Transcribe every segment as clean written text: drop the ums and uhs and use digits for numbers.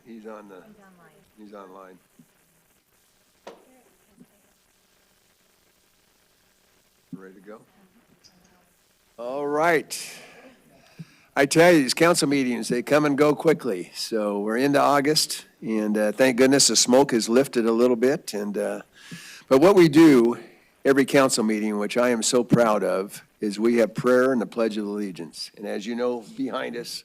He's online. Ready to go? All right. I tell you, these council meetings, they come and go quickly. So we're into August, and thank goodness the smoke has lifted a little bit. But what we do every council meeting, which I am so proud of, is we have prayer and the Pledge of Allegiance. And as you know, behind us,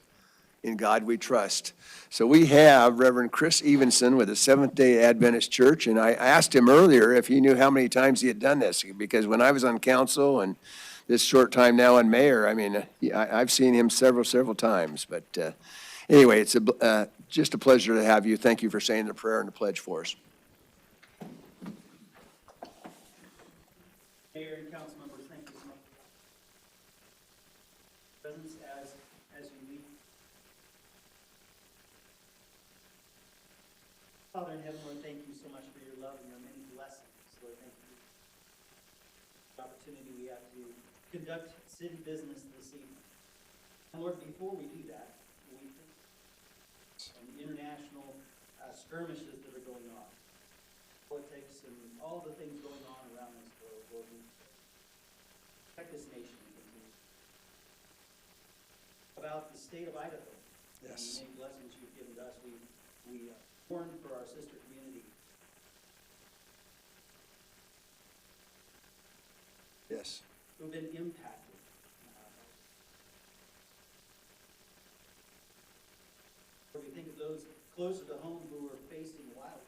in God we trust. So we have Reverend Chris Evenson with the Seventh-day Adventist Church, and I asked him earlier if he knew how many times he had done this, because when I was on council and this short time now in mayor, I mean, I've seen him several times. But anyway, it's just a pleasure to have you. Thank you for saying the prayer and the pledge for us. Mayor and council members, thank you so much. Presence as you lead. Father in heaven, Lord, thank you so much for your love and your many blessings. Lord, thank you for the opportunity we have to conduct city business this evening. And Lord, before we do that, we and the international skirmishes that are going on, politics and all the things going on around this world, Lord, we protect this nation and continue. About the state of Idaho, Yes. and the many blessings you've given to us, we mourn for our sister community. Yes. Who've been impacted. We think of those closer to home who are facing wildfires.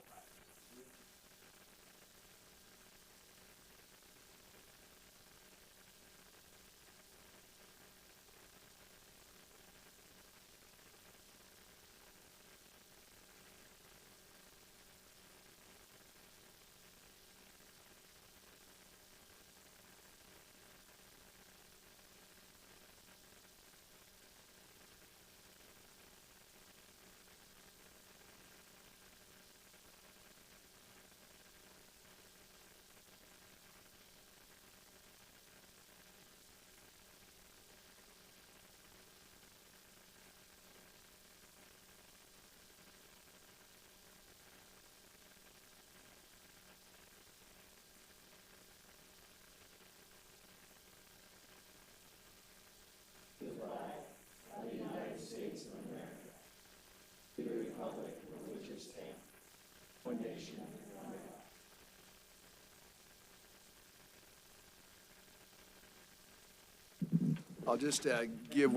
I'll just give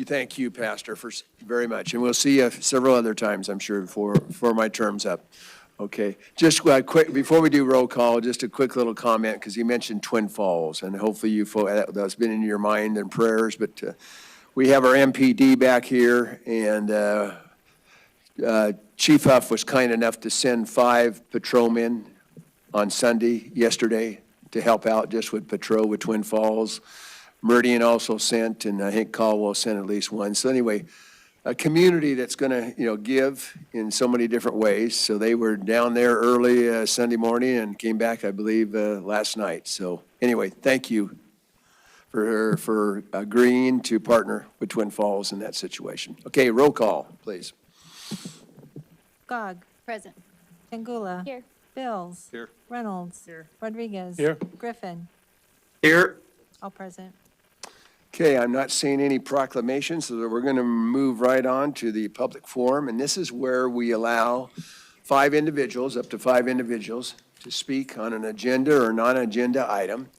thank you, Pastor, very much. And we'll see you several other times, I'm sure, before my term's up. Okay. Just quick, before we do roll call, just a quick little comment, because you mentioned Twin Falls, and hopefully that's been in your mind and prayers. But we have our MPD back here, and Chief Huff was kind enough to send 5 patrolmen on Sunday, yesterday, to help out just with patrol with Twin Falls. Meridian also sent, and I think Caldwell sent at least one. So anyway, a community that's going to, give in so many different ways. So they were down there early Sunday morning and came back, I believe, last night. So anyway, thank you for agreeing to partner with Twin Falls in that situation. Okay, roll call, please. Gog. Present. Tangula. Here. Bills. Here. Reynolds. Here. Rodriguez. Here. Griffin. Here. All present. Okay, I'm not seeing any proclamations, so we're going to move right on to the public forum. And this is where we allow 5 individuals, up to 5 individuals, to speak on an agenda or non-agenda item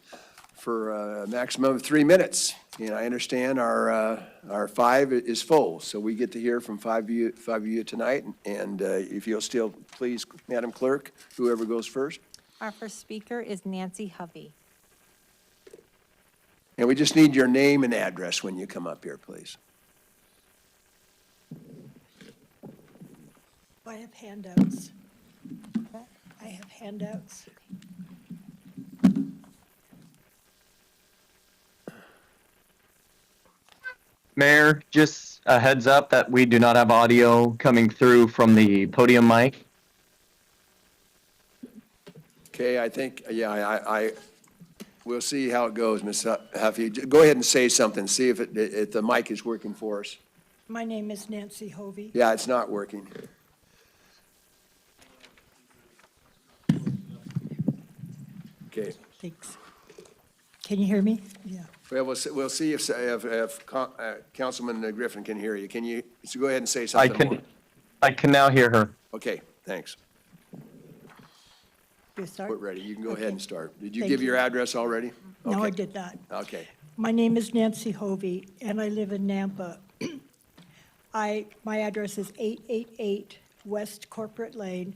for a maximum of 3 minutes. And I understand our 5 is full, so we get to hear from 5 of you tonight. And if you'll still, please, Madam Clerk, whoever goes first. Our first speaker is Nancy Hovey. And we just need your name and address when you come up here, please. I have handouts. I have handouts. Mayor, just a heads up that we do not have audio coming through from the podium mic. Okay, I think, I we'll see how it goes, Ms. Huffey. Go ahead and say something, see if the mic is working for us. My name is Nancy Hovey. Yeah, it's not working. Okay. Thanks. Can you hear me? Yeah. Well, we'll see if Councilman Griffin can hear you. Can you, so go ahead and say something more. I can now hear her. Okay, thanks. Do you start? We're ready. You can go ahead and start. Did you Thank give you. your address already? No, I Okay. did not. Okay. My name is Nancy Hovey, and I live in Nampa. My address is 888 West Corporate Lane,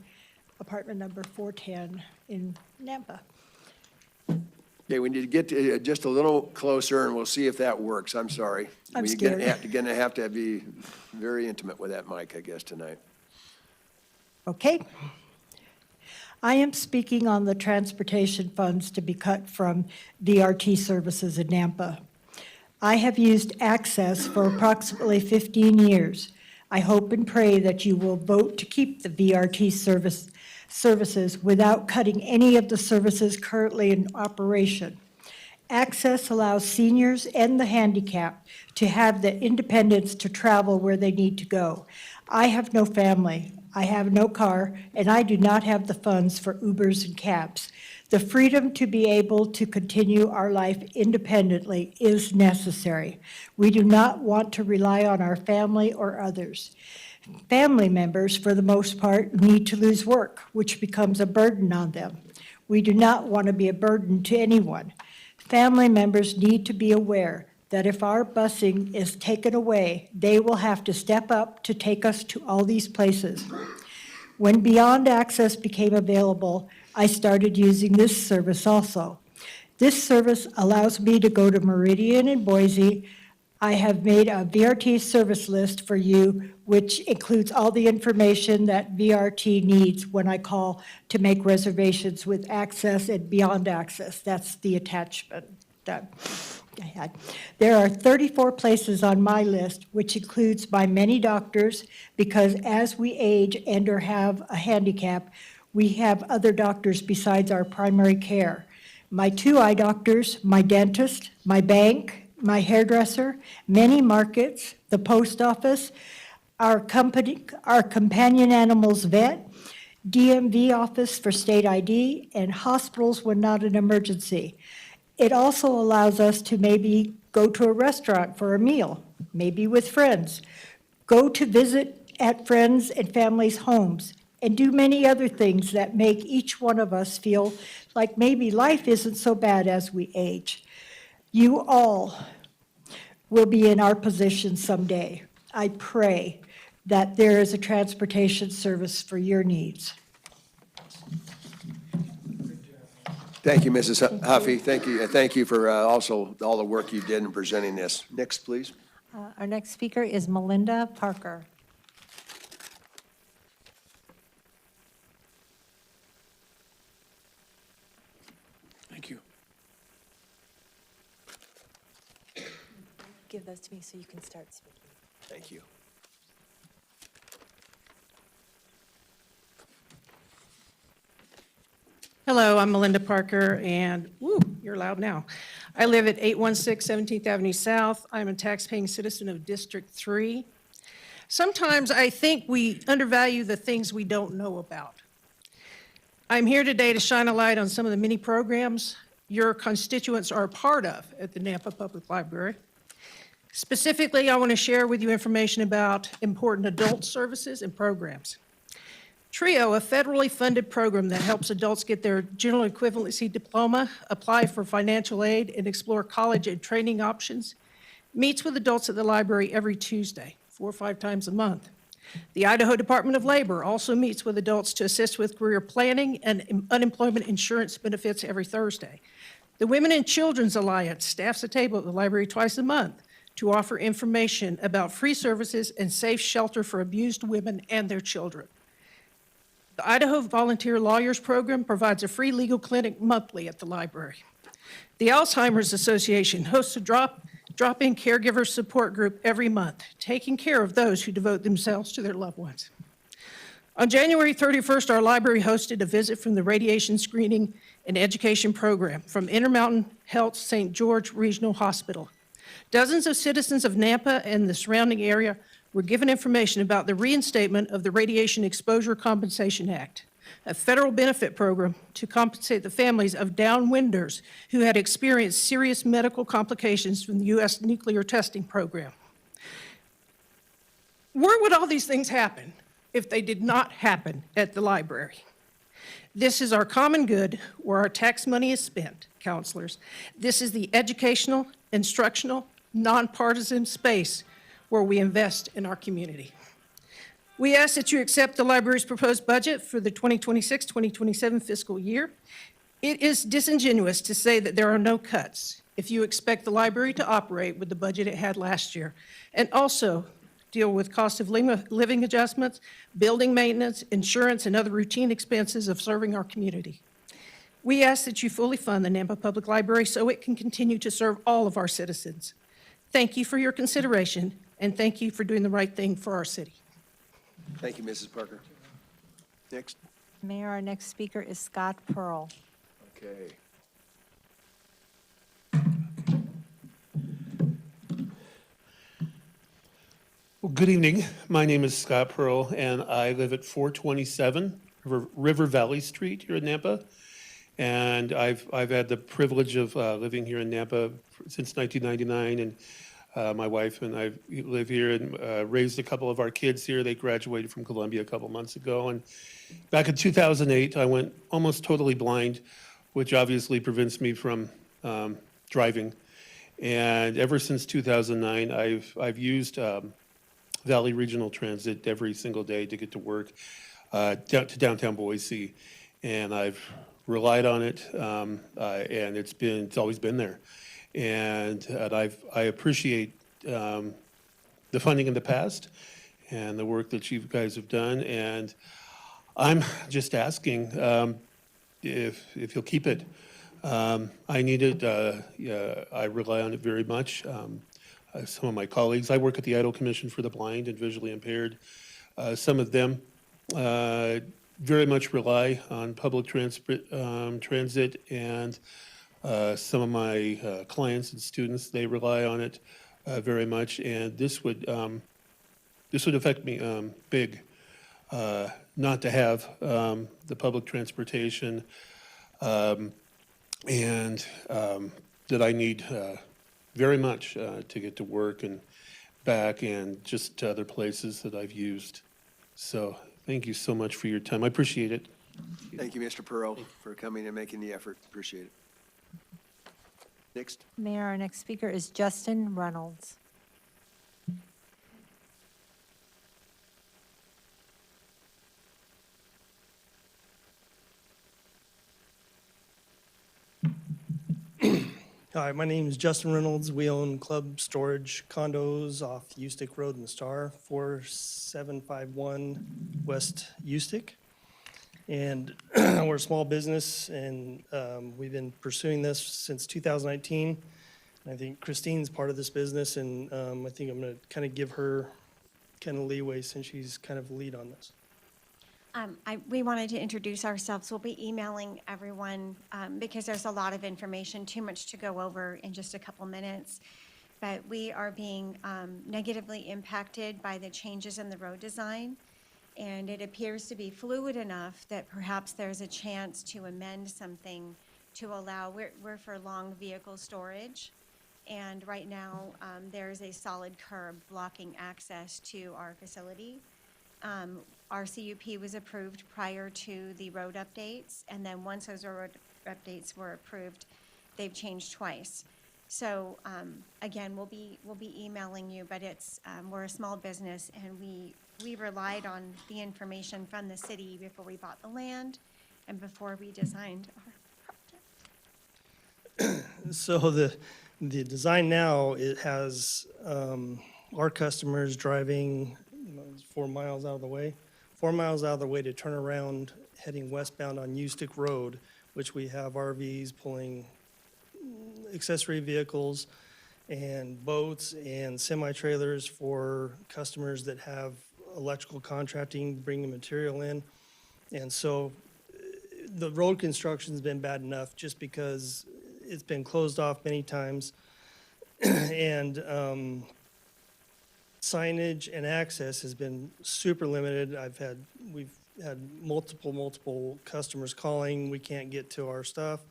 apartment number 410 in Nampa. Okay, we need to get just a little closer, and we'll see if that works. I'm sorry. I'm We're scared. gonna have to be very intimate with that mic, I guess, tonight. Okay. I am speaking on the transportation funds to be cut from VRT services in Nampa. I have used Access for approximately 15 years. I hope and pray that you will vote to keep the VRT services without cutting any of the services currently in operation. Access allows seniors and the handicapped to have the independence to travel where they need to go. I have no family, I have no car, and I do not have the funds for Ubers and cabs. The freedom to be able to continue our life independently is necessary. We do not want to rely on our family or others. Family members, for the most part, need to lose work, which becomes a burden on them. We do not want to be a burden to anyone. Family members need to be aware that if our busing is taken away, they will have to step up to take us to all these places. When Beyond Access became available, I started using this service also. This service allows me to go to Meridian and Boise. I have made a VRT service list for you, which includes all the information that VRT needs when I call to make reservations with Access and Beyond Access. That's the attachment that I had. There are 34 places on my list, which includes my many doctors, because as we age and or have a handicap, we have other doctors besides our primary care. My 2 eye doctors, my dentist, my bank, my hairdresser, many markets, the post office, our companion animals vet, DMV office for state ID, and hospitals when not an emergency. It also allows us to maybe go to a restaurant for a meal, maybe with friends, go to visit at friends' and families' homes, and do many other things that make each one of us feel like maybe life isn't so bad as we age. You all will be in our position someday. I pray that there is a transportation service for your needs. Thank you, Mrs. Huffey. Thank you for also all the work you did in presenting this. Next, please. Our next speaker is Melinda Parker. Thank you. Give those to me so you can start speaking. Thank you. Hello, I'm Melinda Parker, and, woo, you're loud now. I live at 816 17th Avenue South. I'm a taxpaying citizen of District 3. Sometimes I think we undervalue the things we don't know about. I'm here today to shine a light on some of the many programs your constituents are a part of at the Nampa Public Library. Specifically, I want to share with you information about important adult services and programs. TRIO, a federally funded program that helps adults get their general equivalency diploma, apply for financial aid, and explore college and training options, meets with adults at the library every Tuesday, 4 or 5 times a month. The Idaho Department of Labor also meets with adults to assist with career planning and unemployment insurance benefits every Thursday. The Women and Children's Alliance staffs a table at the library twice a month to offer information about free services and safe shelter for abused women and their children. The Idaho Volunteer Lawyers Program provides a free legal clinic monthly at the library. The Alzheimer's Association hosts a drop-in caregiver support group every month, taking care of those who devote themselves to their loved ones. On January 31st, our library hosted a visit from the Radiation Screening and Education Program from Intermountain Health St. George Regional Hospital. Dozens of citizens of Nampa and the surrounding area were given information about the reinstatement of the Radiation Exposure Compensation Act. a federal benefit program to compensate the families of downwinders who had experienced serious medical complications from the U.S. nuclear testing program. Where would all these things happen if they did not happen at the library? This is our common good where our tax money is spent, counselors. This is the educational, instructional, nonpartisan space where we invest in our community. We ask that you accept the library's proposed budget for the 2026-2027 fiscal year. It is disingenuous to say that there are no cuts if you expect the library to operate with the budget it had last year, and also deal with cost of living adjustments, building maintenance, insurance, and other routine expenses of serving our community. We ask that you fully fund the Nampa Public Library so it can continue to serve all of our citizens. Thank you for your consideration, and thank you for doing the right thing for our city. Thank you, Mrs. Parker. Next. Mayor, our next speaker is Scott Pearl. Okay. Well, good evening. My name is Scott Pearl, and I live at 427 River Valley Street here in Nampa. And I've had the privilege of living here in Nampa since 1999, and my wife and I live here and raised a couple of our kids here. They graduated from Columbia a couple months ago, and back in 2008, I went almost totally blind, which obviously prevents me from driving. And ever since 2009, I've used Valley Regional Transit every single day to get to work, down to downtown Boise, and I've relied on it, and it's always been there, and I appreciate the funding in the past and the work that you guys have done, and I'm just asking if you'll keep it. I need it. I rely on it very much. Some of my colleagues, I work at the Idaho Commission for the Blind and Visually Impaired. Some of them very much rely on public transit, and some of my clients and students, they rely on it very much. And this would affect me big, not to have the public transportation, and that I need very much to get to work and back, and just to other places that I've used. So thank you so much for your time. I appreciate it. Thank you, Mr. Pearl, for coming and making the effort. Appreciate it. Next. Mayor, our next speaker is Justin Reynolds. Hi, my name is Justin Reynolds. We own Club Storage condos off Ustick Road in the Star, 4751 West Ustick. And we're a small business, and we've been pursuing this since 2019. And I think Christine's part of this business, and I think I'm going to kind of give her kind of leeway since she's kind of the lead on this. We wanted to introduce ourselves. We'll be emailing everyone because there's a lot of information, too much to go over in just a couple minutes. But we are being negatively impacted by the changes in the road design. And it appears to be fluid enough that perhaps there's a chance to amend something to allow, we're for long vehicle storage. And right now, there's a solid curb blocking access to our facility. Our CUP was approved prior to the road updates, and then once those road updates were approved, they've changed twice. So again, we'll be emailing you, but it's we're a small business, and we relied on the information from the city before we bought the land and before we designed our project. So the design now, it has our customers driving 4 miles out of the way. 4 miles out of the way to turn around heading westbound on Ustick Road, which we have RVs pulling accessory vehicles and boats and semi-trailers for customers that have electrical contracting, bringing material in. And so the road construction's been bad enough just because it's been closed off many times. And signage and access has been super limited. We've had multiple customers calling, we can't get to our stuff.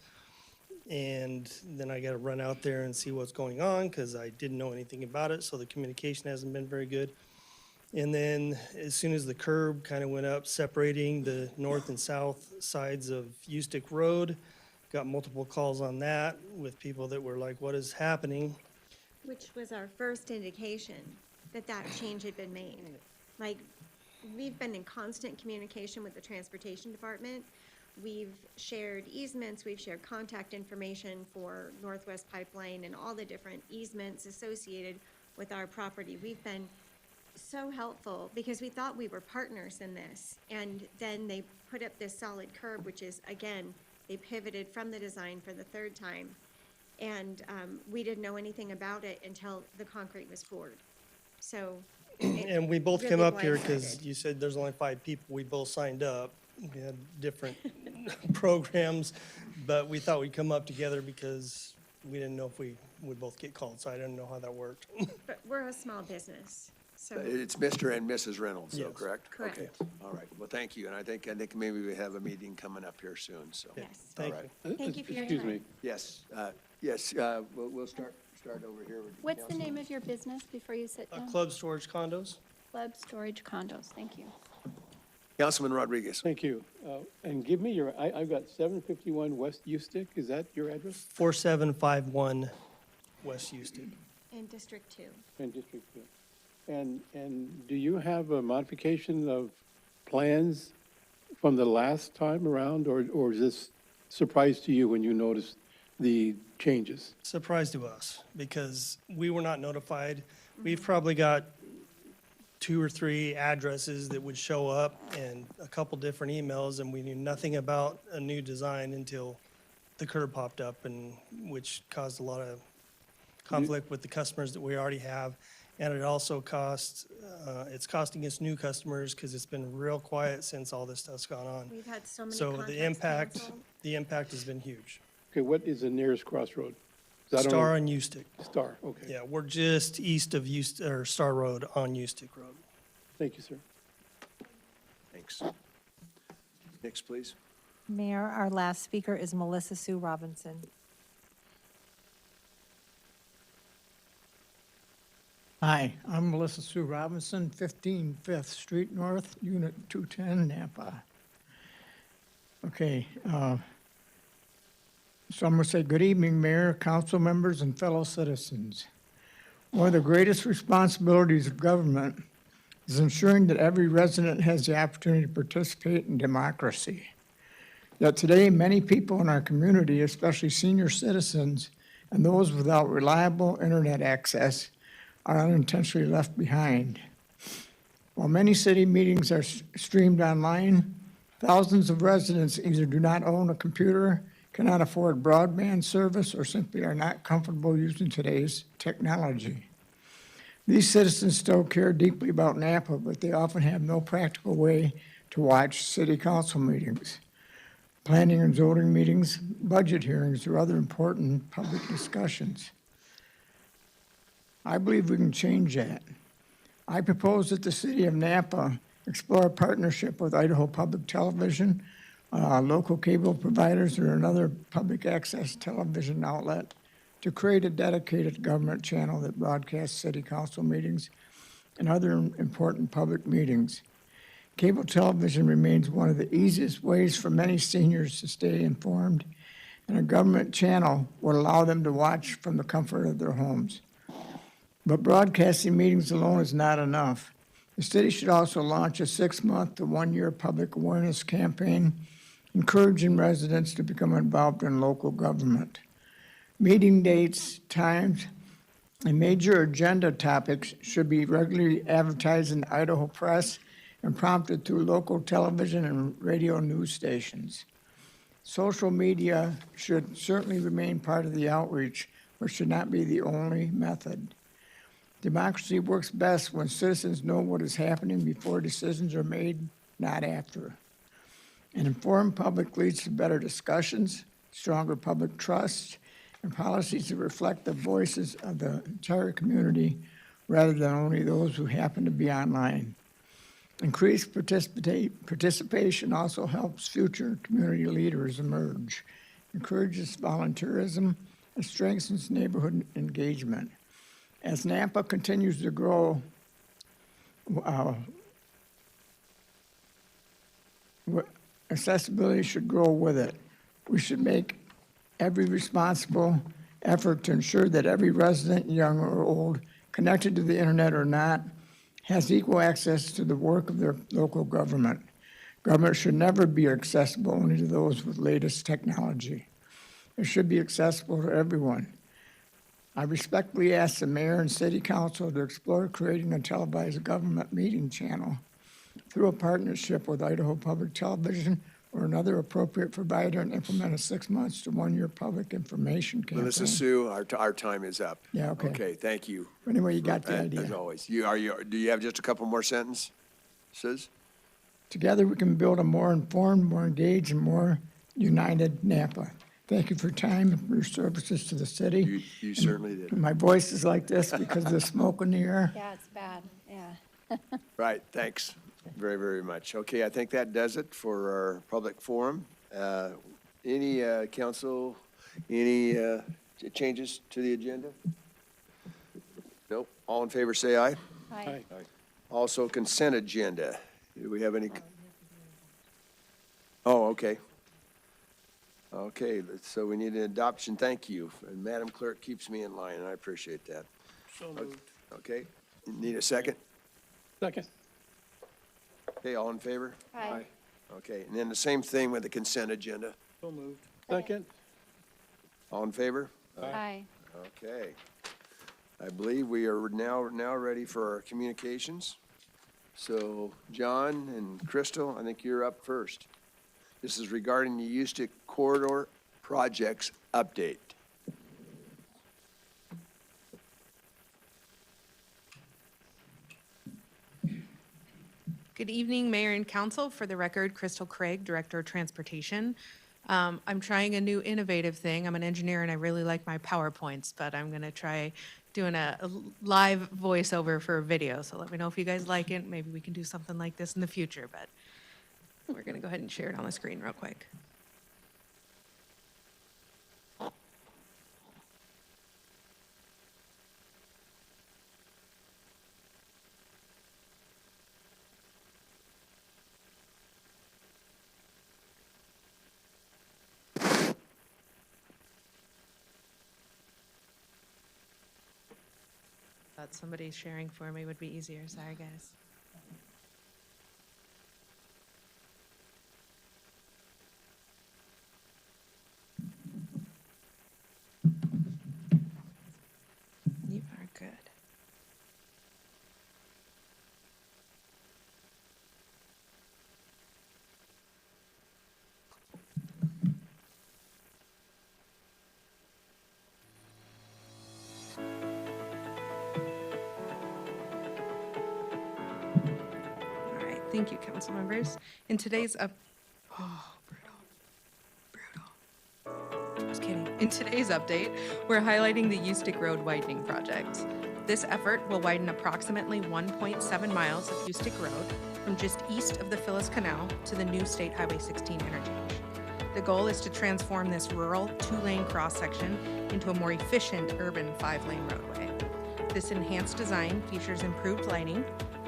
And then I gotta run out there and see what's going on, because I didn't know anything about it, so the communication hasn't been very good. And then as soon as the curb kind of went up, separating the north and south sides of Ustick Road, got multiple calls on that with people that were like, what is happening? Which was our first indication that that change had been made. Like, we've been in constant communication with the Transportation Department. We've shared easements, we've shared contact information for Northwest Pipeline and all the different easements associated with our property. We've been so helpful because we thought we were partners in this. And then they put up this solid curb, which is, again, they pivoted from the design for the third time. And we didn't know anything about it until the concrete was poured. So. And we both really came up here because blindsided. you said there's only 5 people. We both signed up. We had different programs, but we thought we'd come up together because we didn't know if we would both get called, so I didn't know how that worked. But we're a small business, so. It's Mr. and Mrs. Reynolds, though, Yes. correct? Correct. Okay, all right. Well, thank you, and I think maybe we have a meeting coming up here soon, so. Yes. Thank All right. you. Thank you for your Excuse time. me. Yes, we'll start over here with. What's the Councilman. name of your business before you sit down? Club Storage Condos? Club Storage Condos, thank you. Councilman Rodriguez. Thank you. And give me I've got 751 West Ustick. Is that your address? 4751 West Houston. In District 2. In District 2. And do you have a modification of plans from the last time around, or is this surprise to you when you noticed the changes? Surprise to us, because we were not notified. We've probably got 2 or 3 addresses that would show up and a couple different emails, and we knew nothing about a new design until the curb popped up, and which caused a lot of conflict with the customers that we already have. And it also it's costing us new customers because it's been real quiet since all this stuff's gone on. We've had so many So contracts canceled. the impact has been huge. Okay, what is the nearest crossroad? 'Cause I don't know- Star and Ustick. Star, okay. Yeah, we're just east of Star Road on Ustick Road. Thank you, sir. Thanks. Next, please. Mayor, our last speaker is Melissa Sue Robinson. Hi, I'm Melissa Sue Robinson, 15 Fifth Street North, Unit 210, Napa. Okay, so I'm going to say good evening, Mayor, council members, and fellow citizens. One of the greatest responsibilities of government is ensuring that every resident has the opportunity to participate in democracy. Yet today, many people in our community, especially senior citizens and those without reliable internet access, are unintentionally left behind. While many city meetings are streamed online, thousands of residents either do not own a computer, cannot afford broadband service, or simply are not comfortable using today's technology. These citizens still care deeply about Napa, but they often have no practical way to watch city council meetings, planning and zoning meetings, budget hearings, or other important public discussions. I believe we can change that. I propose that the city of Napa explore a partnership with Idaho Public Television, local cable providers, or another public access television outlet to create a dedicated government channel that broadcasts city council meetings and other important public meetings. Cable television remains one of the easiest ways for many seniors to stay informed, and a government channel would allow them to watch from the comfort of their homes. But broadcasting meetings alone is not enough. The city should also launch a 6-month to 1-year public awareness campaign, encouraging residents to become involved in local government. Meeting dates, times, and major agenda topics should be regularly advertised in the Idaho Press and prompted through local television and radio news stations. Social media should certainly remain part of the outreach, but should not be the only method. Democracy works best when citizens know what is happening before decisions are made, not after. An informed public leads to better discussions, stronger public trust, and policies that reflect the voices of the entire community rather than only those who happen to be online. Increased participation also helps future community leaders emerge, encourages volunteerism, and strengthens neighborhood engagement. As Nampa continues to grow, accessibility should grow with it. We should make every responsible effort to ensure that every resident, young or old, connected to the internet or not, has equal access to the work of their local government. Government should never be accessible only to those with latest technology. It should be accessible to everyone. I respectfully ask the mayor and city council to explore creating a televised government meeting channel through a partnership with Idaho Public Television or another appropriate provider and implement a 6 months to 1 year public information campaign. Melissa Sue, our time is up. Yeah, okay. Okay, thank you. Anyway, you got the As idea. always. Do you have just a couple more sentences? Together, we can build a more informed, more engaged, and more united Nampa. Thank you for your time and for your services to the city. You certainly did. My voice is like this because of the smoke in the air. Yeah, it's bad, yeah. Right, thanks very, very much. Okay, I think that does it for our public forum. Any council, any changes to the agenda? Nope. All in favor, say aye. Hi. Also consent agenda. Do we have any? Oh, okay. Okay, so we need an adoption, thank you. And Madam Clerk keeps me in line, and I appreciate that. So moved. Okay, need a second? Second. Okay, all in favor? Hi. Okay, and then the same thing with the consent agenda. So moved. Second. All in favor? Hi. Okay. I believe we are now ready for our communications. So John and Crystal, I think you're up first. This is regarding the Houston Corridor Projects update. Good evening, Mayor and Council. For the record, Crystal Craig, Director of Transportation. I'm trying a new innovative thing. I'm an engineer and I really like my PowerPoints, but I'm going to try doing a live voiceover for a video. So let me know if you guys like it. Maybe we can do something like this in the future, but we're going to go ahead and share it on the screen real quick. Thought somebody sharing for me would be easier. Sorry, guys. You are good. All right, thank you, council members. In today's Just kidding. In today's update, we're highlighting the Ustick Road widening project. This effort will widen approximately 1.7 miles of Ustick Road from just east of the Phyllis Canal to the new State Highway 16 interchange. The goal is to transform this rural 2-lane cross-section into a more efficient urban 5-lane roadway. This enhanced design features improved lighting,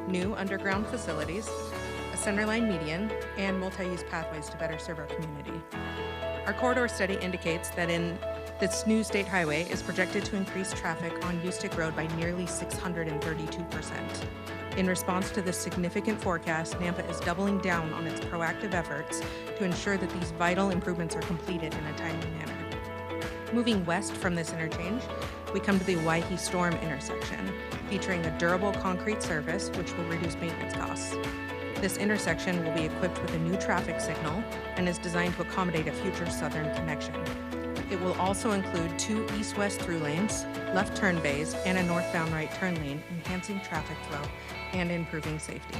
new underground facilities, a centerline median, and multi-use pathways to better serve our community. Our corridor study indicates that this new state highway is projected to increase traffic on Ustick Road by nearly 632%. In response to this significant forecast, Nampa is doubling down on its proactive efforts to ensure that these vital improvements are completed in a timely manner. Moving west from this interchange, we come to the Waihe Storm intersection, featuring a durable concrete surface which will reduce maintenance costs. This intersection will be equipped with a new traffic signal and is designed to accommodate a future southern connection. It will also include 2 east-west through lanes, left turn bays, and a northbound right turn lane, enhancing traffic flow and improving safety.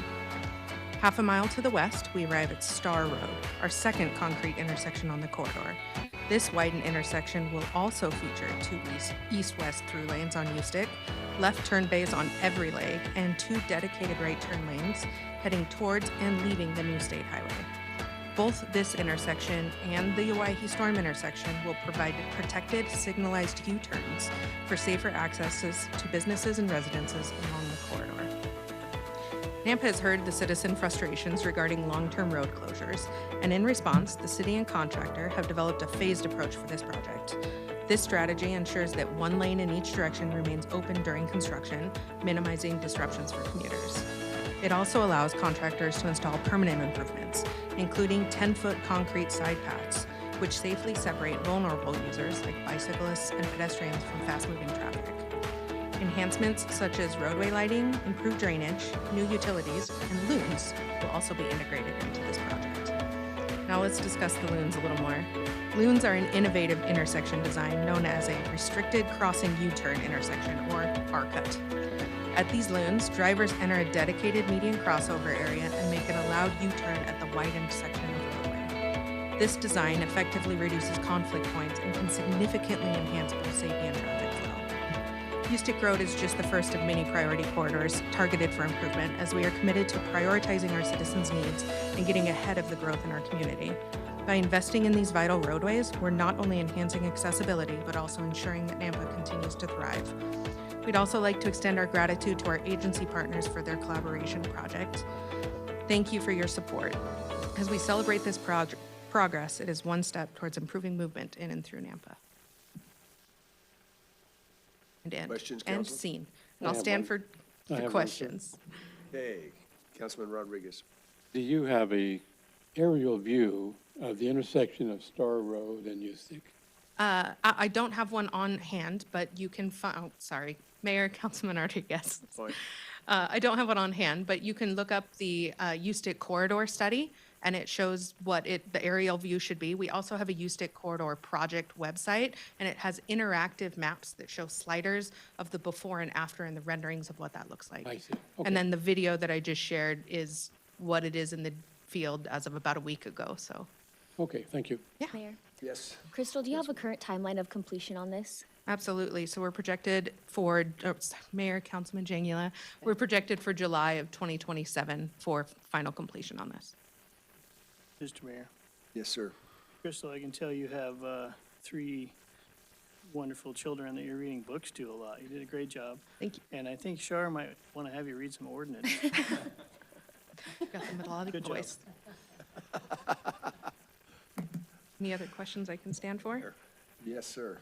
Half a mile to the west, we arrive at Star Road, our second concrete intersection on the corridor. This widened intersection will also feature 2 east-west through lanes on Ustick, left turn bays on every leg, and 2 dedicated right turn lanes heading towards and leaving the new state highway. Both this intersection and the Owyhee Storm intersection will provide protected signalized U-turns for safer accesses to businesses and residences along the corridor. NAMPA has heard the citizen frustrations regarding long-term road closures, and in response, the city and contractor have developed a phased approach for this project. This strategy ensures that 1 lane in each direction remains open during construction, minimizing disruptions for commuters. It also allows contractors to install permanent improvements, including 10-foot concrete side paths, which safely separate vulnerable users like bicyclists and pedestrians from fast-moving traffic. Enhancements such as roadway lighting, improved drainage, new utilities, and loons will also be integrated into this project. Now let's discuss the loons a little more. Loons are an innovative intersection design known as a restricted crossing U-turn intersection, or RCUT. At these loons, drivers enter a dedicated median crossover area and make an allowed U-turn at the widened section of roadway. This design effectively reduces conflict points and can significantly enhance both safety and traffic flow. Ustick Road is just the first of many priority corridors targeted for improvement, as we are committed to prioritizing our citizens' needs and getting ahead of the growth in our community. By investing in these vital roadways, we're not only enhancing accessibility, but also ensuring that Nampa continues to thrive. We'd also like to extend our gratitude to our agency partners for their collaboration project. Thank you for your support. As we celebrate this progress, it is one step towards improving movement in and through Nampa. And end. Questions, End council? scene. I And I'll have stand one. for I have one, sir. questions. Hey, Councilman Rodriguez. Do you have a aerial view of the intersection of Star Road and Ustick? I don't have one on hand, but you can find, oh, sorry, Mayor, Councilman Rodriguez. Fine. I don't have one on hand, but you can look up the Ustick corridor study, and it shows what the aerial view should be. We also have a Ustick corridor project website, and it has interactive maps that show sliders of the before and after and the renderings of what that looks like. I see. Okay. And then the video that I just shared is what it is in the field as of about a week ago, so. Okay, thank you. Mayor. Yes. Crystal, do you have a current timeline of completion on this? Absolutely. So we're projected for, Mayor, Councilman Jangula, we're projected for July of 2027 for final completion on this. Mr. Mayor, Yes, sir. Crystal, I can tell you have 3 wonderful children that you're reading books to a lot. You did a great job. Thank you. And I think Shar might want to have you read some ordinance. Got the melodic Good job. voice. Any other questions I can stand for? Yes, sir.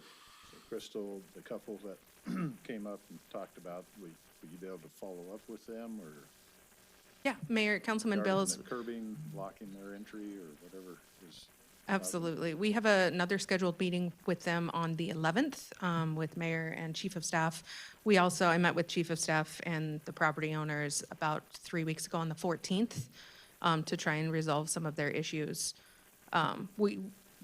Crystal, the couple that came up and talked about, would you be able to follow up with them, or Yeah, Mayor, Councilman regarding Bills, the curbing, blocking their entry, or whatever is? absolutely. We have another scheduled meeting with them on the 11th with Mayor and Chief of Staff. I met with Chief of Staff and the property owners about 3 weeks ago on the 14th to try and resolve some of their issues.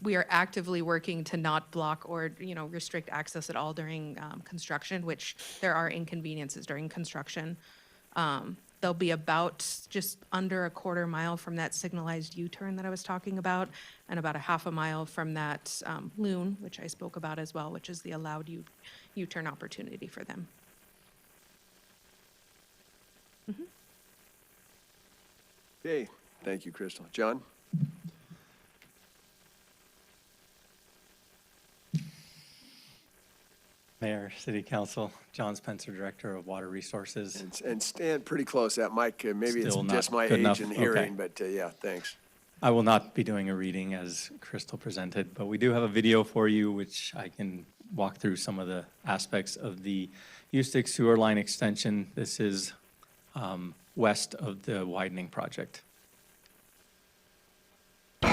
We are actively working to not block or, restrict access at all during construction, which there are inconveniences during construction. They'll be about just under a quarter mile from that signalized U-turn that I was talking about, and about a half a mile from that loon, which I spoke about as well, which is the allowed U-turn opportunity for them. Okay, thank you, Crystal. John? Mayor, City Council, John Spencer, Director of Water Resources. And stand pretty close. That mic, maybe it's Still not just my good age enough? and Okay. hearing, but yeah, thanks. I will not be doing a reading as Crystal presented, but we do have a video for you which I can walk through some of the aspects of the Ustick sewer line extension. This is west of the widening project. A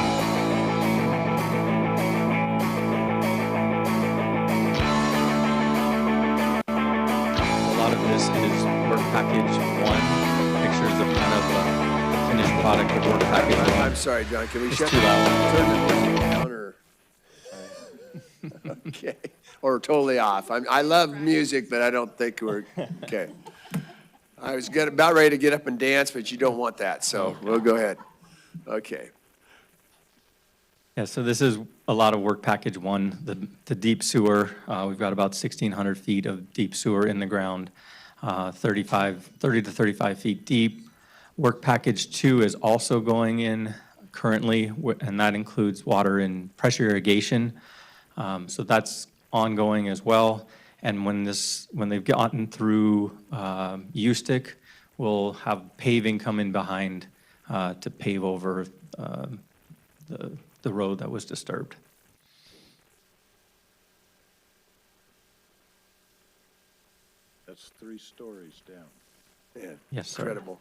lot of this is work package 1, pictures of kind of the finished product of work package 1. I'm sorry, John, can we It's shut too loud. turn the music down or? Okay, or totally off. I love music, but I don't think we're, okay. I was about ready to get up and dance, but you don't want that, so we'll go ahead. Okay. Yeah, so this is a lot of work package one, the deep sewer. We've got about 1,600 feet of deep sewer in the ground, 30 to 35 feet deep. Work package two is also going in currently, and that includes water and pressure irrigation. So that's ongoing as well. And when they've gotten through Ustick, we'll have paving come in behind to pave over the road that was disturbed. That's 3 stories down. Yeah. Yes, sir. Incredible.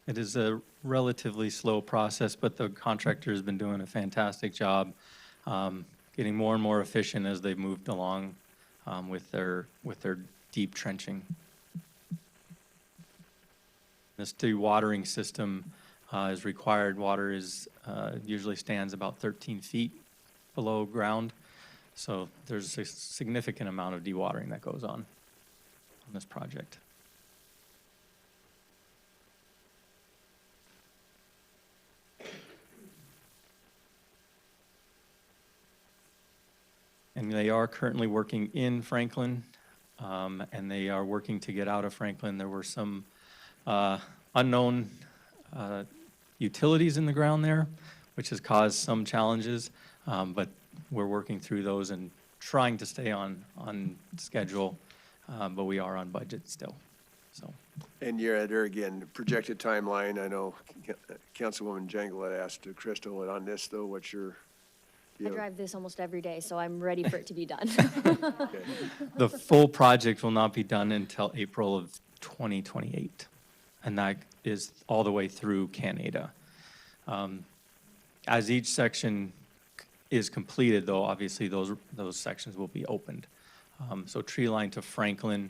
It is a relatively slow process, but the contractor has been doing a fantastic job, getting more and more efficient as they've moved along with their deep trenching. This dewatering system is required. Water is usually stands about 13 feet below ground, so there's a significant amount of dewatering that goes on this project. And they are currently working in Franklin, and they are working to get out of Franklin. There were some unknown utilities in the ground there, which has caused some challenges, but we're working through those and trying to stay on schedule, but we are on budget still, so. And you're at her again, projected timeline. I know Councilwoman Jangle had asked Crystal on this, though, what's your? I drive this almost every day, so I'm ready for it to be done. Okay. The full project will not be done until April of 2028, and that is all the way through Canada. As each section is completed, though, obviously those sections will be opened. So tree line to Franklin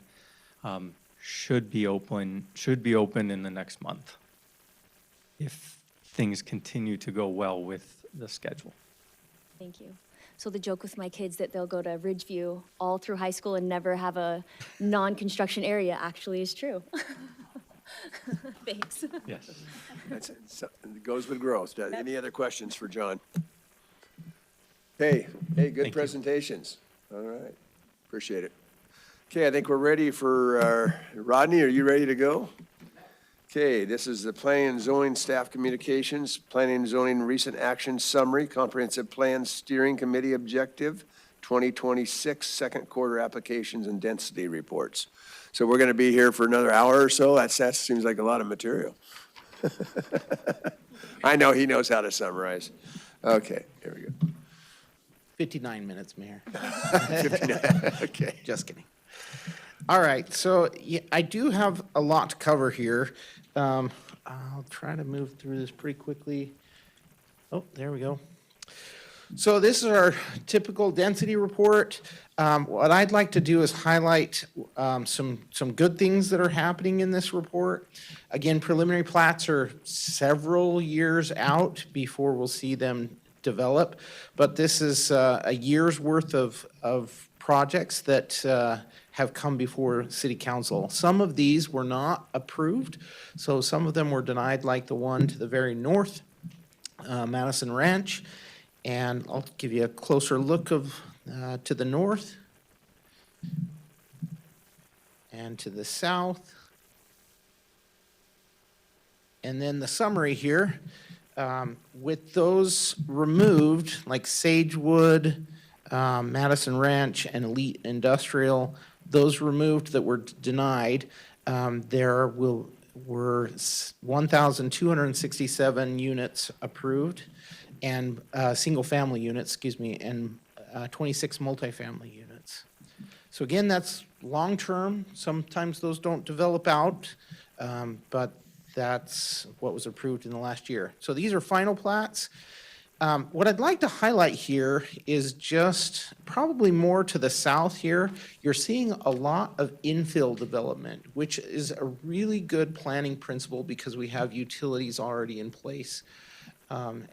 should be open in the next month if things continue to go well with the schedule. Thank you. So the joke with my kids that they'll go to Ridgeview all through high school and never have a non-construction area actually is true. Thanks. Yes. It goes with growth. Any other questions for John? Hey, good presentations. All right, appreciate it. Okay, I think we're ready for, Rodney, are you ready to go? Okay, this is the Planning and Zoning Staff Communications, Planning and Zoning Recent Action Summary, Comprehensive Plan Steering Committee Objective, 2026 Second Quarter Applications and Density Reports. So we're going to be here for another hour or so. That seems like a lot of material. I know he knows how to summarize. Okay, here we go. 59 minutes, Mayor. 59, okay. Just kidding. All right, so yeah, I do have a lot to cover here. I'll try to move through this pretty quickly. Oh, there we go. So this is our typical density report. What I'd like to do is highlight some good things that are happening in this report. Again, preliminary plats are several years out before we'll see them develop, but this is a year's worth of projects that have come before City Council. Some of these were not approved, so some of them were denied, like the one to the very north, Madison Ranch. And I'll give you a closer look of to the north and to the south. And then the summary here, with those removed, like Sagewood, Madison Ranch, and Elite Industrial, those removed that were denied, there were 1,267 units approved, and single-family units, and 26 multifamily units. So again, that's long-term. Sometimes those don't develop out, but that's what was approved in the last year. So these are final plats. What I'd like to highlight here is just probably more to the south here. You're seeing a lot of infill development, which is a really good planning principle because we have utilities already in place.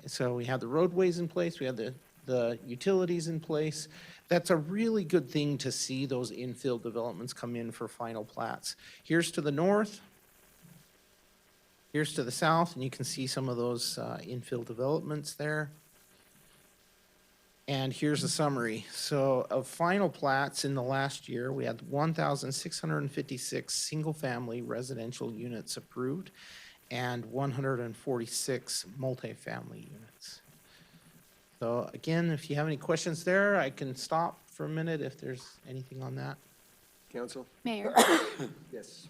So we have the roadways in place, we have the utilities in place. That's a really good thing to see those infill developments come in for final plats. Here's to the north. Here's to the south, and you can see some of those infill developments there. And here's a summary. So of final plats in the last year, we had 1,656 single-family residential units approved and 146 multifamily units. So again, if you have any questions there, I can stop for a minute if there's anything on that. Council? Mayor, Yes.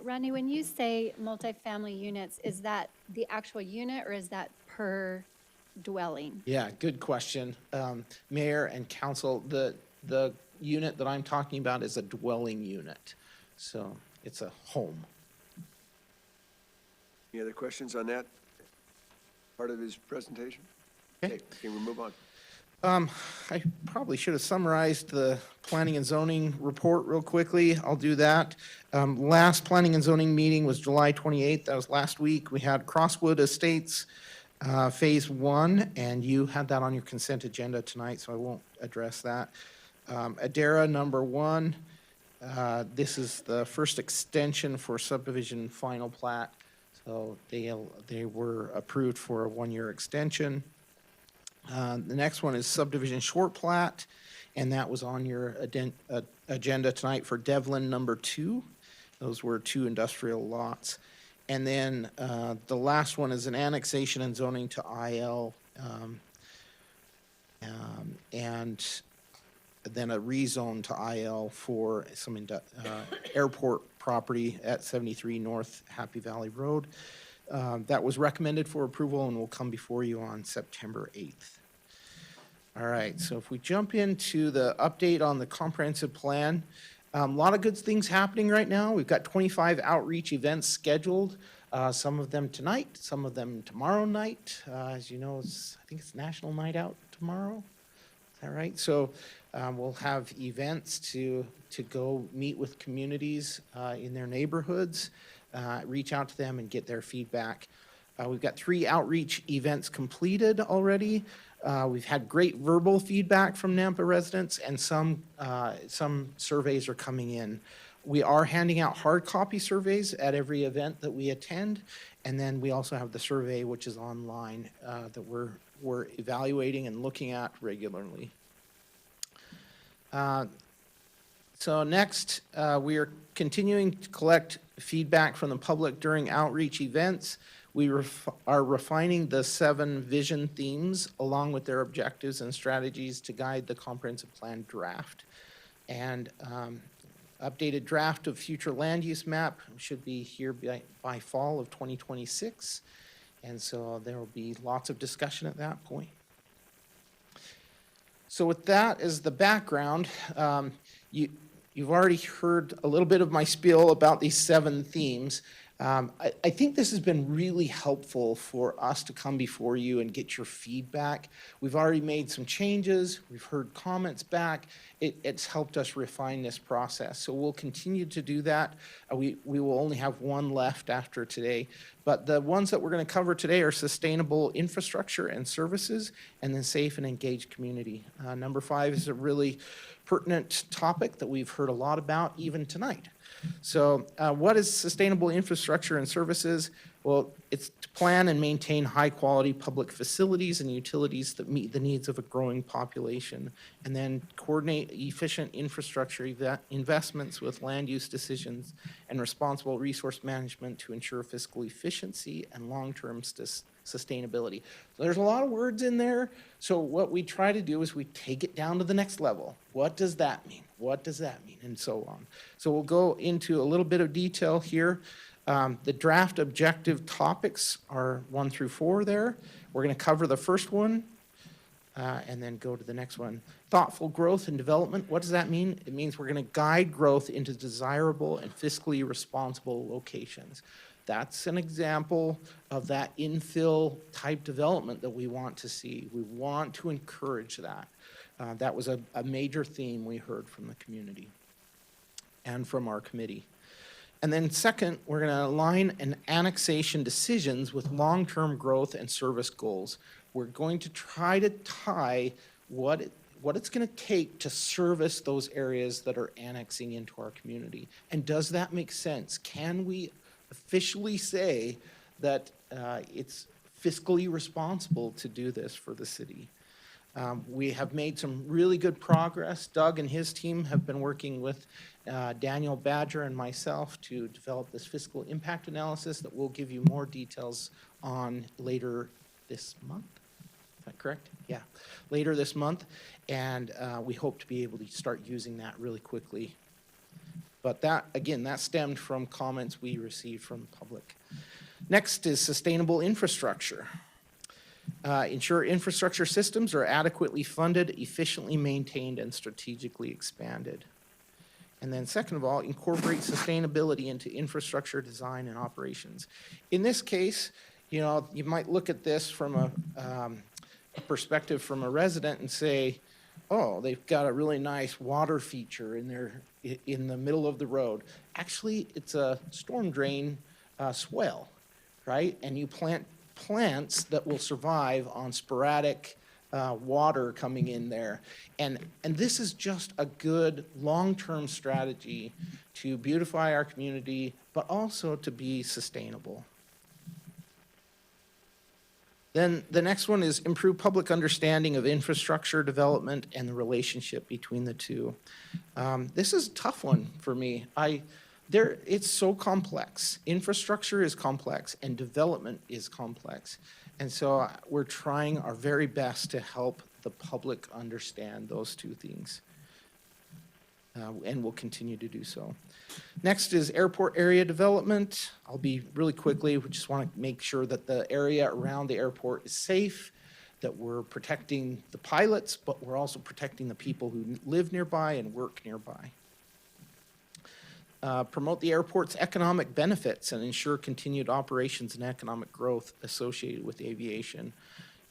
Rodney, when you say multifamily units, is that the actual unit or is that per dwelling? Yeah, good question. Mayor and council, the unit that I'm talking about is a dwelling unit. So it's a home. Any other questions on that part of his presentation? Okay. Can we move on? I probably should have summarized the planning and zoning report real quickly. I'll do that. Last planning and zoning meeting was July 28th. That was last week. We had Crosswood Estates, Phase 1, and you had that on your consent agenda tonight, so I won't address that. Adara number 1, this is the first extension for subdivision final plat. So they were approved for a 1-year extension. The next one is subdivision short plat, and that was on your agenda tonight for Devlin number 2. Those were 2 industrial lots. And then the last one is an annexation and zoning to IL, and then a rezone to IL for some airport property at 73 North Happy Valley Road. That was recommended for approval and will come before you on September 8th. All right, so if we jump into the update on the comprehensive plan, a lot of good things happening right now. We've got 25 outreach events scheduled, some of them tonight, some of them tomorrow night. As you know, I think it's National Night Out tomorrow. Is that right? So we'll have events to go meet with communities in their neighborhoods, reach out to them and get their feedback. We've got 3 outreach events completed already. We've had great verbal feedback from Nampa residents, and some surveys are coming in. We are handing out hard copy surveys at every event that we attend, and then we also have the survey, which is online, that we're evaluating and looking at regularly. So next, we are continuing to collect feedback from the public during outreach events. We are refining the 7 vision themes along with their objectives and strategies to guide the comprehensive plan draft. And updated draft of future land use map should be here by fall of 2026. And so there will be lots of discussion at that point. So with that as the background, you've already heard a little bit of my spiel about these 7 themes. I think this has been really helpful for us to come before you and get your feedback. We've already made some changes. We've heard comments back. It's helped us refine this process. So we'll continue to do that. We will only have 1 left after today. But the ones that we're going to cover today are sustainable infrastructure and services, and then safe and engaged community. Number 5 is a really pertinent topic that we've heard a lot about even tonight. So what is sustainable infrastructure and services? Well, it's to plan and maintain high-quality public facilities and utilities that meet the needs of a growing population, and then coordinate efficient infrastructure investments with land use decisions and responsible resource management to ensure fiscal efficiency and long-term sustainability. So there's a lot of words in there. So what we try to do is we take it down to the next level. What does that mean? What does that mean? And so on. So we'll go into a little bit of detail here. The draft objective topics are 1 through 4 there. We're going to cover the first one and then go to the next one. Thoughtful growth and development. What does that mean? It means we're going to guide growth into desirable and fiscally responsible locations. That's an example of that infill type development that we want to see. We want to encourage that. That was a major theme we heard from the community and from our committee. And then second, we're going to align an annexation decisions with long-term growth and service goals. We're going to try to tie what it's going to take to service those areas that are annexing into our community. And does that make sense? Can we officially say that it's fiscally responsible to do this for the city. We have made some really good progress. Doug and his team have been working with Daniel Badger and myself to develop this fiscal impact analysis that we'll give you more details on later this month. Is that correct? Yeah, later this month. And we hope to be able to start using that really quickly. But that, again, that stemmed from comments we received from the public. Next is sustainable infrastructure. Ensure infrastructure systems are adequately funded, efficiently maintained, and strategically expanded. And then second of all, incorporate sustainability into infrastructure design and operations. In this case, you know, you might look at this from a perspective from a resident and say, oh, they've got a really nice water feature in the middle of the road. Actually, it's a storm drain swell, right? And you plant plants that will survive on sporadic water coming in there. And this is just a good long-term strategy to beautify our community, but also to be sustainable. Then the next one is improve public understanding of infrastructure development and the relationship between the two. This is a tough one for me. It's so complex. Infrastructure is complex and development is complex. And so we're trying our very best to help the public understand those two things. And we'll continue to do so. Next is airport area development. I'll be really quickly. We just want to make sure that the area around the airport is safe, that we're protecting the pilots, but we're also protecting the people who live nearby and work nearby. Promote the airport's economic benefits and ensure continued operations and economic growth associated with aviation.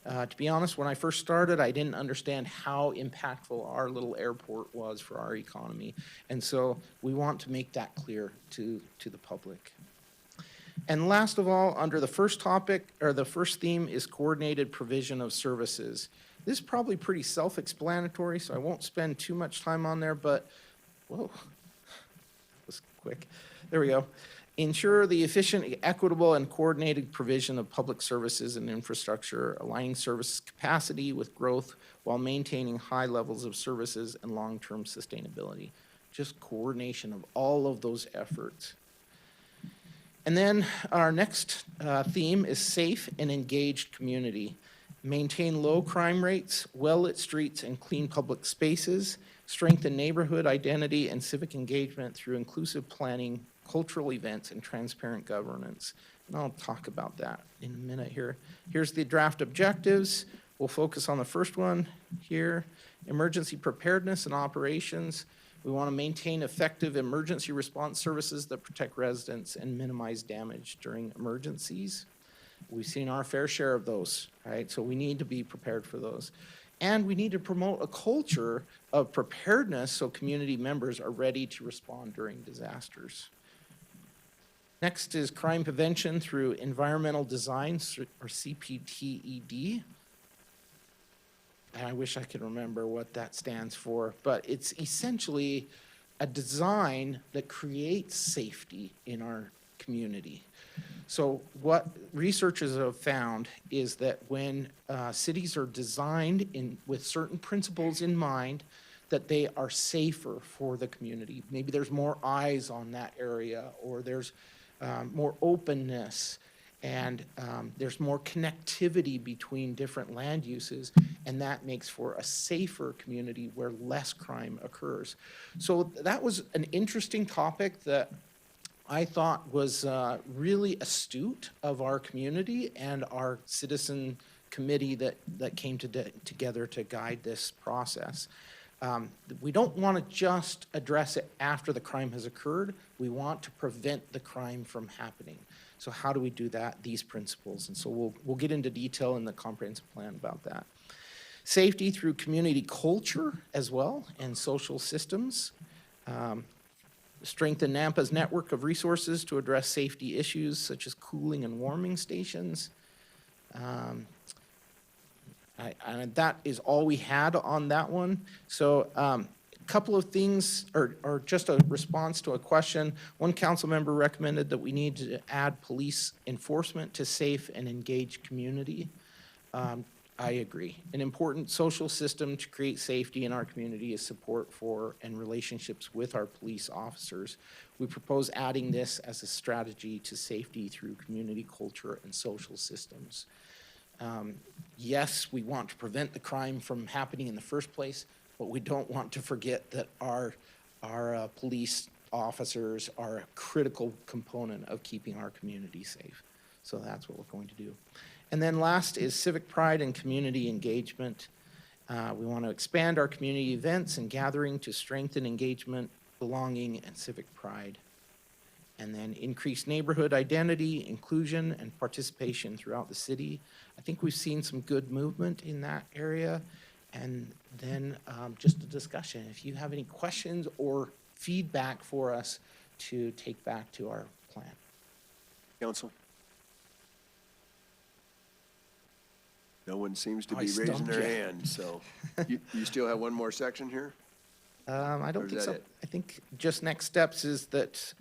To be honest, when I first started, I didn't understand how impactful our little airport was for our economy. And so we want to make that clear to the public. And last of all, under the first topic, or the first theme, is coordinated provision of services. This is probably pretty self-explanatory, so I won't spend too much time on there, but, whoa, that was quick. There we go. Ensure the efficient, equitable, and coordinated provision of public services and infrastructure, aligning service capacity with growth while maintaining high levels of services and long-term sustainability. Just coordination of all of those efforts. And then our next theme is safe and engaged community. Maintain low crime rates, well-lit streets, and clean public spaces. Strengthen neighborhood identity and civic engagement through inclusive planning, cultural events, and transparent governance. And I'll talk about that in a minute here. Here's the draft objectives. We'll focus on the first one here. Emergency preparedness and operations. We want to maintain effective emergency response services that protect residents and minimize damage during emergencies. We've seen our fair share of those, right? So we need to be prepared for those. And we need to promote a culture of preparedness so community members are ready to respond during disasters. Next is crime prevention through environmental design, or CPTED. And I wish I could remember what that stands for, but it's essentially a design that creates safety in our community. So what researchers have found is that when cities are designed with certain principles in mind, that they are safer for the community. Maybe there's more eyes on that area, or there's more openness, and there's more connectivity between different land uses, and that makes for a safer community where less crime occurs. So that was an interesting topic that I thought was really astute of our community and our citizen committee that came together to guide this process. We don't want to just address it after the crime has occurred. We want to prevent the crime from happening. So how do we do that? These principles. And so we'll get into detail in the comprehensive plan about that. Safety through community culture as well and social systems. Strengthen Nampa's network of resources to address safety issues such as cooling and warming stations. And that is all we had on that one. So couple of things, or just a response to a question. One council member recommended that we need to add police enforcement to safe and engaged community. I agree. An important social system to create safety in our community is support for and relationships with our police officers. We propose adding this as a strategy to safety through community culture and social systems. Yes, we want to prevent the crime from happening in the first place, but we don't want to forget that our police officers are a critical component of keeping our community safe. So that's what we're going to do. And then last is civic pride and community engagement. We want to expand our community events and gathering to strengthen engagement, belonging, and civic pride. And then increase neighborhood identity, inclusion, and participation throughout the city. I think we've seen some good movement in that area. And then just a discussion. If you have any questions or feedback for us to take back to our plan. Council? No one seems to I be raising stumped their you. hand, so you still have one more section here? I Or don't is think that so. it? I think just next steps is that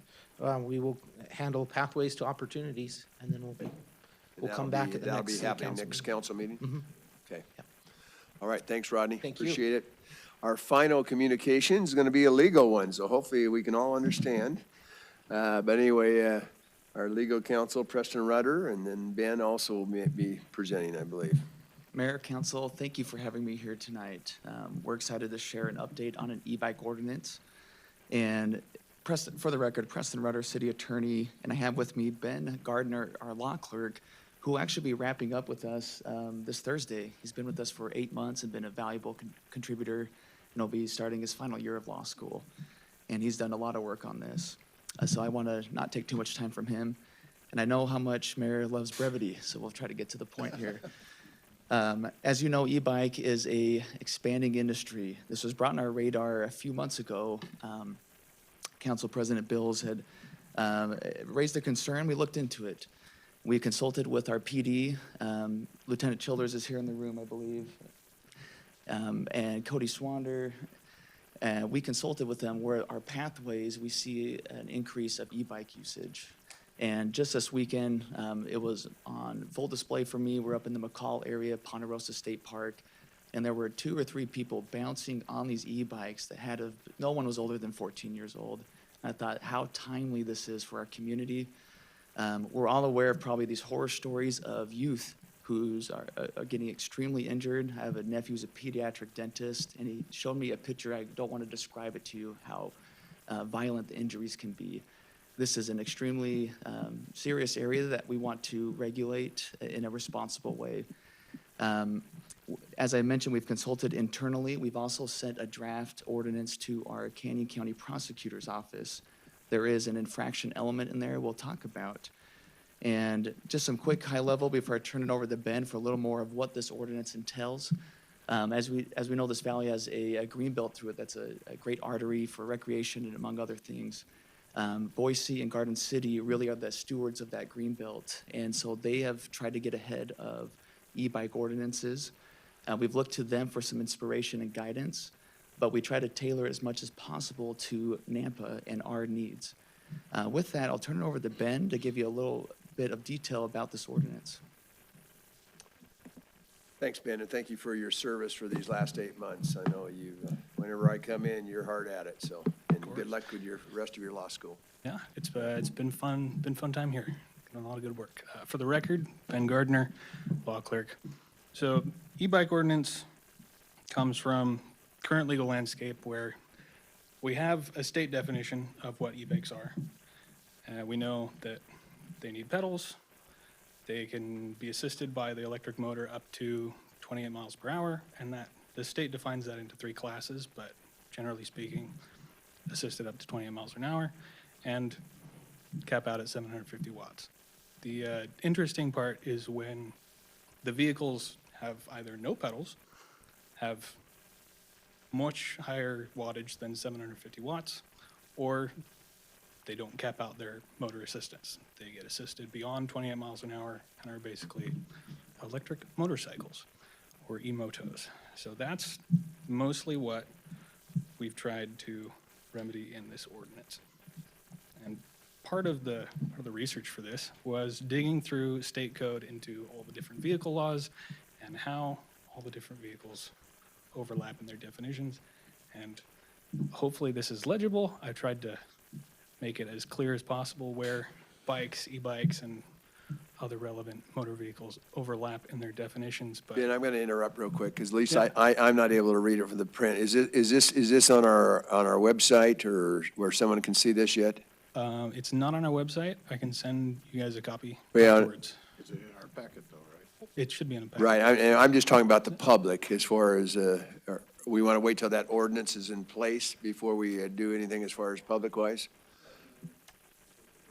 we will handle pathways to opportunities, and then we'll come back at the That'll next be city happening council next meeting. council meeting? Mhm. Okay. All right, thanks, Rodney. Thank you. Appreciate it. Our final communication is going to be a legal one, so hopefully we can all understand. But anyway, our legal counsel, Preston Rudder, and then Ben also will be presenting, I believe. Mayor, Council, thank you for having me here tonight. We're excited to share an update on an e-bike ordinance. And for the record, Preston Rudder, City Attorney, and I have with me Ben Gardner, our law clerk, who will actually be wrapping up with us this Thursday. He's been with us for 8 months and been a valuable contributor, and he'll be starting his final year of law school. And he's done a lot of work on this. So I want to not take too much time from him. And I know how much Mayor loves brevity, so we'll try to get to the point here. As you know, e-bike is a expanding industry. This was brought on our radar a few months ago. Council President Bills had raised a concern. We looked into it. We consulted with our PD. Lieutenant Childers is here in the room, I believe, and Cody Swander. We consulted with them where our pathways, we see an increase of e-bike usage. And just this weekend, it was on full display for me. We're up in the McCall area, Ponderosa State Park, and there were 2 or 3 people bouncing on these e-bikes that no one was older than 14 years old. And I thought how timely this is for our community. We're all aware of probably these horror stories of youth who are getting extremely injured. I have a nephew who's a pediatric dentist, and he showed me a picture. I don't want to describe it to you, how violent the injuries can be. This is an extremely serious area that we want to regulate in a responsible way. As I mentioned, we've consulted internally. We've also sent a draft ordinance to our Canyon County Prosecutor's Office. There is an infraction element in there we'll talk about. And just some quick high level before I turn it over to Ben for a little more of what this ordinance entails. As we know, this valley has a green belt through it that's a great artery for recreation and among other things. Boise and Garden City really are the stewards of that green belt, and so they have tried to get ahead of e-bike ordinances. We've looked to them for some inspiration and guidance, but we try to tailor as much as possible to Nampa and our needs. With that, I'll turn it over to Ben to give you a little bit of detail about this ordinance. Thanks, Ben, and thank you for your service for these last 8 months. I know you, whenever I come in, you're hard at it, so, and good luck with your rest of your law school. Yeah, it's been fun time here. Done a lot of good work. For the record, Ben Gardner, law clerk. So e-bike ordinance comes from current legal landscape where we have a state definition of what e-bikes are. We know that they need pedals. They can be assisted by the electric motor up to 28 miles per hour, and that the state defines that into 3 classes, but generally speaking, assisted up to 28 miles an hour, and cap out at 750 watts. The interesting part is when the vehicles have either no pedals, have much higher wattage than 750 watts, or they don't cap out their motor assistance. They get assisted beyond 28 miles an hour and are basically electric motorcycles or e-motos. So that's mostly what we've tried to remedy in this ordinance. And part of the research for this was digging through state code into all the different vehicle laws and how all the different vehicles overlap in their definitions. And hopefully this is legible. I tried to make it as clear as possible where bikes, e-bikes, and other relevant motor vehicles overlap in their definitions, but Ben, I'm going to interrupt real quick, because Lisa, I'm not able to read it from the print. Is this on our website, or where someone can see this yet? it's not on our website. I can send you guys a copy Yeah. afterwards. Is it in our packet though, right? It should be in a packet. Right, I'm just talking about the public, as far as, we want to wait till that ordinance is in place before we do anything as far as public-wise?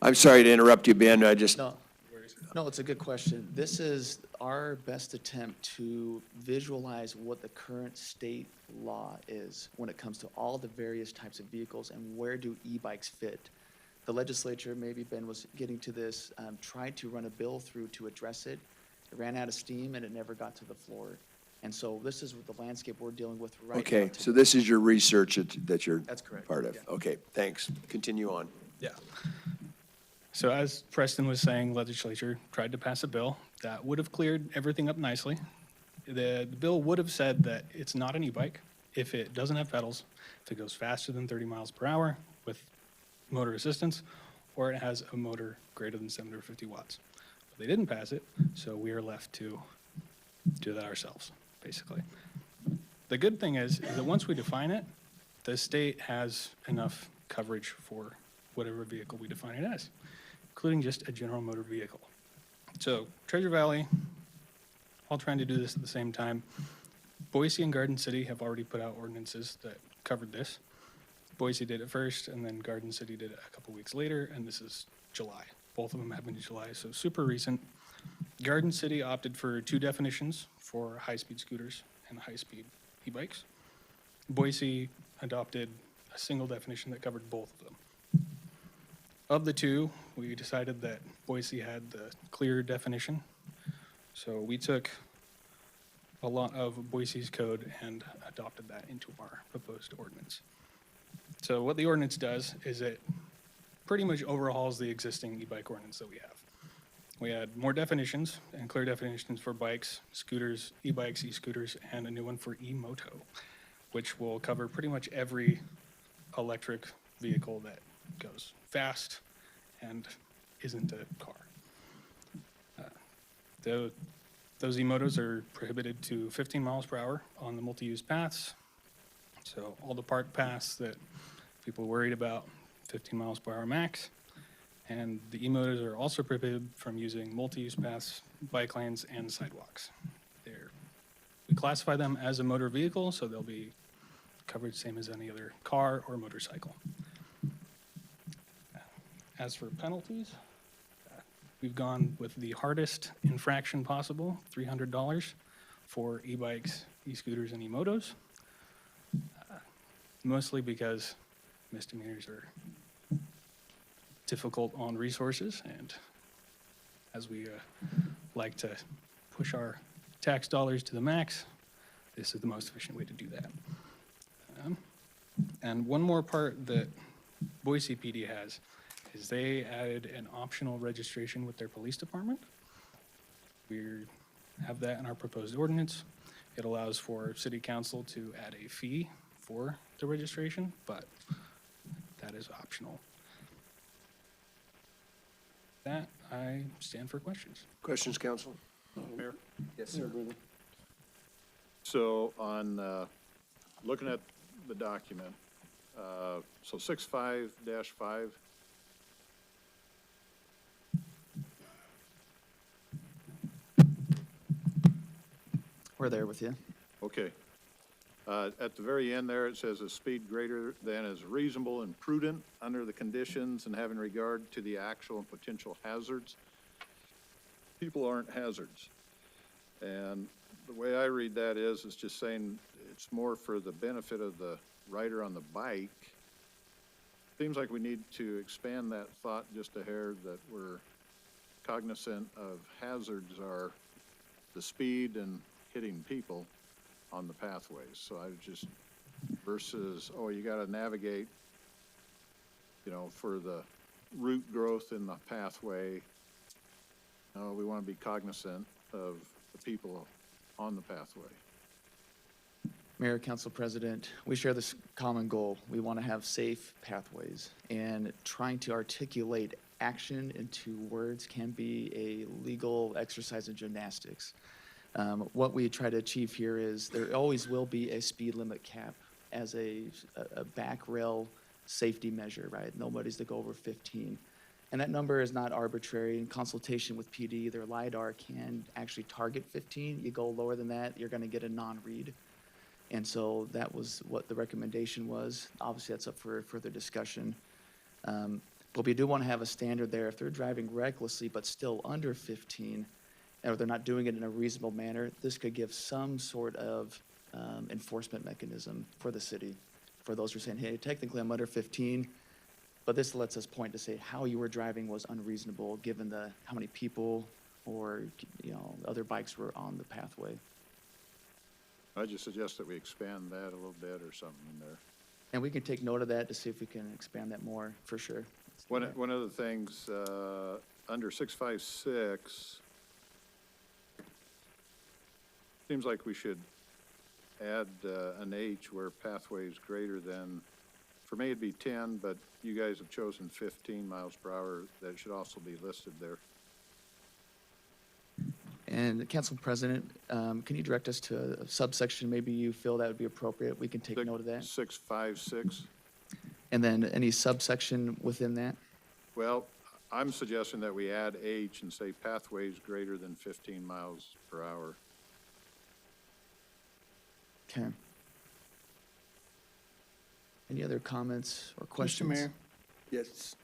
I'm sorry to interrupt you, Ben, I just, No, it's a good question. This is our best attempt to visualize what the current state law is when it comes to all the various types of vehicles and where do e-bikes fit. The legislature, maybe Ben was getting to this, tried to run a bill through to address it. It ran out of steam and it never got to the floor. And so this is the landscape we're dealing with right now. okay, so this is your research that you're That's correct, part of? yeah. Okay, thanks. Continue on. Yeah. So as Preston was saying, legislature tried to pass a bill that would have cleared everything up nicely. The bill would have said that it's not an e-bike if it doesn't have pedals, if it goes faster than 30 miles per hour with motor assistance, or it has a motor greater than 750 watts. But they didn't pass it, so we are left to do that ourselves, basically. The good thing is that once we define it, the state has enough coverage for whatever vehicle we define it as, including just a general motor vehicle. So Treasure Valley, all trying to do this at the same time. Boise and Garden City have already put out ordinances that covered this. Boise did it first, and then Garden City did it a couple weeks later, and this is July. Both of them happened in July, so super recent. Garden City opted for two definitions for high-speed scooters and high-speed e-bikes. Boise adopted a single definition that covered both of them. Of the two, we decided that Boise had the clear definition. So we took a lot of Boise's code and adopted that into our proposed ordinance. So what the ordinance does is it pretty much overhauls the existing e-bike ordinance that we have. We had more definitions and clear definitions for bikes, scooters, e-bikes, e-scooters, and a new one for e-moto, which will cover pretty much every electric vehicle that goes fast and isn't a car. Those e-motos are prohibited to 15 miles per hour on the multi-use paths. So all the park paths that people are worried about, 15 miles per hour max. And the e-motos are also prohibited from using multi-use paths, bike lanes, and sidewalks. We classify them as a motor vehicle, so they'll be covered same as any other car or motorcycle. As for penalties, we've gone with the hardest infraction possible, $300 for e-bikes, e-scooters, and e-motos. Mostly because misdemeanors are difficult on resources, and as we like to push our tax dollars to the max, this is the most efficient way to do that. And one more part that Boise PD has is they added an optional registration with their police department. We have that in our proposed ordinance. It allows for city council to add a fee for the registration, but that is optional. That, I stand for questions. Questions, council? Mayor? Yes, sir. So on, looking at the document, so 6.5-5, We're there with you. okay. At the very end there, it says a speed greater than is reasonable and prudent under the conditions and having regard to the actual and potential hazards. People aren't hazards. And the way I read that is, it's just saying it's more for the benefit of the rider on the bike. Seems like we need to expand that thought just a hair, that we're cognizant of hazards are the speed and hitting people on the pathways. So I was just versus, oh, you gotta navigate, for the root growth in the pathway. We want to be cognizant of the people on the pathway. Mayor, Council President, we share this common goal. We want to have safe pathways, and trying to articulate action into words can be a legal exercise in gymnastics. What we try to achieve here is there always will be a speed limit cap as a back rail safety measure, right? Nobody's to go over 15. And that number is not arbitrary. In consultation with PD, their LiDAR can actually target 15. You go lower than that, you're going to get a non-read. And so that was what the recommendation was. Obviously, that's up for further discussion. But we do want to have a standard there. If they're driving recklessly but still under 15, or they're not doing it in a reasonable manner, this could give some sort of enforcement mechanism for the city. For those who are saying, hey, technically I'm under 15, but this lets us point to say how you were driving was unreasonable given how many people or, other bikes were on the pathway. I just suggest that we expand that a little bit or something in there. And we can take note of that to see if we can expand that more, for sure. One of the things, under 656, seems like we should add an H where pathway is greater than, for me it'd be 10, but you guys have chosen 15 miles per hour. That should also be listed there. And Council President, can you direct us to a subsection maybe you feel that would be appropriate? We can take note of that. 656. And then any subsection within that? Well, I'm suggesting that we add H and say pathways greater than 15 miles per hour. Okay. Any other comments or questions? Mr. Mayor, Yes.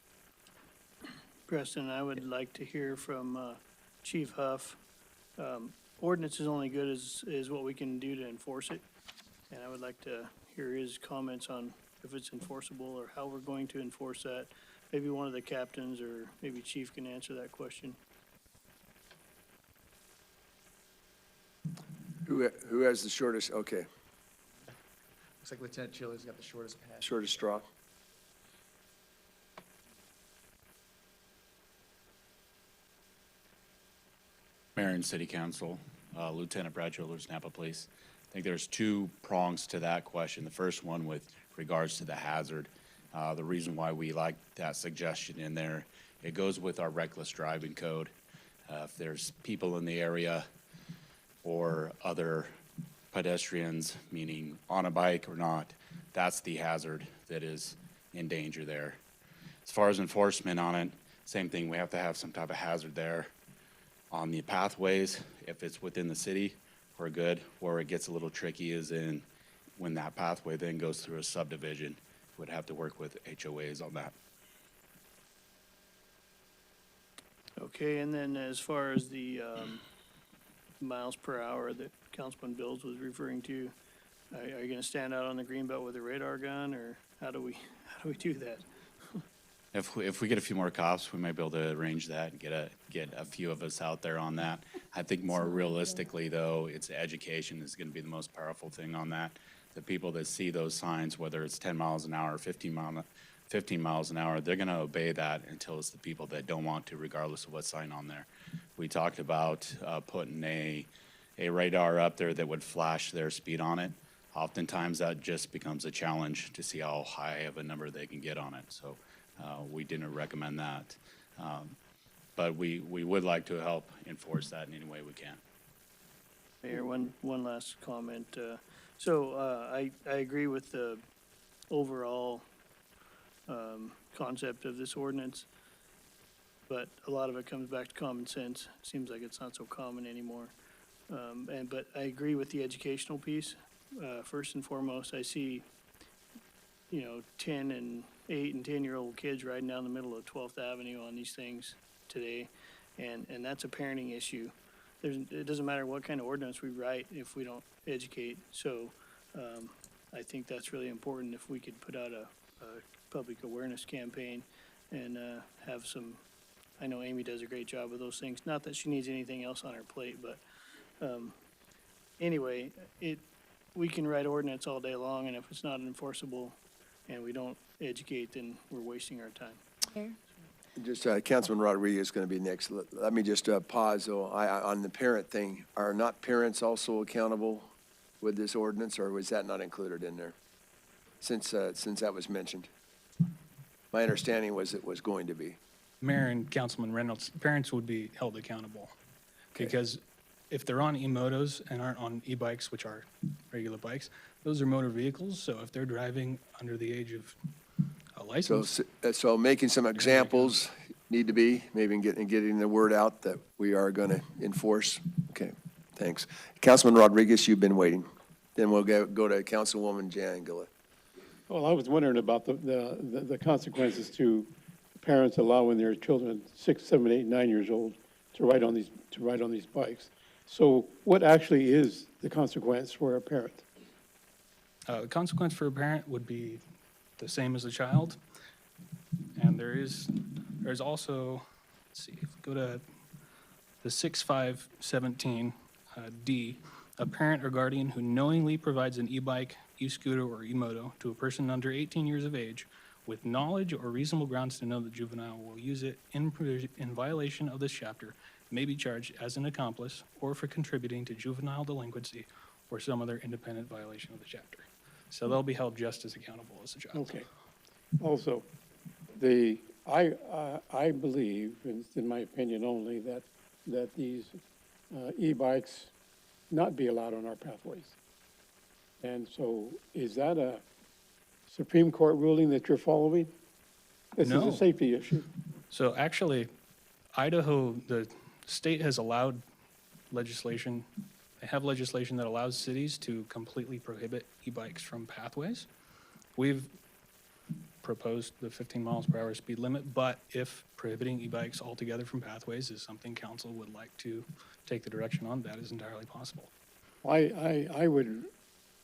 Preston, I would like to hear from Chief Huff. Ordinance is only good as what we can do to enforce it. And I would like to hear his comments on if it's enforceable or how we're going to enforce that. Maybe one of the captains or maybe Chief can answer that question. Who has the shortest, okay, Looks like Lieutenant Chiller's got the shortest pass. shortest straw? Mayor and City Council, Lieutenant Brad Childers, Napa Police. I think there's two prongs to that question. The first one with regards to the hazard. The reason why we like that suggestion in there, it goes with our reckless driving code. If there's people in the area or other pedestrians, meaning on a bike or not, that's the hazard that is in danger there. As far as enforcement on it, same thing, we have to have some type of hazard there. On the pathways, if it's within the city, we're good. Where it gets a little tricky is in when that pathway then goes through a subdivision. Would have to work with HOAs on that. Okay, and then as far as the miles per hour that Councilman Bills was referring to, are you gonna stand out on the green belt with a radar gun, or how do we do that? If we get a few more cops, we might be able to arrange that and get a few of us out there on that. I think more realistically, though, it's education is going to be the most powerful thing on that. The people that see those signs, whether it's 10 miles an hour or 15 miles an hour, they're going to obey that until it's the people that don't want to, regardless of what sign on there. We talked about putting a radar up there that would flash their speed on it. Oftentimes, that just becomes a challenge to see how high of a number they can get on it. So we didn't recommend that. But we would like to help enforce that in any way we can. Mayor, one last comment. So I agree with the overall concept of this ordinance, but a lot of it comes back to common sense. Seems like it's not so common anymore. But I agree with the educational piece. First and foremost, I see, 10 and 8 and 10-year-old kids riding down the middle of 12th Avenue on these things today, and that's a parenting issue. It doesn't matter what kind of ordinance we write if we don't educate. So I think that's really important if we could put out a public awareness campaign and have some, I know Amy does a great job with those things. Not that she needs anything else on her plate, but anyway, we can write ordinance all day long, and if it's not enforceable and we don't educate, then we're wasting our time. Here. Just, Councilman Rodriguez is going to be next. Let me just pause, though, on the parent thing. Are not parents also accountable with this ordinance, or was that not included in there? Since that was mentioned. My understanding was it was going to be. Mayor and Councilman Reynolds, parents would be held accountable. Because if they're on e-motos and aren't on e-bikes, which are regular bikes, those are motor vehicles, so if they're driving under the age of a license. So making some examples need to be, maybe getting the word out that we are going to enforce. Okay, thanks. Councilman Rodriguez, you've been waiting. Then we'll go to Councilwoman Jan Gillett. Well, I was wondering about the consequences to parents allowing their children 6, 7, 8, 9 years old to ride on these bikes. So what actually is the consequence for a parent? The consequence for a parent would be the same as a child. And there's also, let's see, if we go to the 6517 D, a parent or guardian who knowingly provides an e-bike, e-scooter, or e-moto to a person under 18 years of age with knowledge or reasonable grounds to know the juvenile will use it in violation of this chapter may be charged as an accomplice or for contributing to juvenile delinquency or some other independent violation of the chapter. So they'll be held just as accountable as the child. Okay. Also, I believe, and it's in my opinion only, that these e-bikes not be allowed on our pathways. And so is that a Supreme Court ruling that you're following? This is No. a safety issue. So actually, Idaho, the state has allowed legislation, they have legislation that allows cities to completely prohibit e-bikes from pathways. We've proposed the 15 miles per hour speed limit, but if prohibiting e-bikes altogether from pathways is something council would like to take the direction on, that is entirely possible. I would,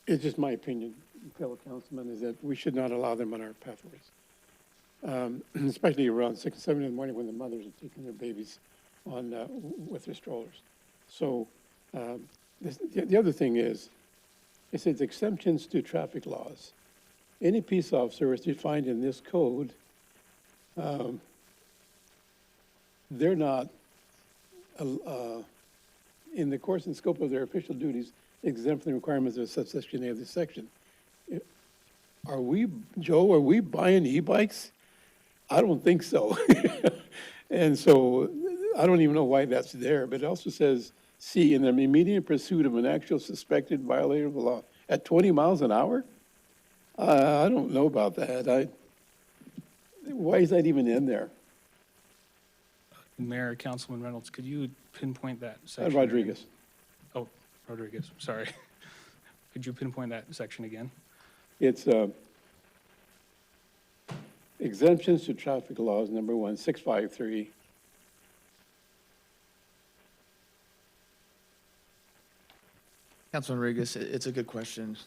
it's just my opinion, fellow councilman, is that we should not allow them on our pathways. Especially around 6 or 7 in the morning when the mothers are taking their babies on, with their strollers. So, the other thing is, it says exemptions to traffic laws. Any peace officer is defined in this code, they're not, in the course and scope of their official duties, exempt from the requirements of subsection A of this section. Are we buying e-bikes? I don't think so. And so I don't even know why that's there, but it also says, C, in the immediate pursuit of an actual suspected violator of the law at 20 miles an hour? I don't know about that. Why is that even in there? Mayor, Councilman Reynolds, could you pinpoint that section? Rodriguez. Oh, Rodriguez, sorry. Could you pinpoint that section again? It's exemptions to traffic laws, number 1, 653. Councilman Rodriguez, it's a good question.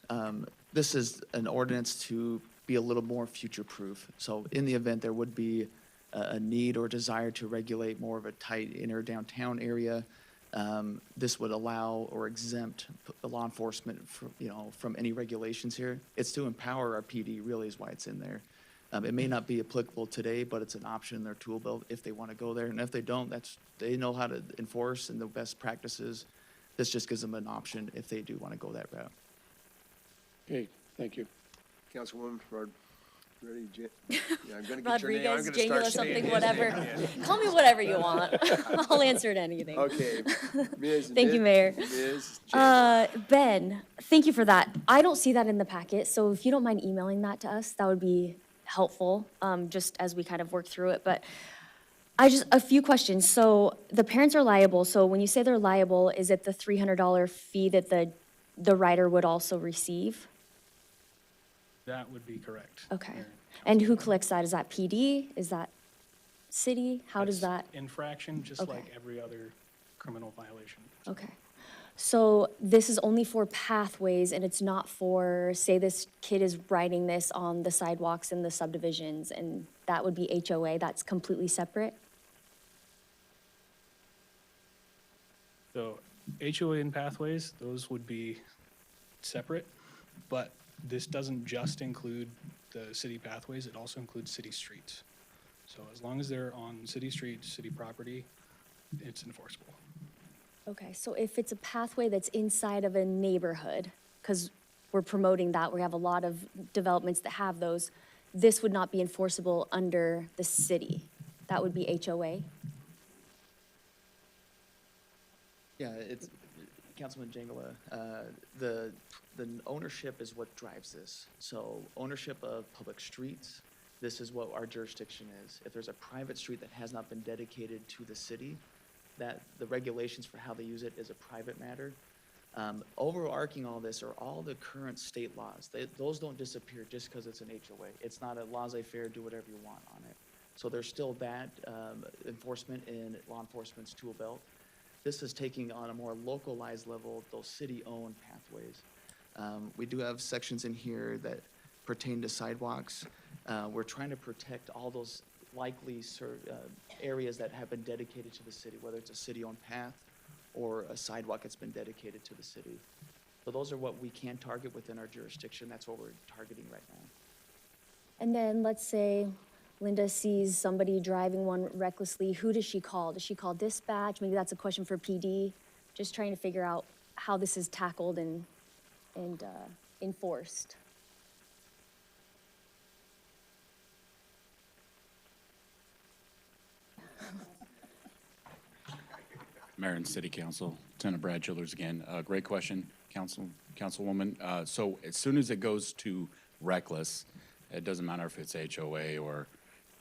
This is an ordinance to be a little more future-proof. So in the event there would be a need or desire to regulate more of a tight inner downtown area, this would allow or exempt the law enforcement from any regulations here. It's to empower our PD, really, is why it's in there. It may not be applicable today, but it's an option in their tool belt if they want to go there. And if they don't, they know how to enforce and the best practices. This just gives them an option if they do want to go that route. Okay, thank you. Councilwoman, ready? Yeah, I'm going to get your name. I'm Rodriguez, going to start Janula, saying something, his whatever. name. Call me whatever you want. I'll answer to anything. Okay. Thank you, Mayor. Ms. Ben, thank you for that. I don't see that in the packet, so if you don't mind emailing that to us, that would be helpful, just as we kind of work through it. But a few questions. So the parents are liable. So when you say they're liable, is it the $300 fee that the rider would also receive? That would be correct. Okay. Mayor. And who collects that? Is that PD? Is that city? How does that? Infraction, just Okay. like every other criminal violation. Okay. So this is only for pathways and it's not for, say this kid is riding this on the sidewalks in the subdivisions and that would be HOA, that's completely separate? So HOA and pathways, those would be separate, but this doesn't just include the city pathways, it also includes city streets. So as long as they're on city streets, city property, it's enforceable. Okay, so if it's a pathway that's inside of a neighborhood, because we're promoting that, we have a lot of developments that have those, this would not be enforceable under the city. That would be HOA. Yeah, it's, Councilman Jangala, the ownership is what drives this. So ownership of public streets, this is what our jurisdiction is. If there's a private street that has not been dedicated to the city, that the regulations for how they use it is a private matter. Overarching all this are all the current state laws. Those don't disappear just because it's an HOA. It's not a laissez-faire, do whatever you want on it. So there's still bad enforcement in law enforcement's tool belt. This is taking on a more localized level those city-owned pathways. We do have sections in here that pertain to sidewalks. We're trying to protect all those likely areas that have been dedicated to the city, whether it's a city-owned path or a sidewalk that's been dedicated to the city. So those are what we can target within our jurisdiction. That's what we're targeting right now. And then let's say Linda sees somebody driving one recklessly, who does she call? Does she call dispatch? Maybe that's a question for PD. Just trying to figure out how this is tackled and enforced. Mayor and City Council, Lieutenant Brad Childers again. Great question, Councilwoman. So as soon as it goes to reckless, it doesn't matter if it's HOA or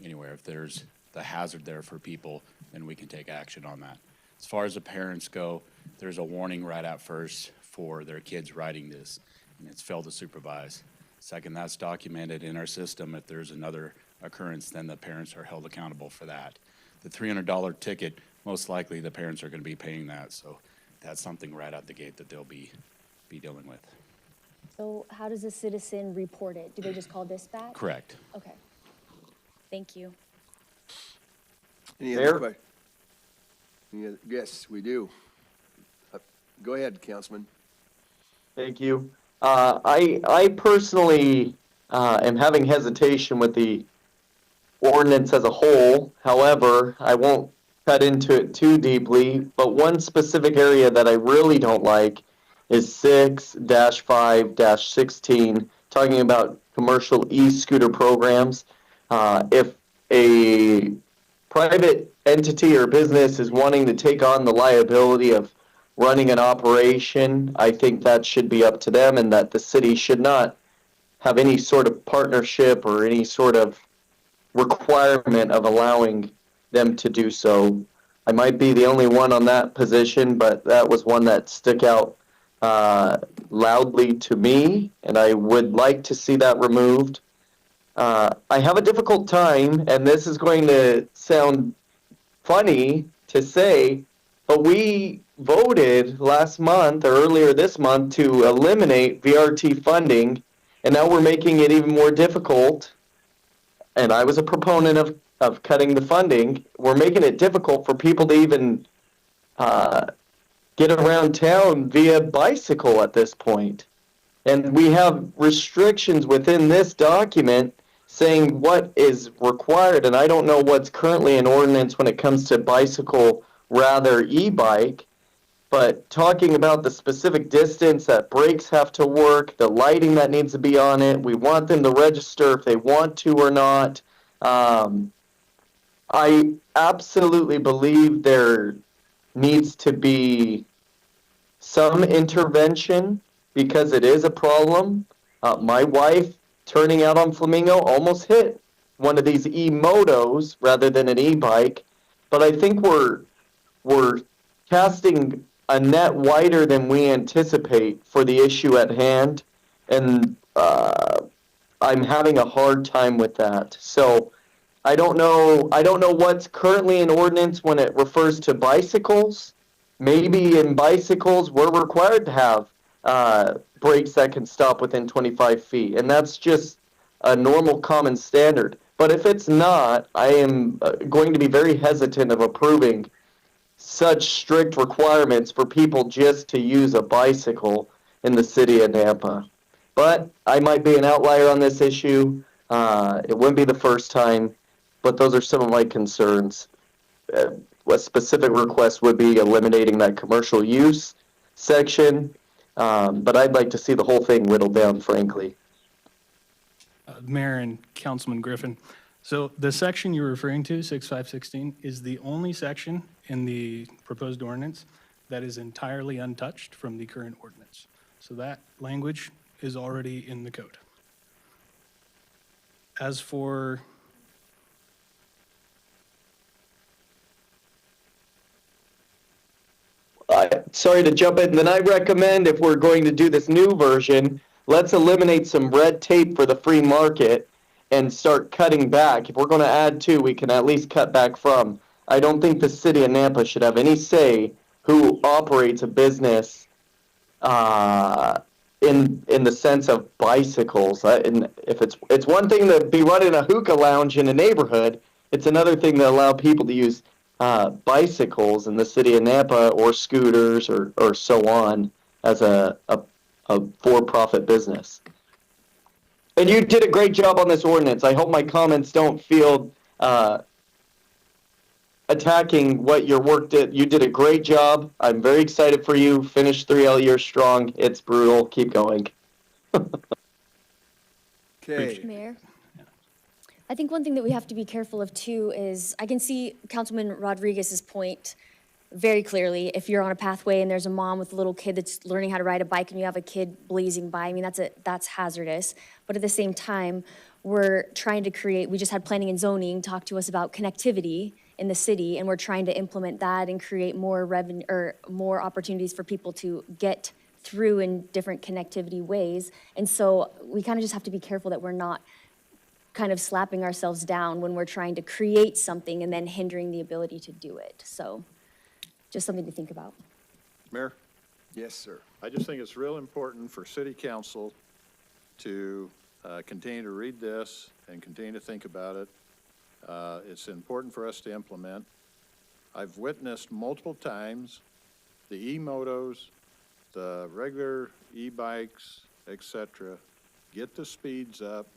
anywhere. If there's the hazard there for people, then we can take action on that. As far as the parents go, there's a warning right at first for their kids riding this, and it's failed to supervise. Second, that's documented in our system. If there's another occurrence, then the parents are held accountable for that. The $300 ticket, most likely the parents are going to be paying that, so that's something right out the gate that they'll be dealing with. So how does a citizen report it? Do they just call dispatch? Correct. Okay. Thank you. Any Mayor? other questions? Yes, we do. Go ahead, Councilman. Thank you. I personally am having hesitation with the ordinance as a whole. However, I won't cut into it too deeply, but one specific area that I really don't like is 6-5-16, talking about commercial e-scooter programs. If a private entity or business is wanting to take on the liability of running an operation, I think that should be up to them, and that the city should not have any sort of partnership or any sort of requirement of allowing them to do so. I might be the only one on that position, but that was one that stuck out loudly to me, and I would like to see that removed. I have a difficult time, and this is going to sound funny to say, but we voted last month or earlier this month to eliminate VRT funding, and now we're making it even more difficult. And I was a proponent of cutting the funding. We're making it difficult for people to even get around town via bicycle at this point. And we have restrictions within this document saying what is required, and I don't know what's currently in ordinance when it comes to bicycle, rather e-bike, but talking about the specific distance that brakes have to work, the lighting that needs to be on it, we want them to register if they want to or not. I absolutely believe there needs to be some intervention because it is a problem. My wife, turning out on Flamingo, almost hit one of these e-motos rather than an e-bike. But I think we're casting a net wider than we anticipate for the issue at hand, and I'm having a hard time with that. So I don't know what's currently in ordinance when it refers to bicycles. Maybe in bicycles we're required to have brakes that can stop within 25 feet, and that's just a normal common standard. But if it's not, I am going to be very hesitant of approving such strict requirements for people just to use a bicycle. in the city of Nampa. But I might be an outlier on this issue. It wouldn't be the first time, but those are some of my concerns. A specific request would be eliminating that commercial use section, but I'd like to see the whole thing whittled down, frankly. Mayor and Councilman Griffin, so the section you're referring to, 6516, is the only section in the proposed ordinance that is entirely untouched from the current ordinance. So that language is already in the code. As for Sorry to jump in, then I recommend if we're going to do this new version, let's eliminate some red tape for the free market and start cutting back. If we're going to add to, we can at least cut back from. I don't think the city of Nampa should have any say who operates a business in the sense of bicycles. And if it's one thing to be running a hookah lounge in a neighborhood, it's another thing to allow people to use bicycles in the city of Nampa or scooters or so on as a for-profit business. And you did a great job on this ordinance. I hope my comments don't feel attacking what your work did. You did a great job. I'm very excited for you. Finish 3L years strong. It's brutal. Keep going. Okay. Mayor? I think one thing that we have to be careful of too is, I can see Councilman Rodriguez's point very clearly. If you're on a pathway and there's a mom with a little kid that's learning how to ride a bike and you have a kid blazing by, I mean, that's hazardous. But at the same time, we're trying to create, we just had planning and zoning talk to us about connectivity in the city, and we're trying to implement that and create more revenue or more opportunities for people to get through in different connectivity ways. And so we kind of just have to be careful that we're not kind of slapping ourselves down when we're trying to create something and then hindering the ability to do it. So just something to think about. Mayor? Yes, sir. I just think it's real important for city council to continue to read this and continue to think about it. It's important for us to implement. I've witnessed multiple times the e-motos, the regular e-bikes, et cetera, get the speeds up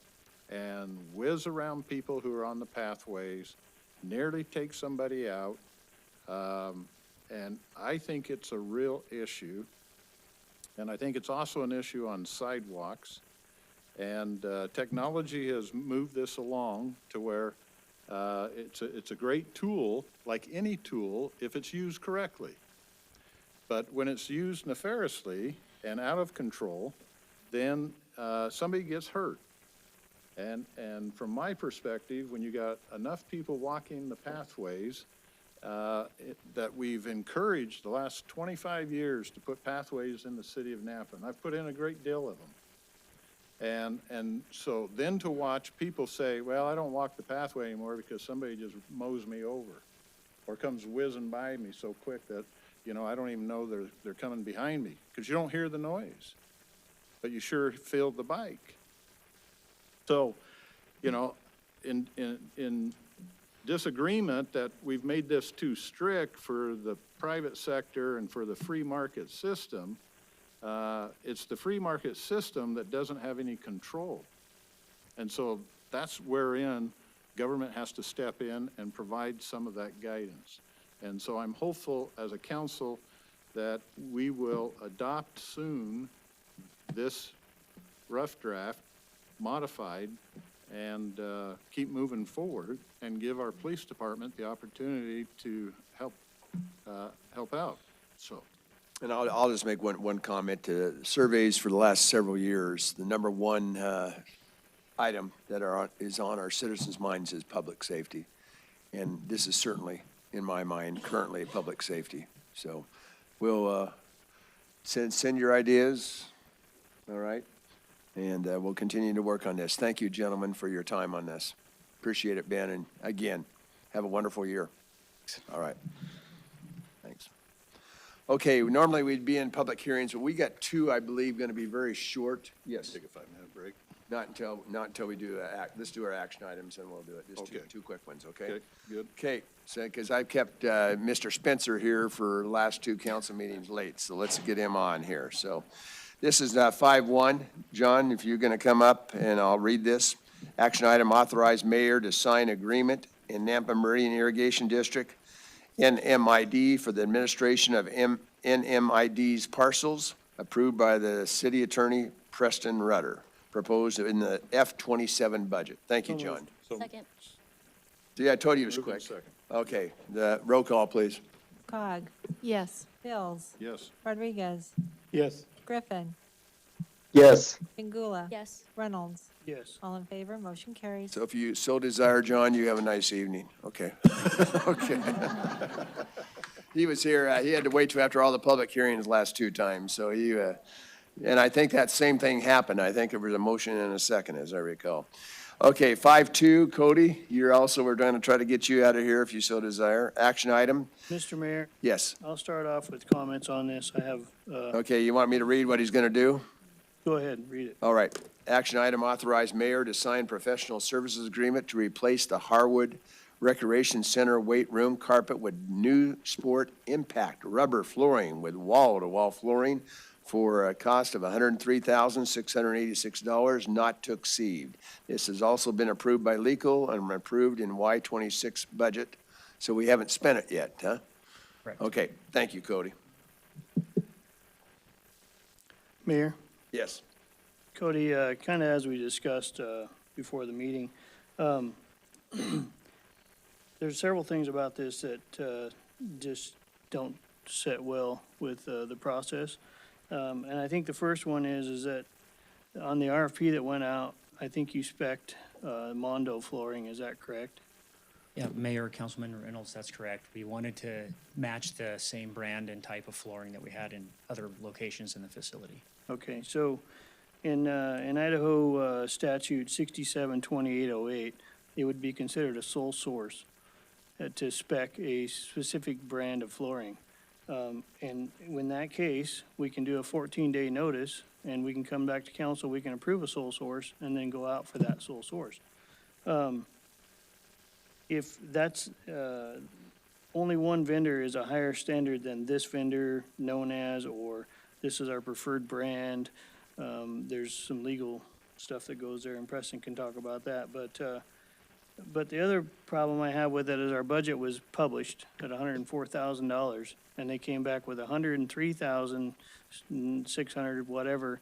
and whiz around people who are on the pathways, nearly take somebody out. And I think it's a real issue. And I think it's also an issue on sidewalks. And technology has moved this along to where it's a great tool, like any tool, if it's used correctly. But when it's used nefariously and out of control, then somebody gets hurt. And from my perspective, when you got enough people walking the pathways that we've encouraged the last 25 years to put pathways in the city of Nampa, and I've put in a great deal of them. And so then to watch people say, well, I don't walk the pathway anymore because somebody just mows me over or comes whizzing by me so quick that, you know, I don't even know they're coming behind me, because you don't hear the noise, but you sure feel the bike. So, you know, in disagreement that we've made this too strict for the private sector and for the free market system, it's the free market system that doesn't have any control. And so that's wherein government has to step in and provide some of that guidance. And so I'm hopeful as a council that we will adopt soon this rough draft, modified, and keep moving forward and give our police department the opportunity to help out. So. And I'll just make one comment. Surveys for the last several years, the number one item that is on our citizens' minds is public safety. And this is certainly, in my mind, currently public safety. So we'll send your ideas, all right? And we'll continue to work on this. Thank you, gentlemen, for your time on this. Appreciate it, Ben. And again, have a wonderful year. All right. Thanks. Okay, normally we'd be in public hearings, but we got two, I believe, going to be very short. Yes. Take a 5-minute break. Not until we do let's do our action items and we'll do it. Just Okay. two quick ones, okay? Okay, good. Okay, so, because I've kept Mr. Spencer here for the last two council meetings late, so let's get him on here. So This is 5-1. John, if you're going to come up, and I'll read this. Action item, authorize mayor to sign agreement in Nampa Meridian Irrigation District, NMID, for the administration of NMID's parcels, approved by the city attorney Preston Rutter, proposed in the F-27 budget. Thank you, John. Second. See, I told you it was Moved and quick. second. Okay, the roll call, please. Cog. Yes. Bills. Yes. Rodriguez. Yes. Griffin. Yes. Pingula. Yes. Reynolds. Yes. All in favor, motion carries. So if you so desire, John, you have a nice evening. Okay. Okay. He was here, he had to wait till after all the public hearings last two times, so he, and I think that same thing happened. I think there was a motion and a second, as I recall. Okay, 5-2, Cody, we're going to try to get you out of here if you so desire. Action item? Mr. Mayor, Yes. I'll start off with comments on this. I have, Okay, you want me to read what he's going to do? go ahead, read it. All right. Action item, authorize mayor to sign professional services agreement to replace the Harwood Recreation Center weight room carpet with new sport impact rubber flooring with wall-to-wall flooring for a cost of $103,686 not to exceed. This has also been approved by legal and approved in Y26 budget, so we haven't spent it yet, huh? Correct. Okay, thank you, Cody. Mayor? Yes. Cody, kind of as we discussed before the meeting, there's several things about this that just don't sit well with the process. And I think the first one is that on the RFP that went out, I think you spec'd Mondo flooring, is that correct? Yeah, Mayor, Councilman Reynolds, that's correct. We wanted to match the same brand and type of flooring that we had in other locations in the facility. Okay, so in Idaho statute 672808, it would be considered a sole source to spec a specific brand of flooring. And in that case, we can do a 14-day notice, and we can come back to council, we can approve a sole source, and then go out for that sole source. If that's, only one vendor is a higher standard than this vendor known as, or this is our preferred brand, there's some legal stuff that goes there, and Preston can talk about that, but the other problem I have with it is our budget was published at $104,000, and they came back with $103,600, whatever.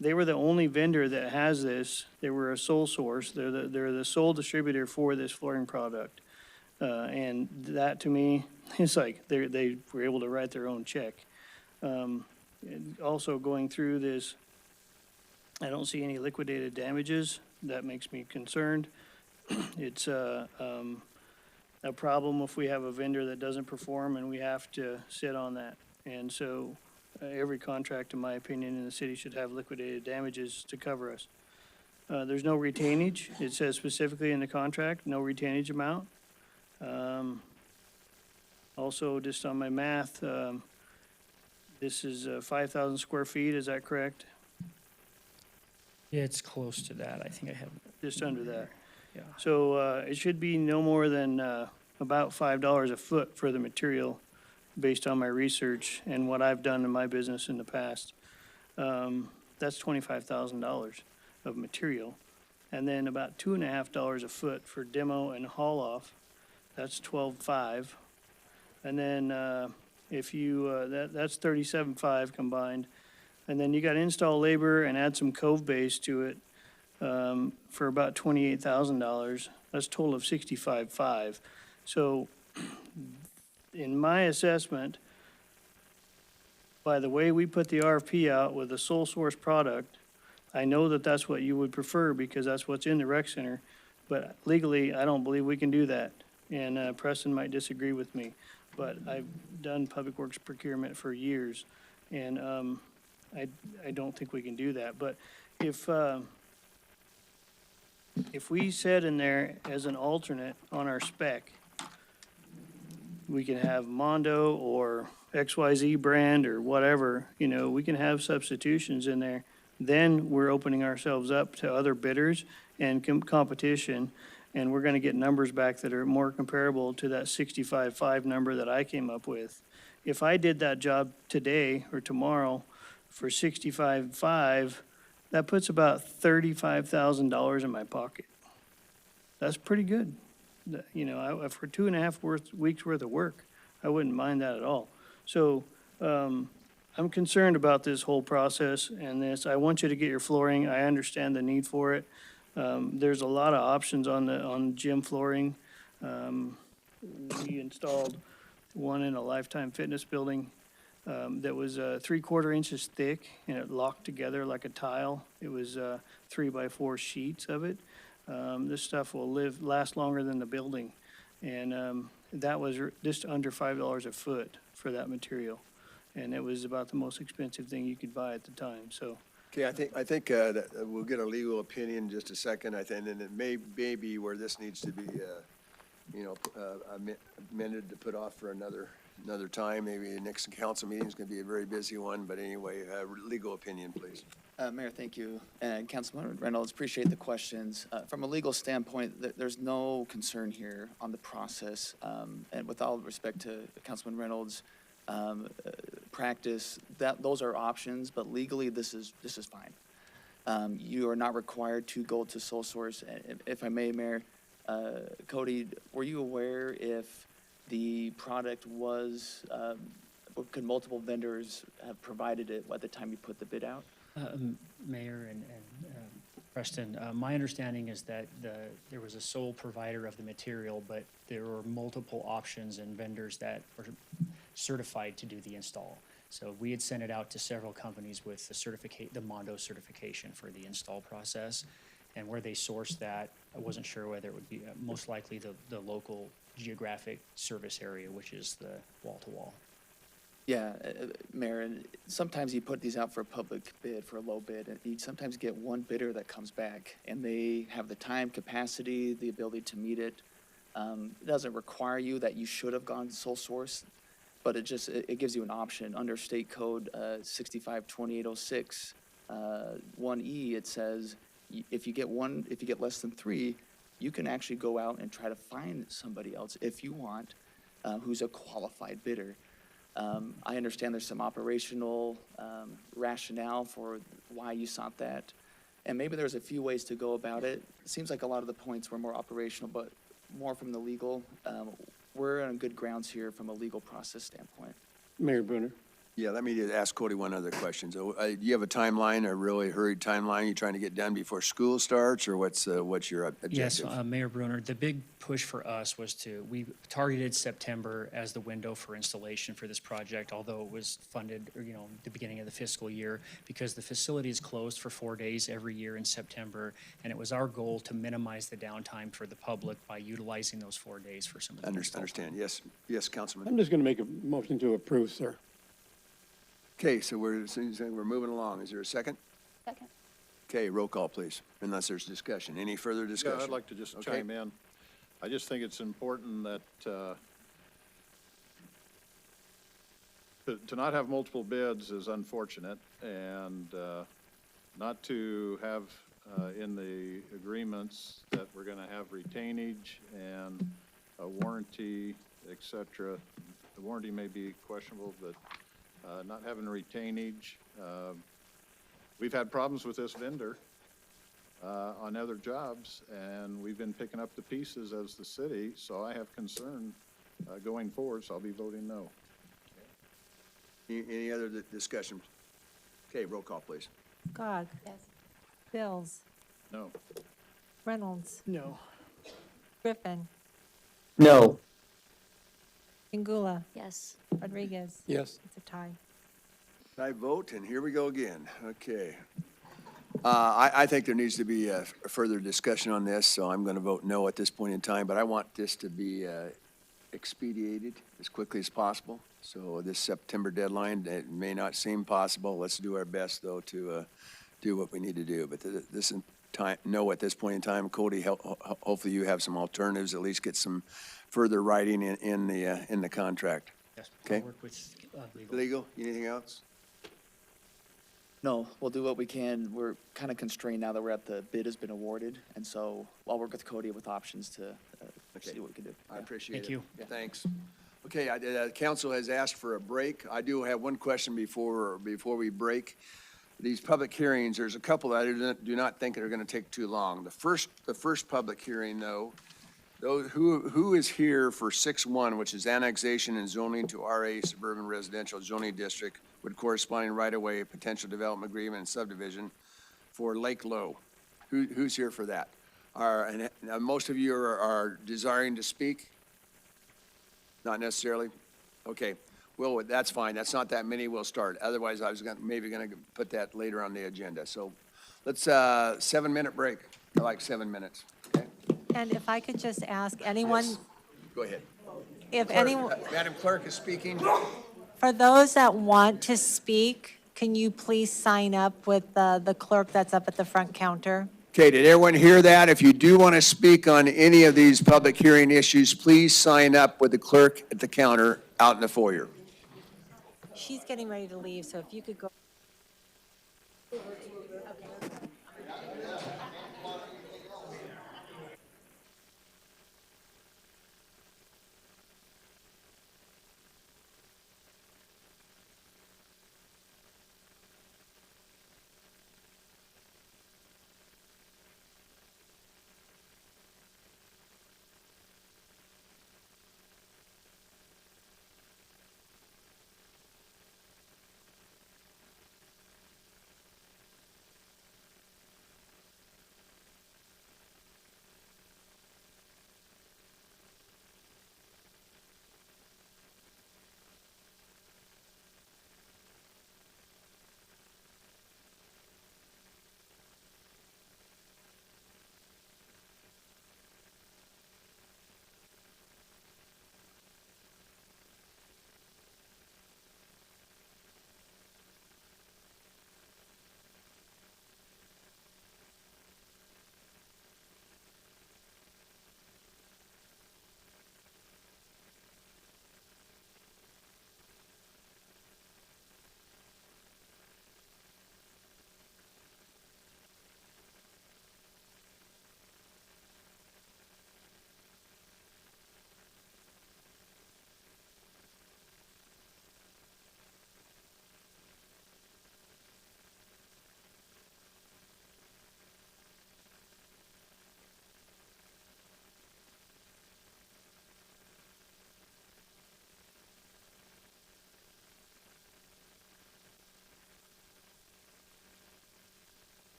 They were the only vendor that has this. They were a sole source. They're the sole distributor for this flooring product. And that, to me, is like they were able to write their own check. And also going through this, I don't see any liquidated damages. That makes me concerned. It's a problem if we have a vendor that doesn't perform and we have to sit on that. And so every contract, in my opinion, in the city should have liquidated damages to cover us. There's no retainage. It says specifically in the contract, no retainage amount. Also, just on my math, this is 5,000 square feet, is that correct? It's close to that. I think I have. Just under that. Yeah. So it should be no more than about $5 a foot for the material, based on my research and what I've done in my business in the past. That's $25,000 of material. And then about $2.50 a foot for demo and haul off. That's $12.5. And then if you, that's $37.5 combined. And then you got install labor and add some cove base to it for about $28,000. That's a total of $65.5. So in my assessment, by the way we put the RFP out with a sole source product, I know that that's what you would prefer because that's what's in the rec center, but legally, I don't believe we can do that. And Preston might disagree with me, but I've done public works procurement for years, and I don't think we can do that. But if we said in there as an alternate on our spec, we can have Mondo or XYZ brand or whatever, you know, we can have substitutions in there. Then we're opening ourselves up to other bidders and competition, and we're gonna get numbers back that are more comparable to that 65.5 number that I came up with. If I did that job today or tomorrow for 65.5, that puts about $35,000 in my pocket. That's pretty good. You know, for 2.5 weeks worth of work, I wouldn't mind that at all. So, I'm concerned about this whole process and this. I want you to get your flooring. I understand the need for it. There's a lot of options on gym flooring. We installed one in a Lifetime Fitness building that was 3/4 inches thick, and it locked together like a tile. It was 3x4 sheets of it. This stuff will last longer than the building. And that was just under $5 a foot for that material. And it was about the most expensive thing you could buy at the time, so. Okay, I think that we'll get a legal opinion in just a second, I think, and it may be where this needs to be, amended to put off for another time. Maybe the next council meeting is going to be a very busy one, but anyway, legal opinion, please. Mayor, thank you. And Councilman Reynolds, appreciate the questions. From a legal standpoint, there's no concern here on the process. And with all respect to Councilman Reynolds' practice, those are options, but legally, this is fine. You are not required to go to sole source. If I may, Mayor, Cody, were you aware if the product was, could multiple vendors have provided it at the time you put the bid out? Mayor and Preston, my understanding is that there was a sole provider of the material, but there were multiple options and vendors that were certified to do the install. So we had sent it out to several companies with the Mondo certification for the install process. And where they sourced that, I wasn't sure whether it would be most likely the local geographic service area, which is the wall-to-wall. Yeah, Mayor, and sometimes you put these out for a public bid, for a low bid, and you sometimes get one bidder that comes back, and they have the time, capacity, the ability to meet it. It doesn't require you that you should have gone sole source, but it gives you an option. Under State Code 652806, 1E, it says if you get less than 3, you can actually go out and try to find somebody else if you want, who's a qualified bidder. I understand there's some operational rationale for why you sought that, and maybe there's a few ways to go about it. It seems like a lot of the points were more operational, but more from the legal. We're on good grounds here from a legal process standpoint. Mayor Brunner? Yeah, let me just ask Cody one other question. So, do you have a timeline, a really hurried timeline? You trying to get done before school starts, or what's your objective? Yes, Mayor Brunner, the big push for us was we targeted September as the window for installation for this project, although it was funded, the beginning of the fiscal year, because the facility is closed for 4 days every year in September, and it was our goal to minimize the downtime for the public by utilizing those 4 days for some of the Understand, yes, Councilman. I'm just going to make a motion to approve, sir. Okay, so we're moving along. Is there a second? Second. Okay, roll call, please, unless there's discussion. Any further discussion? Yeah, I'd like to just Okay. chime in. I just think it's important that, to not have multiple bids is unfortunate, and not to have in the agreements that we're going to have retainage and a warranty, et cetera. The warranty may be questionable, but not having retainage. We've had problems with this vendor on other jobs, and we've been picking up the pieces as the city, so I have concern going forward, so I'll be voting no. Any other discussion? Okay, roll call, please. Gog. Yes. Bills. No. Reynolds. No. Griffin. No. Ingula. Yes. Rodriguez. Yes. It's a tie. I vote, and here we go again. Okay. I think there needs to be a further discussion on this, so I'm going to vote no at this point in time, but I want this to be expedited as quickly as possible. So this September deadline, it may not seem possible. Let's do our best, though, to do what we need to do. But this time, no at this point in time. Cody, hopefully you have some alternatives, at least get some further writing in the contract. Yes, Okay. I'll work with legal. Legal, anything else? No, we'll do what we can. We're kind of constrained now that the bid has been awarded, and so I'll work with Cody with options to Okay. see what we can do. I appreciate it. Thank you. Yeah. Thanks. Okay, council has asked for a break. I do have one question before we break. These public hearings, there's a couple that I do not think are going to take too long. The first public hearing, though, who is here for 6-1, which is annexation and zoning to RA suburban residential zoning district with corresponding right-of-way, potential development agreement and subdivision for Lake Low? Who's here for that? And most of you are desiring to speak? Not necessarily? Okay, well, that's fine. That's not that many. We'll start. Otherwise, I was maybe going to put that later on the agenda. So let's, 7-minute break. I like 7 minutes. Okay? And if I could just ask anyone, Yes. Go ahead. if Clerk, anyone, Madam Clerk is speaking. for those that want to speak, can you please sign up with the clerk that's up at the front counter? Okay, did everyone hear that? If you do want to speak on any of these public hearing issues, please sign up with the clerk at the counter out in the foyer. She's getting ready to leave, so if you could go.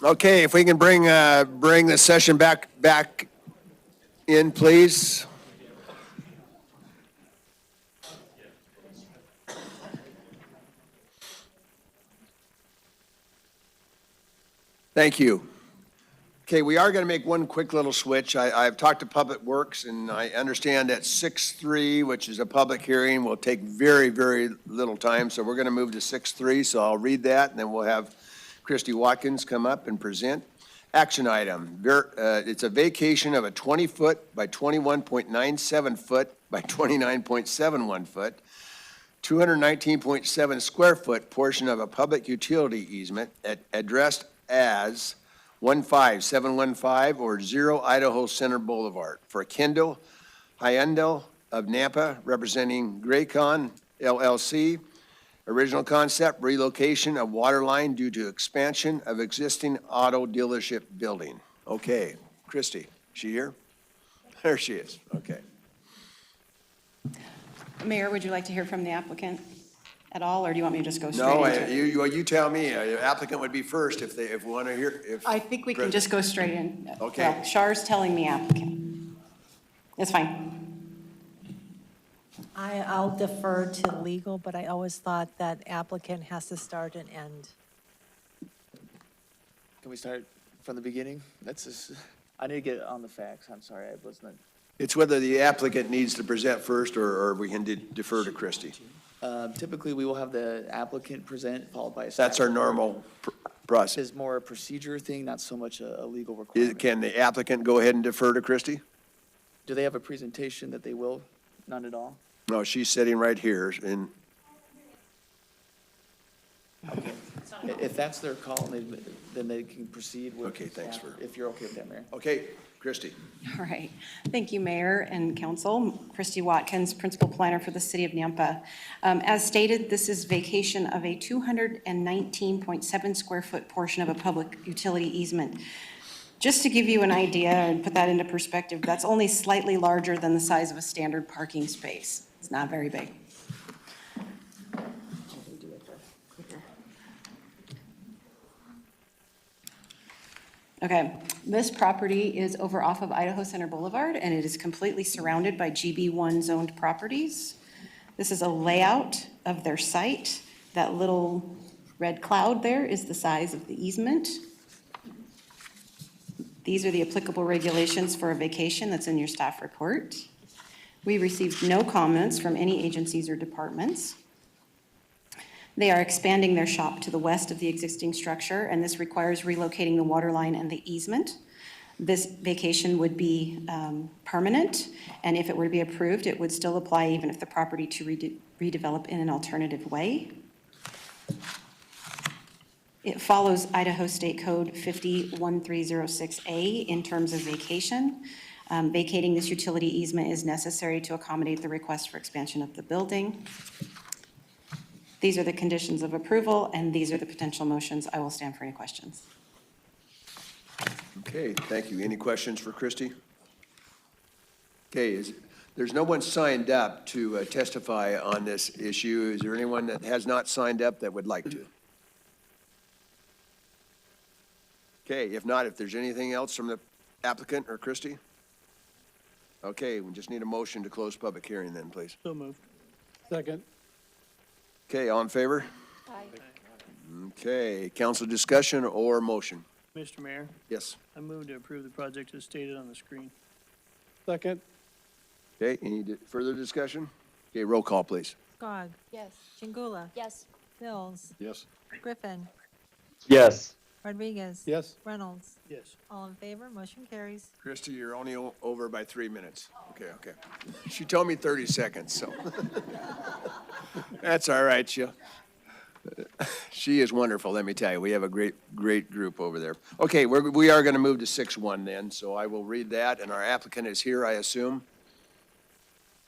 Okay, if we can bring the session back in, please. Thank you. Okay, we are going to make one quick little switch. I've talked to Public Works, and I understand that 6:3, which is a public hearing, will take very, very little time, so we're going to move to 6:3, so I'll read that, and then we'll have Christy Watkins come up and present. Action item, it's a vacation of a 20-foot by 21.97 foot by 29.71 foot, 219.7 square foot portion of a public utility easement addressed as 15715 or 0 Idaho Center Boulevard for Kendall Hyundai of Nampa, representing Graycon LLC. Original concept, relocation of water line due to expansion of existing auto dealership building. Okay, Christy, she here? There she is, okay. Mayor, would you like to hear from the applicant at all, or do you want me to just go straight No, into it? you tell me. Applicant would be first if we want to hear, if. I think we can just go straight in. Okay. Well, Char's telling me applicant. It's fine. I'll defer to legal, but I always thought that applicant has to start and end. Can we start from the beginning? That's just, I need to get on the facts. I'm sorry, I wasn't. It's whether the applicant needs to present first or we can defer to Christie. Typically, we will have the applicant present, followed by a. That's our normal process. Is more a procedure thing, not so much a legal requirement. Can the applicant go ahead and defer to Christie? Do they have a presentation that they will? None at all? No, she's sitting right here and. Okay. If that's their call, then they can proceed with. Okay, thanks for. If you're okay with that, Mayor. Okay, Christie. All right. Thank you, Mayor and Council. Christy Watkins, Principal Planner for the City of Nampa. As stated, this is vacation of a 219.7 square foot portion of a public utility easement. Just to give you an idea and put that into perspective, that's only slightly larger than the size of a standard parking space. It's not very big. Okay, this property is over off of Idaho Center Boulevard, and it is completely surrounded by GB1 zoned properties. This is a layout of their site. That little red cloud there is the size of the easement. These are the applicable regulations for a vacation that's in your staff report. We received no comments from any agencies or departments. They are expanding their shop to the west of the existing structure, and this requires relocating the water line and the easement. This vacation would be permanent, and if it were to be approved, it would still apply even if the property to redevelop in an alternative way. It follows Idaho State Code 501306A in terms of vacation. Vacating this utility easement is necessary to accommodate the request for expansion of the building. These are the conditions of approval, and these are the potential motions. I will stand for any questions. Okay, thank you. Any questions for Christie? Okay, there's no one signed up to testify on this issue. Is there anyone that has not signed up that would like to? Okay, if not, if there's anything else from the applicant or Christie? Okay, we just need a motion to close public hearing then, please. So moved. Second. Okay, all in favor? Aye. Okay, council discussion or motion? Mr. Mayor, Yes. I move to approve the project as stated on the screen. Second. Okay, any further discussion? Okay, roll call, please. Skog. Yes. Chingula. Yes. Mills. Yes. Griffin. Yes. Rodriguez. Yes. Reynolds. Yes. All in favor, motion carries. Christie, you're only over by 3 minutes. Okay, okay. She told me 30 seconds, so. That's all right, she is wonderful, let me tell you. We have a great group over there. Okay, we are going to move to 6-1 then, so I will read that, and our applicant is here, I assume,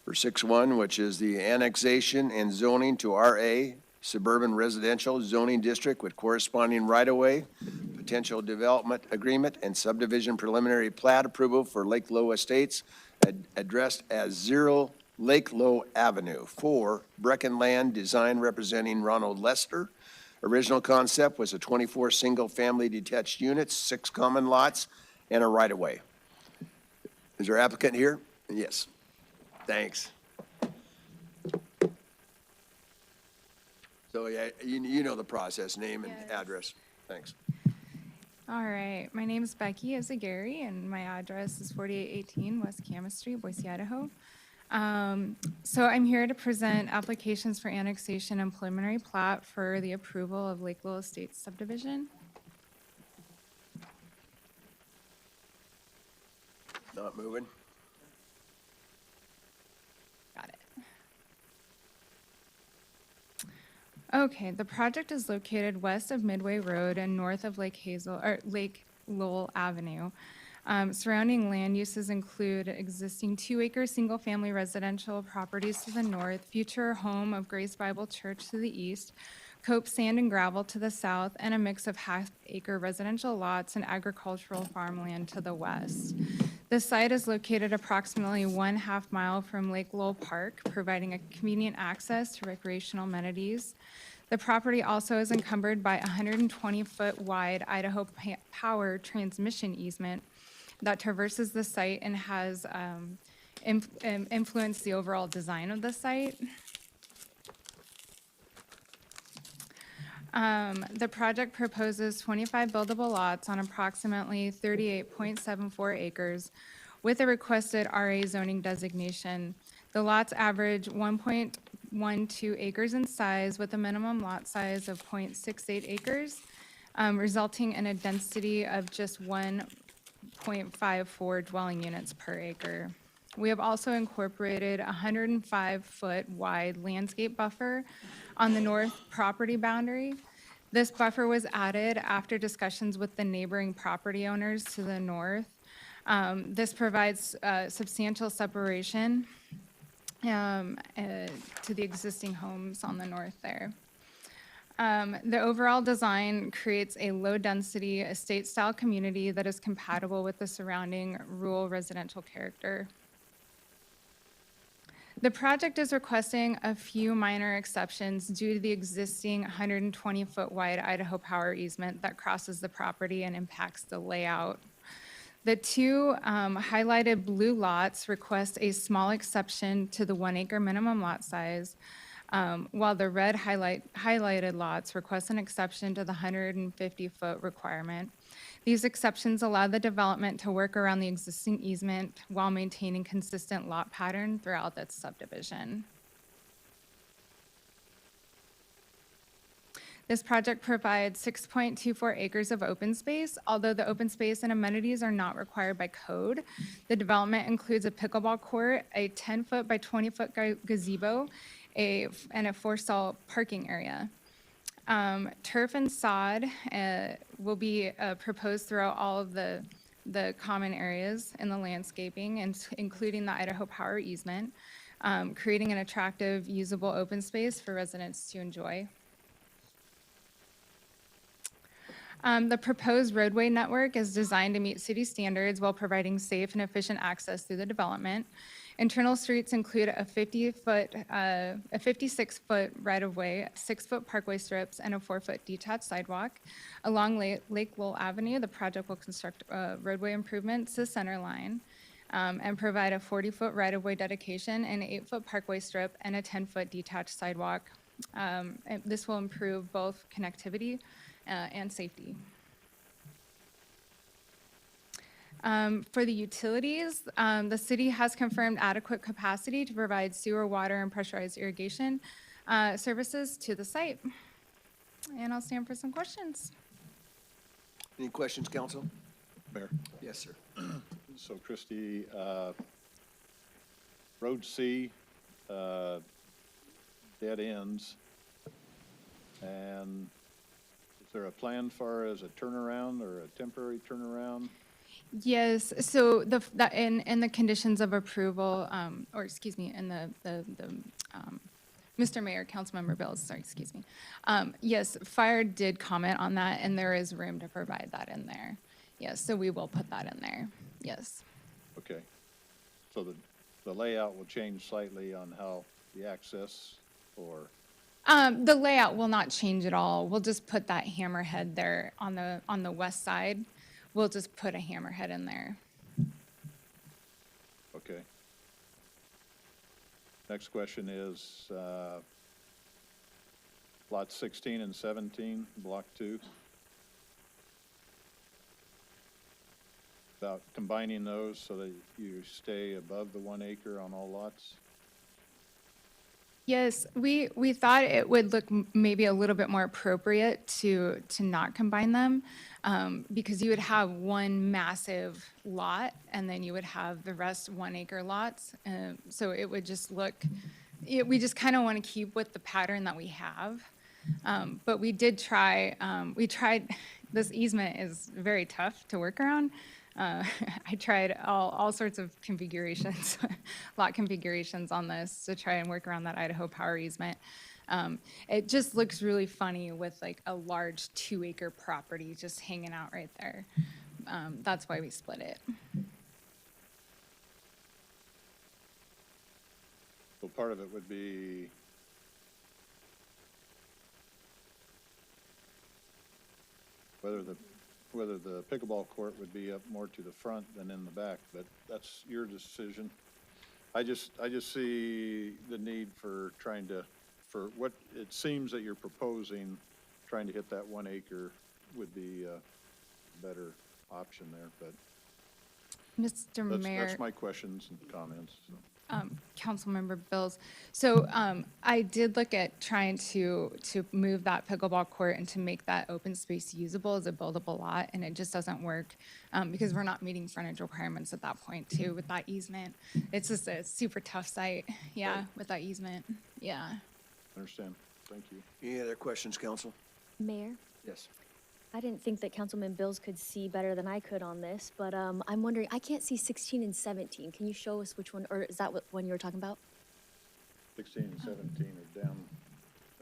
for 6-1, which is the annexation and zoning to RA Suburban Residential Zoning District with corresponding right-of-way, potential development agreement, and subdivision preliminary plat approval for Lake Low Estates, addressed as 0 Lake Low Avenue. 4, Brecken Land Design representing Ronald Lester, Original concept was a 24 single-family detached units, 6 common lots, and a right-of-way. Is there applicant here? Yes. Thanks. So, yeah, you know the process, name and address. Thanks. All right, my name is Becky Ezagari, and my address is 4818 West Camas Street, Boise, Idaho. So I'm here to present applications for annexation and preliminary plat for the approval of Lake Lowell Estates subdivision. Not moving. Got it. Okay, the project is located west of Midway Road and north of Lake Lowell Avenue. Surrounding land uses include existing 2-acre single-family residential properties to the north, future home of Grace Bible Church to the east, Cope Sand and Gravel to the south, and a mix of half-acre residential lots and agricultural farmland to the west. The site is located approximately 1/2 mile from Lake Lowell Park, providing a convenient access to recreational amenities. The property also is encumbered by a 120-foot wide Idaho Power transmission easement that traverses the site and has influenced the overall design of the site. The project proposes 25 buildable lots on approximately 38.74 acres with a requested RA zoning designation. The lots average 1.12 acres in size with a minimum lot size of 0.68 acres, resulting in a density of just 1.54 dwelling units per acre. We have also incorporated a 105-foot wide landscape buffer on the north property boundary. This buffer was added after discussions with the neighboring property owners to the north. This provides substantial separation to the existing homes on the north there. The overall design creates a low-density, estate-style community that is compatible with the surrounding rural residential character. The project is requesting a few minor exceptions due to the existing 120-foot wide Idaho Power easement that crosses the property and impacts the layout. The 2 highlighted blue lots request a small exception to the 1-acre minimum lot size, while the red highlighted lots request an exception to the 150-foot requirement. These exceptions allow the development to work around the existing easement while maintaining consistent lot pattern throughout its subdivision. This project provides 6.24 acres of open space. Although the open space and amenities are not required by code, the development includes a pickleball court, a 10-foot by 20-foot gazebo, and a 4-stall parking area. Turf and sod will be proposed throughout all of the common areas in the landscaping, and including the Idaho Power easement, creating an attractive, usable open space for residents to enjoy. The proposed roadway network is designed to meet city standards while providing safe and efficient access through the development. Internal streets include a 56-foot right-of-way, 6-foot parkway strips, and a 4-foot detached sidewalk. Along Lake Lowell Avenue, the project will construct roadway improvements to the center line and provide a 40-foot right-of-way dedication, an 8-foot parkway strip, and a 10-foot detached sidewalk. And this will improve both connectivity and safety. For the utilities, the city has confirmed adequate capacity to provide sewer, water, and pressurized irrigation services to the site. And I'll stand for some questions. Any questions, council? Mayor? Yes, sir. So Christie, Road C, dead ends. And is there a plan for as a turnaround or a temporary turnaround? Yes, so in the conditions of approval, or excuse me, in the Mr. Mayor, Councilmember Bills, sorry, excuse me. Yes, fire did comment on that, and there is room to provide that in there. Yes, so we will put that in there, yes. Okay. So the layout will change slightly on how the access or The layout will not change at all. We'll just put that hammerhead there on the west side. We'll just put a hammerhead in there. Okay. Next question is, lots 16 and 17, Block 2. About combining those so that you stay above the 1 acre on all lots? Yes, we thought it would look maybe a little bit more appropriate to not combine them, because you would have one massive lot and then you would have the rest 1 acre lots. So it would just look, we just kind of want to keep with the pattern that we have. But we did try, this easement is very tough to work around. I tried all sorts of configurations, lot configurations on this to try and work around that Idaho Power easement. It just looks really funny with like a large 2 acre property just hanging out right there. That's why we split it. So part of it would be whether the pickleball court would be up more to the front than in the back, but that's your decision. I just see the need for for what it seems that you're proposing, trying to hit that 1 acre would be a better option there, but Mr. Mayor. that's my questions and comments. So. Councilmember Bills. So I did look at trying to move that pickleball court and to make that open space usable as a buildable lot, and it just doesn't work because we're not meeting frontage requirements at that point too with that easement. It's just a super tough site, yeah, with that easement, yeah. Understand. Thank you. Any other questions, council? Mayor? Yes. I didn't think that Councilman Bills could see better than I could on this, but I'm wondering, I can't see 16 and 17. Can you show us which one, or is that what one you were talking about? 16 and 17 are down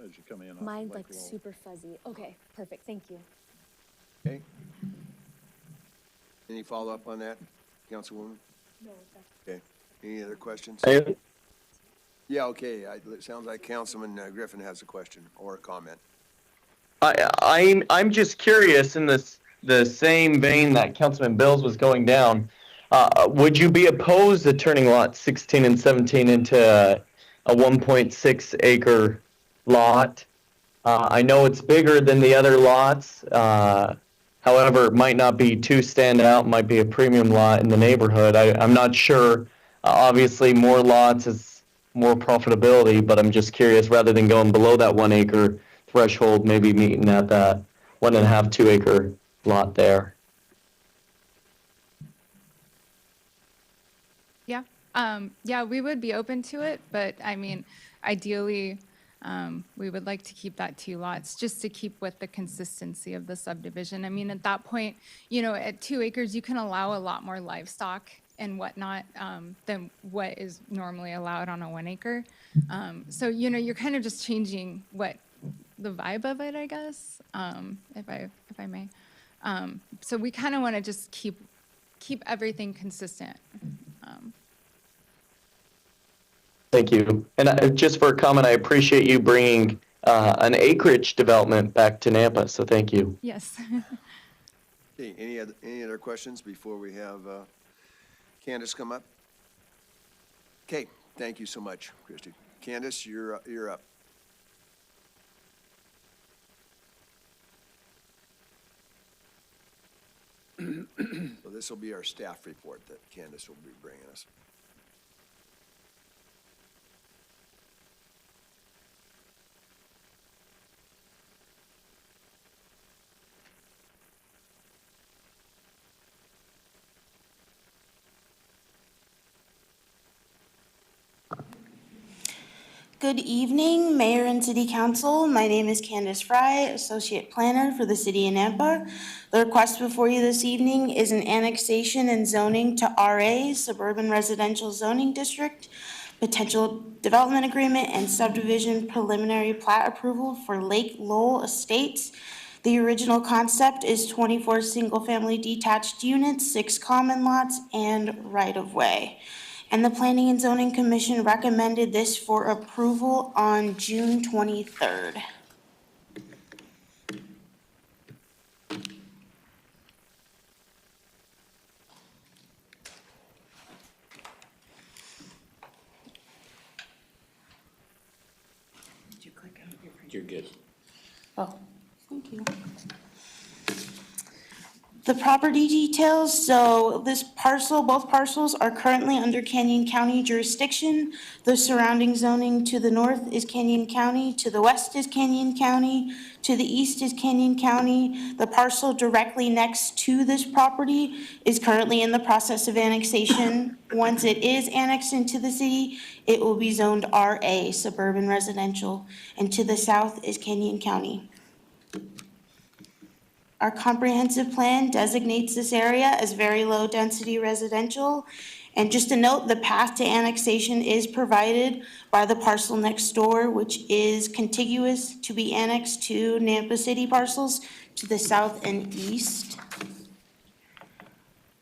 as you come in. off Mine's Lake like Lowell. super fuzzy. Okay, perfect, thank you. Okay. Any follow-up on that, Councilwoman? No, Okay. Any other questions? I- Yeah, okay. It sounds like Councilman Griffin has a question or a comment. I'm just curious in the same vein that Councilman Bills was going down. Would you be opposed to turning lot 16 and 17 into a 1.6 acre lot? I know it's bigger than the other lots. However, it might not be too standout, might be a premium lot in the neighborhood. I'm not sure. Obviously, more lots is more profitability, but I'm just curious, rather than going below that 1 acre threshold, maybe meeting at that 1.5, 2 acre lot there. Yeah, yeah, we would be open to it, but I mean, ideally, we would like to keep that 2 lots, just to keep with the consistency of the subdivision. I mean, at that point, you know, at 2 acres, you can allow a lot more livestock and whatnot than what is normally allowed on a 1 acre. So, you know, you're kind of just changing what the vibe of it, I guess, if I may. So we kind of want to just keep everything consistent. Thank you. And just for a comment, I appreciate you bringing an acreage development back to Nampa, so thank you. Yes. Okay, any other questions before we have Candace come up? Okay, thank you so much, Christy. Candace, you're up. So this will be our staff report that Candace will be bringing us. Good evening, Mayor and City Council. My name is Candace Fry, Associate Planner for the City of Nampa. The request before you this evening is an annexation and zoning to RA, Suburban Residential Zoning District, potential development agreement and subdivision preliminary plat approval for Lake Lowell Estates. The original concept is 24 single-family detached units, 6 common lots, and right-of-way. And the Planning and Zoning Commission recommended this for approval on June 23rd. You're good. Oh, thank you. The property details, so this parcel, both parcels are currently under Canyon County jurisdiction. The surrounding zoning to the north is Canyon County, to the west is Canyon County, to the east is Canyon County. The parcel directly next to this property is currently in the process of annexation. Once it is annexed into the city, it will be zoned RA, suburban residential, and to the south is Canyon County. Our comprehensive plan designates this area as very low-density residential. And just a note, the path to annexation is provided by the parcel next door, which is contiguous to be annexed to Nampa City parcels to the south and east.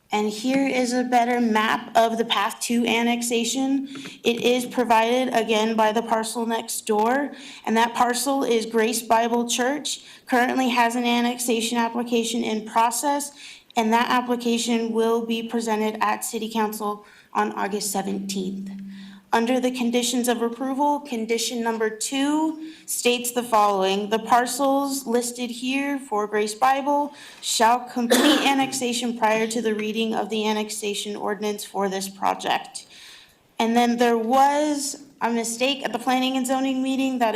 And here is a better map of the path to annexation. It is provided again by the parcel next door, and that parcel is Grace Bible Church. Currently has an annexation application in process, and that application will be presented at City Council on August 17th. Under the conditions of approval, condition number 2 states the following: the parcels listed here for Grace Bible shall complete annexation prior to the reading of the annexation ordinance for this project. And then there was a mistake at the planning and zoning meeting that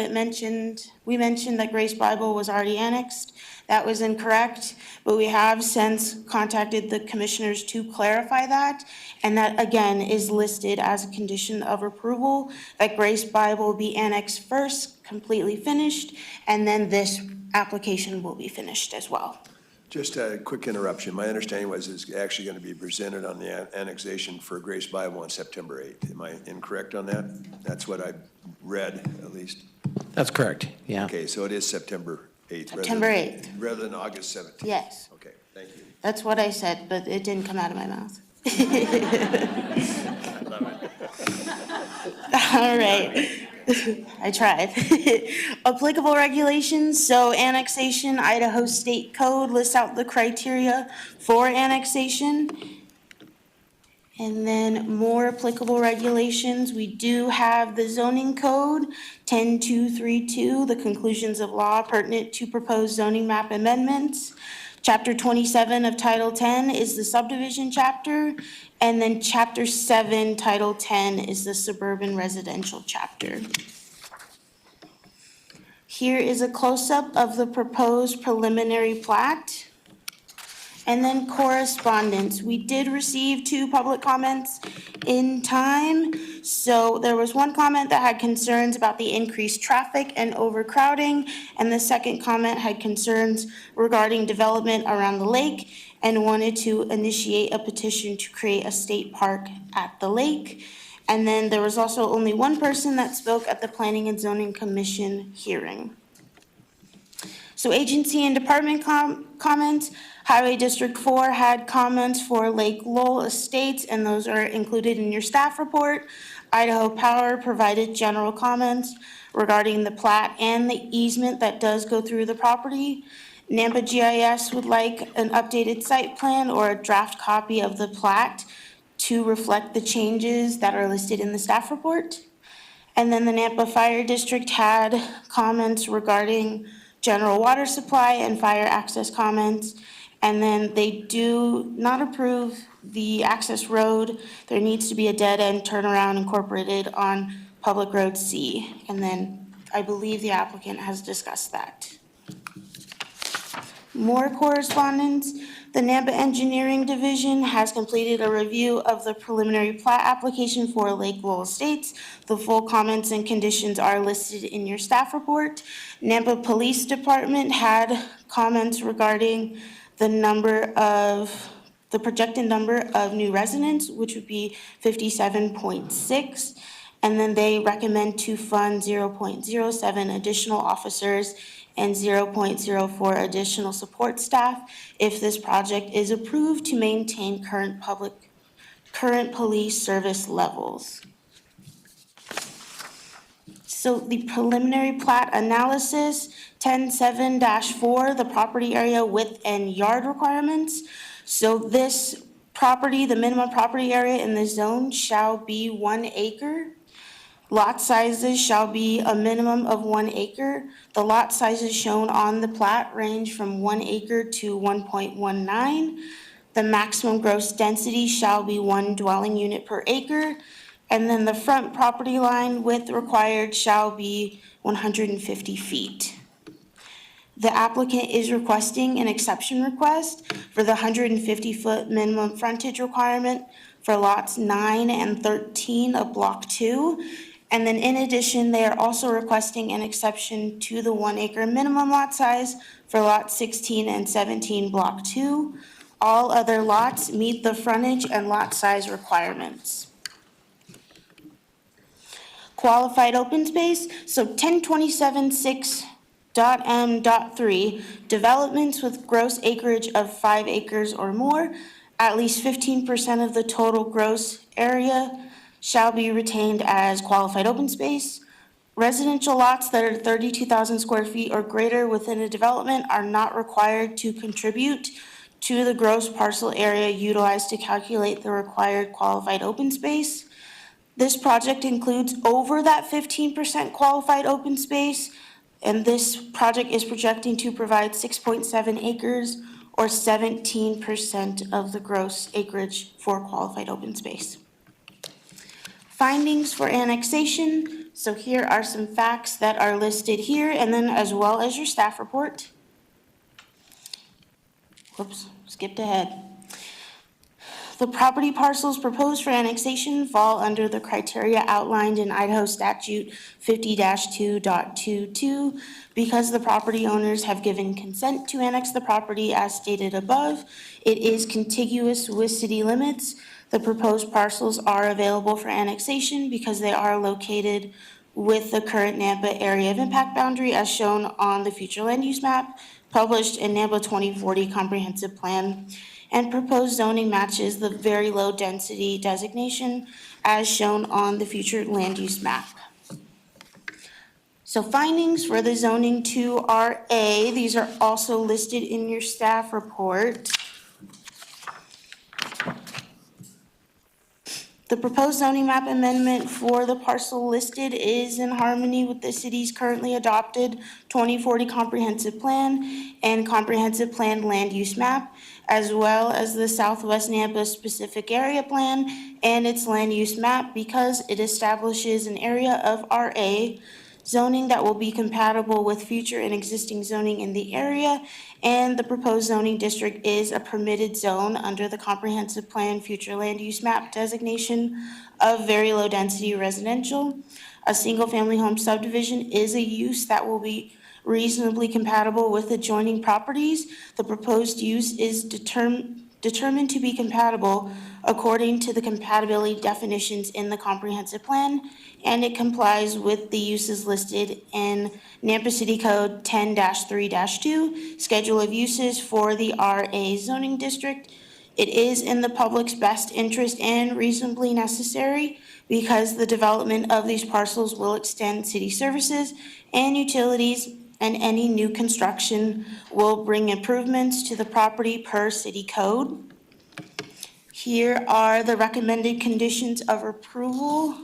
we mentioned that Grace Bible was already annexed. That was incorrect, but we have since contacted the commissioners to clarify that. And that again is listed as a condition of approval, that Grace Bible be annexed first, completely finished, and then this application will be finished as well. Just a quick interruption. My understanding was it's actually going to be presented on the annexation for Grace Bible on September 8th. Am I incorrect on that? That's what I read, at least. That's correct, yeah. Okay, so it is September 8th. September 8th. Rather than August 17th. Yes. Okay, thank you. That's what I said, but it didn't come out of my mouth. All right. I tried. Applicable regulations, so annexation, Idaho State Code lists out the criteria for annexation. And then more applicable regulations, we do have the zoning code, 10232, the conclusions of law pertinent to proposed zoning map amendments. Chapter 27 of Title 10 is the subdivision chapter, and then Chapter 7, Title 10 is the suburban residential chapter. Here is a close-up of the proposed preliminary plat. And then correspondence. We did receive 2 public comments in time. So there was one comment that had concerns about the increased traffic and overcrowding, and the second comment had concerns regarding development around the lake and wanted to initiate a petition to create a state park at the lake. And then there was also only one person that spoke at the Planning and Zoning Commission hearing. So agency and department comments. Highway District 4 had comments for Lake Lowell Estates, and those are included in your staff report. Idaho Power provided general comments regarding the plat and the easement that does go through the property. Nampa GIS would like an updated site plan or a draft copy of the plat to reflect the changes that are listed in the staff report. And then the Nampa Fire District had comments regarding general water supply and fire access comments. And then they do not approve the access road. There needs to be a dead-end turnaround incorporated on Public Road C. And then I believe the applicant has discussed that. More correspondence. The Nampa Engineering Division has completed a review of the preliminary plat application for Lake Lowell Estates. The full comments and conditions are listed in your staff report. Nampa Police Department had comments regarding the projected number of new residents, which would be 57.6. And then they recommend to fund 0.07 additional officers and 0.04 additional support staff if this project is approved to maintain current public current police service levels. So the preliminary plat analysis, 10-7-4, the property area width and yard requirements. So this property, the minimum property area in the zone shall be 1 acre. Lot sizes shall be a minimum of 1 acre. The lot sizes shown on the plat range from 1 acre to 1.19. The maximum gross density shall be 1 dwelling unit per acre. And then the front property line width required shall be 150 feet. The applicant is requesting an exception request for the 150-foot minimum frontage requirement for lots 9 and 13 of Block 2. And then in addition, they are also requesting an exception to the 1 acre minimum lot size for lots 16 and 17, Block 2. All other lots meet the frontage and lot size requirements. Qualified open space, so 1027.6.m.3, developments with gross acreage of 5 acres or more, at least 15% of the total gross area shall be retained as qualified open space. Residential lots that are 32,000 square feet or greater within a development are not required to contribute to the gross parcel area utilized to calculate the required qualified open space. This project includes over that 15% qualified open space, and this project is projecting to provide 6.7 acres or 17% of the gross acreage for qualified open space. Findings for annexation. So here are some facts that are listed here, and then as well as your staff report. Whoops, skipped ahead. The property parcels proposed for annexation fall under the criteria outlined in Idaho Statute 50-2.22. Because the property owners have given consent to annex the property as stated above, it is contiguous with city limits. The proposed parcels are available for annexation because they are located with the current Nampa area of impact boundary as shown on the future land use map published in Nampa 2040 comprehensive plan. And proposed zoning matches the very low density designation as shown on the future land use map. So findings for the zoning to RA, these are also listed in your staff report. The proposed zoning map amendment for the parcel listed is in harmony with the city's currently adopted 2040 comprehensive plan and comprehensive plan land use map, as well as the Southwest Nampa specific area plan and its land use map, because it establishes an area of RA zoning that will be compatible with future and existing zoning in the area, and the proposed zoning district is a permitted zone under the comprehensive plan future land use map designation of very low density residential. A single family home subdivision is a use that will be reasonably compatible with adjoining properties. The proposed use is determined to be compatible according to the compatibility definitions in the comprehensive plan, and it complies with the uses listed in Nampa City Code 10-3-2, Schedule of Uses for the RA zoning district. It is in the public's best interest and reasonably necessary because the development of these parcels will extend city services and utilities, and any new construction will bring improvements to the property per city code. Here are the recommended conditions of approval.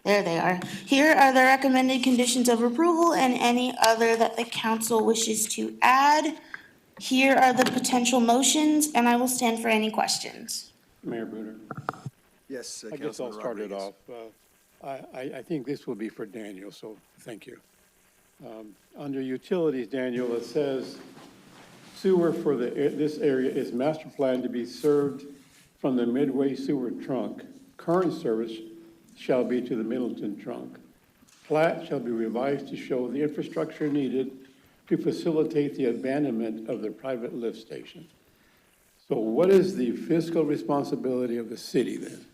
There they are. Here are the recommended conditions of approval and any other that the council wishes to add. Here are the potential motions, and I will stand for any questions. Mayor Bruder. Yes, I guess I'll start it off. I think this will be for Daniel, so thank you. Under utilities, Daniel, it says sewer for this area is master planned to be served from the Midway sewer trunk. Current service shall be to the Middleton trunk. Plat shall be revised to show the infrastructure needed to facilitate the abandonment of the private lift station. So what is the fiscal responsibility of the city then?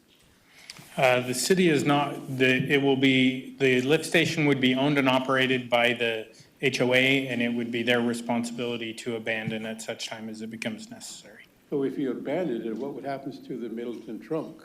The city is not, the lift station would be owned and operated by the HOA, and it would be their responsibility to abandon at such time as it becomes necessary. So if you abandoned it, what would happen to the Middleton trunk?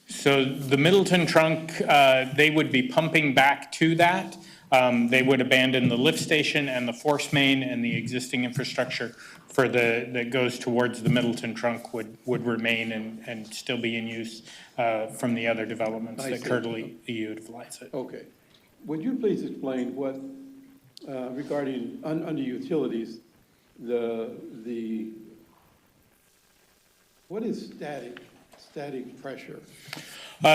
So the Middleton trunk, they would be pumping back to that. They would abandon the lift station and the force main, and the existing infrastructure for that goes towards the Middleton trunk would remain and still be in use from the other developments I that see. currently utilize it. Okay. Would you please explain what, regarding, under utilities, what is static pressure?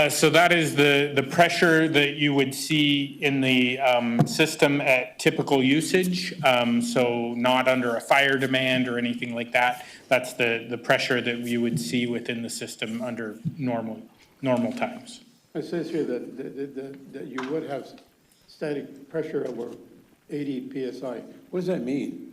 So that is the pressure that you would see in the system at typical usage. So not under a fire demand or anything like that. That's the pressure that we would see within the system under normal times. It says here that you would have static pressure over 80 PSI. What does that mean?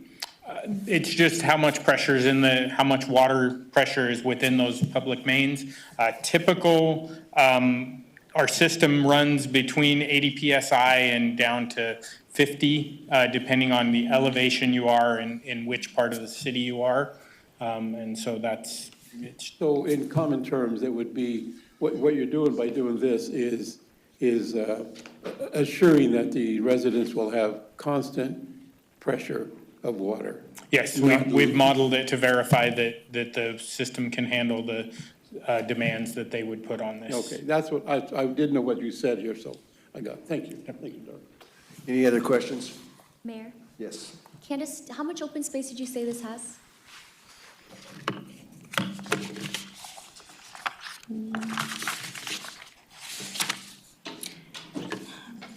It's just how much pressure is how much water pressure is within those public mains. Typical, our system runs between 80 PSI and down to 50, depending on the elevation you are and in which part of the city you are. And so So in common terms, it would be, what you're doing by doing this is assuring that the residents will have constant pressure of water. Yes, we've modeled it to verify that the system can handle the demands that they would put on this. Okay, that's what, I didn't know what you said here, so I got it. Thank you. Thank you, Doug. Any other questions? Mayor, Yes. Candace, how much open space did you say this has?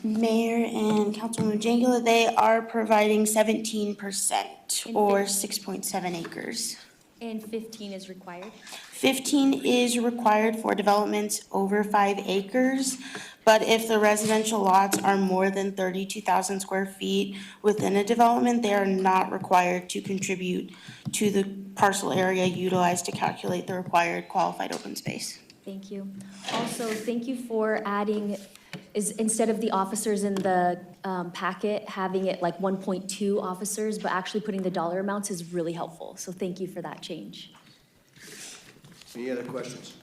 Mayor and Councilwoman Jangula, they are providing 17% or 6.7 acres. And 15 is required? 15 is required for developments over 5 acres, but if the residential lots are more than 32,000 square feet within a development, they are not required to contribute to the parcel area utilized to calculate the required qualified open space. Thank you. Also, thank you for adding, instead of the officers in the packet, having it like 1.2 officers, but actually putting the dollar amounts is really helpful. So thank you for that change. Any other questions?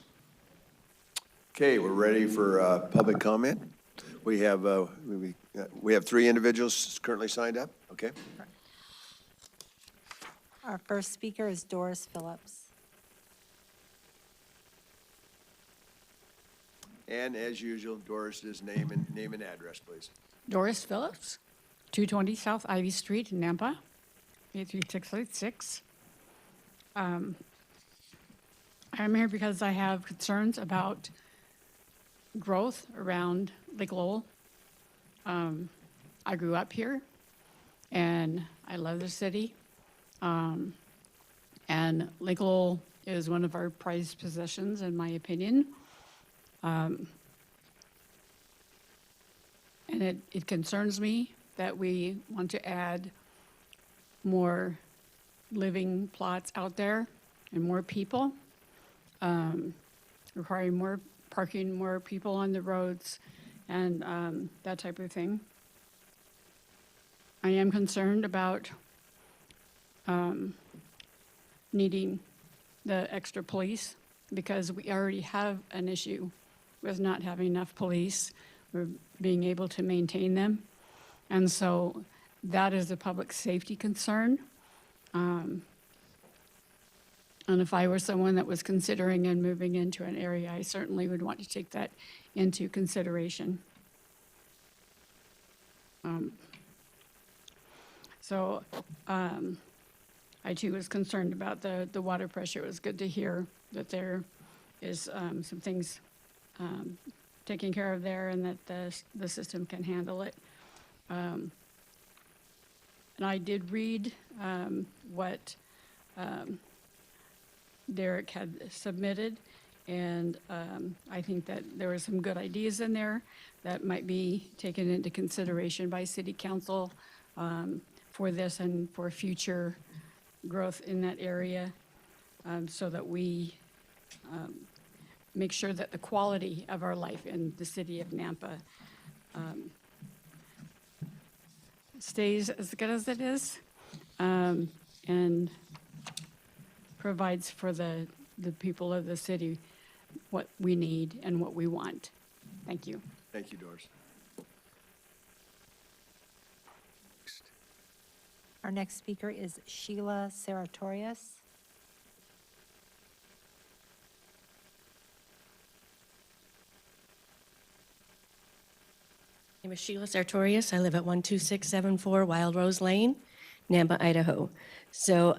Okay, we're ready for public comment. We have 3 individuals currently signed up, okay? Our first speaker is Doris Phillips. And as usual, Doris's name and address, please. Doris Phillips, 220 South Ivy Street, Nampa, 83686. I'm here because I have concerns about growth around Lake Lowell. I grew up here, and I love the city. And Lake Lowell is one of our prized possessions, in my opinion. And it concerns me that we want to add more living plots out there and more people, requiring more parking, more people on the roads, and that type of thing. I am concerned about needing the extra police because we already have an issue with not having enough police or being able to maintain them. And so that is a public safety concern. And if I were someone that was considering and moving into an area, I certainly would want to take that into consideration. I too was concerned about the water pressure. It was good to hear that there is some things taken care of there and that the system can handle it. And I did read what Derek had submitted, and I think that there were some good ideas in there that might be taken into consideration by City Council for this and for future growth in that area, so that we make sure that the quality of our life in the city of Nampa stays as good as it is, and provides for the people of the city what we need and what we want. Thank you. Thank you, Doris. Our next speaker is Sheila Saratorius. My name is Sheila Sartorius. I live at 12674 Wild Rose Lane, Nampa, Idaho. So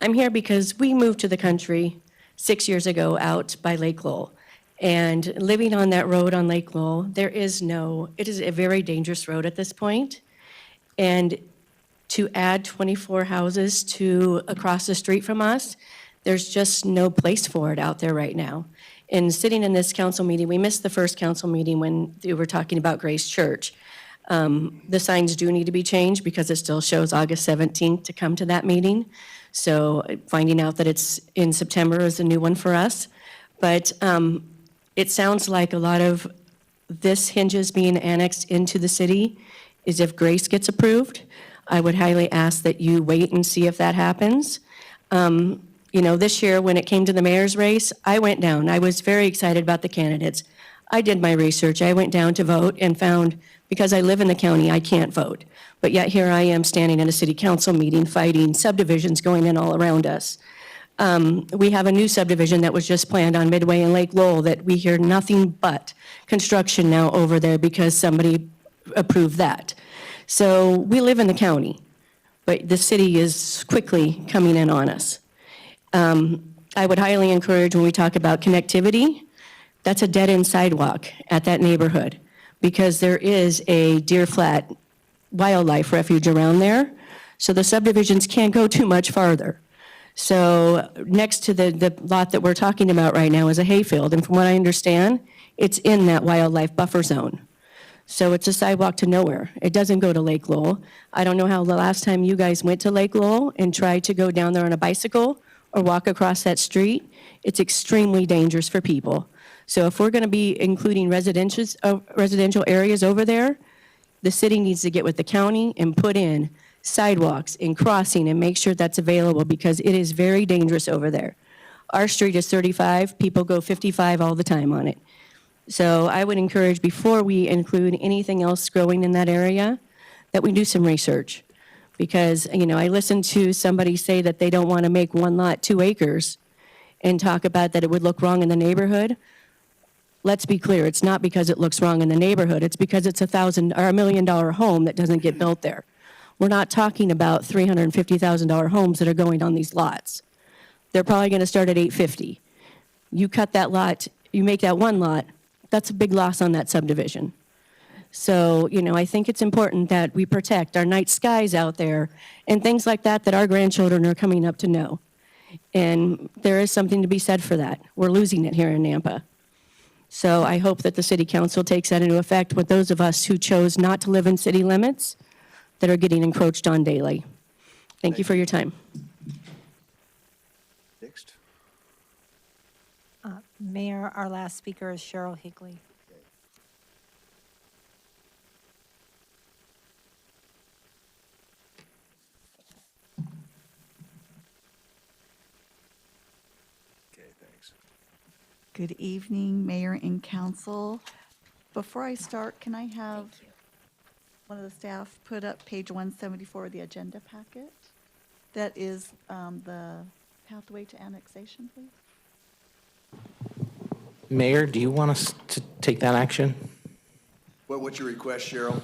I'm here because we moved to the country 6 years ago out by Lake Lowell. And living on that road on Lake Lowell, it is a very dangerous road at this point. And to add 24 houses to across the street from us, there's just no place for it out there right now. And sitting in this council meeting, we missed the first council meeting when they were talking about Grace Church. The signs do need to be changed because it still shows August 17th to come to that meeting. So finding out that it's in September is a new one for us. But it sounds like a lot of this hinges being annexed into the city is if Grace gets approved. I would highly ask that you wait and see if that happens. You know, this year when it came to the mayor's race, I went down. I was very excited about the candidates. I did my research. I went down to vote and found, because I live in the county, I can't vote. But yet here I am standing at a city council meeting fighting subdivisions going in all around us. We have a new subdivision that was just planned on Midway and Lake Lowell that we hear nothing but construction now over there because somebody approved that. So we live in the county, but the city is quickly coming in on us. I would highly encourage when we talk about connectivity, that's a dead-end sidewalk at that neighborhood because there is a Deer Flat wildlife refuge around there. So the subdivisions can't go too much farther. So next to the lot that we're talking about right now is a hayfield. And from what I understand, it's in that wildlife buffer zone. So it's a sidewalk to nowhere. It doesn't go to Lake Lowell. I don't know how the last time you guys went to Lake Lowell and tried to go down there on a bicycle or walk across that street. It's extremely dangerous for people. So if we're going to be including residential areas over there, the city needs to get with the county and put in sidewalks and crossing and make sure that's available because it is very dangerous over there. Our street is 35. People go 55 all the time on it. So I would encourage before we include anything else growing in that area, that we do some research. Because, you know, I listened to somebody say that they don't want to make one lot 2 acres and talk about that it would look wrong in the neighborhood. Let's be clear, it's not because it looks wrong in the neighborhood, it's because it's $1 million home that doesn't get built there. We're not talking about $350,000 homes that are going on these lots. They're probably going to start at $850,000. You cut that lot, you make that one lot, that's a big loss on that subdivision. So, you know, I think it's important that we protect our night skies out there and things like that that our grandchildren are coming up to know. And there is something to be said for that. We're losing it here in Nampa. So I hope that the city council takes that into effect with those of us who chose not to live in city limits that are getting encroached on daily. Thank you for your time. Next. Mayor, our last speaker is Cheryl Higley. Okay, thanks. Good evening, Mayor and Council. Before I start, can I have one of the staff put up page 174 of the agenda packet? That is the pathway to annexation, please. Mayor, do you want us to take that action? What's your request, Cheryl?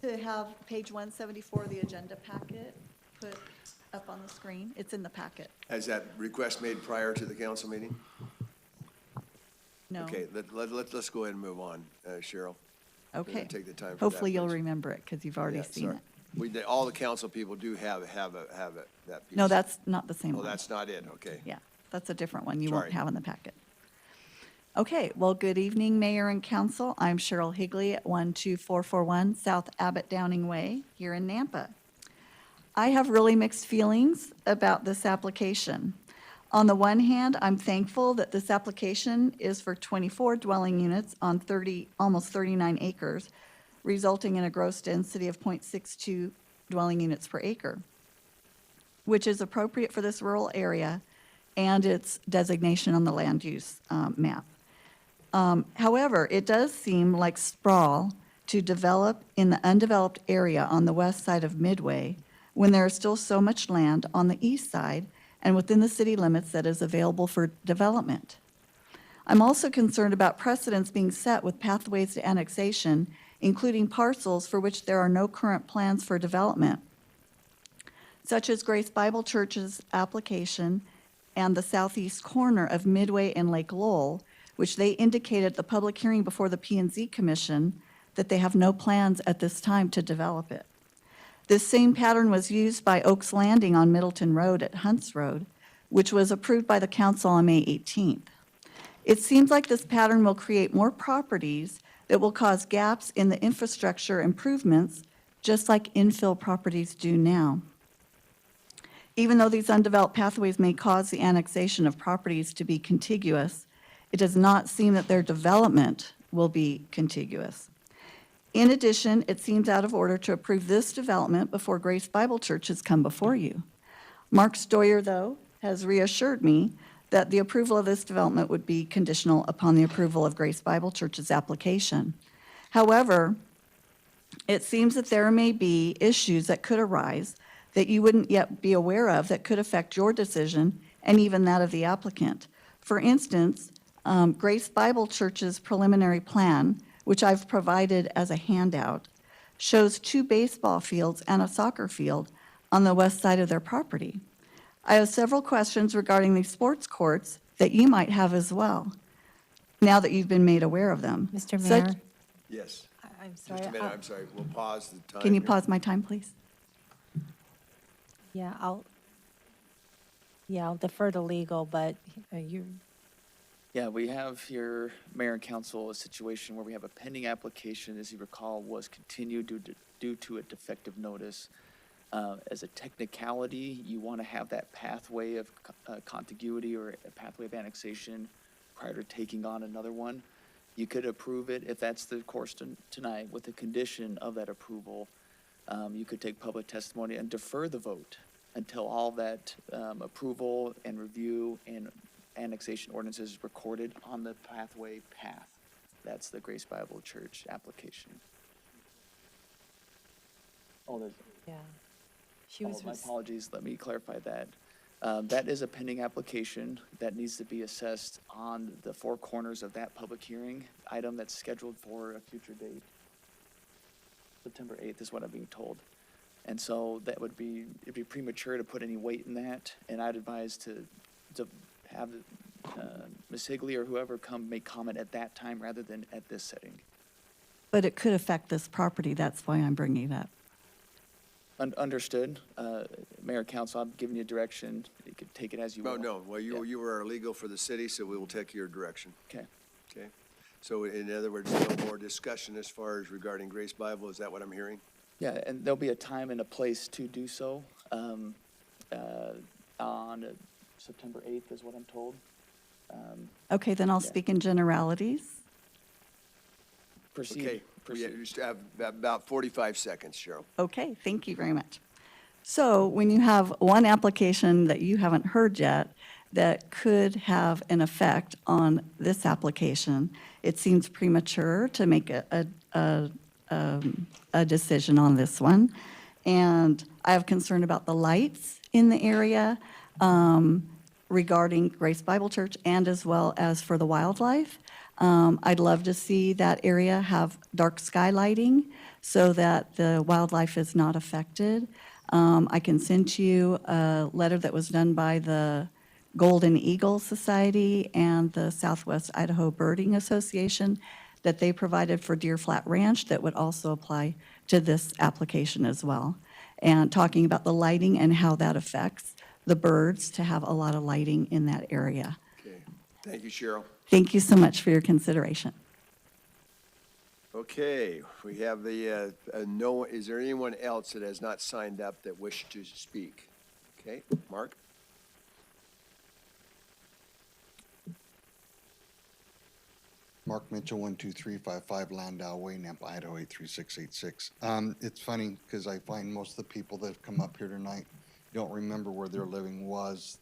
To have page 174 of the agenda packet put up on the screen. It's in the packet. Has that request made prior to the council meeting? No. Okay, let's go ahead and move on, Cheryl. We're gonna Okay. take the time for that, Hopefully you'll please. remember it because you've already Yeah, seen sorry. it. All the council people do have that piece. No, that's not the same Oh, one. that's not it, okay. Yeah, that's a different one you Sorry. won't have in the packet. Okay, well, good evening, Mayor and Council. I'm Cheryl Higley at 12441 South Abbott Downing Way here in Nampa. I have really mixed feelings about this application. On the one hand, I'm thankful that this application is for 24 dwelling units on almost 39 acres, resulting in a gross density of 0.62 dwelling units per acre. which is appropriate for this rural area and its designation on the land use map. However, it does seem like sprawl to develop in the undeveloped area on the west side of Midway when there is still so much land on the east side and within the city limits that is available for development. I'm also concerned about precedents being set with pathways to annexation, including parcels for which there are no current plans for development, such as Grace Bible Church's application and the southeast corner of Midway and Lake Lowell, which they indicated at the public hearing before the P&Z Commission that they have no plans at this time to develop it. This same pattern was used by Oaks Landing on Middleton Road at Hunts Road, which was approved by the council on May 18th. It seems like this pattern will create more properties that will cause gaps in the infrastructure improvements, just like infill properties do now. Even though these undeveloped pathways may cause the annexation of properties to be contiguous, it does not seem that their development will be contiguous. In addition, it seems out of order to approve this development before Grace Bible Church has come before you. Mark Stoyer, though, has reassured me that the approval of this development would be conditional upon the approval of Grace Bible Church's application. However, it seems that there may be issues that could arise that you wouldn't yet be aware of that could affect your decision and even that of the applicant. For instance, Grace Bible Church's preliminary plan, which I've provided as a handout, shows 2 baseball fields and a soccer field on the west side of their property. I have several questions regarding these sports courts that you might have as well, now that you've been made aware of them. Mr. Such- Mayor, Yes. I'm Just sorry. a minute, I'm sorry. We'll pause the time. Can you here. pause my time, please? Yeah, I'll defer to legal, but you, Yeah, we have here, Mayor and Council, a situation where we have a pending application, as you recall, was continued due to a defective notice. As a technicality, you want to have that pathway of contiguity or a pathway of annexation prior to taking on another one. You could approve it if that's the course tonight with the condition of that approval. You could take public testimony and defer the vote until all that approval and review and annexation ordinances is recorded on the pathway path. That's the Grace Bible Church application. Oh, there's, yeah. She was, my apologies, let me clarify that. That is a pending application that needs to be assessed on the 4 corners of that public hearing item that's scheduled for a future date. September 8th is what I'm being told. And so that would be, it'd be premature to put any weight in that, and I'd advise to have Ms. Higley or whoever make comment at that time rather than at this setting. But it could affect this property, that's why I'm bringing it up. Understood. Mayor, Council, I'm giving you direction. You could take it as you will. No. Well, you were our legal for the city, so we will take your direction. Okay. Okay? So in other words, no more discussion as far as regarding Grace Bible, is that what I'm hearing? Yeah, and there'll be a time and a place to do so. On September 8th is what I'm told. Okay, then I'll Yeah. speak in generalities. Proceed. Okay, we just have about 45 seconds, Cheryl. Okay, thank you very much. So when you have one application that you haven't heard yet that could have an effect on this application, it seems premature to make a decision on this one. And I have concern about the lights in the area regarding Grace Bible Church and as well as for the wildlife. I'd love to see that area have dark sky lighting so that the wildlife is not affected. I can send you a letter that was done by the Golden Eagle Society and the Southwest Idaho Birding Association that they provided for Deer Flat Ranch that would also apply to this application as well. And talking about the lighting and how that affects the birds to have a lot of lighting in that area. Okay, thank you, Cheryl. Thank you so much for your consideration. Okay, we have is there anyone else that has not signed up that wished to speak? Okay, Mark? Mark Mitchell, 12355 Landau Way, Nampa, Idaho 83686. It's funny because I find most of the people that have come up here tonight don't remember where their living was,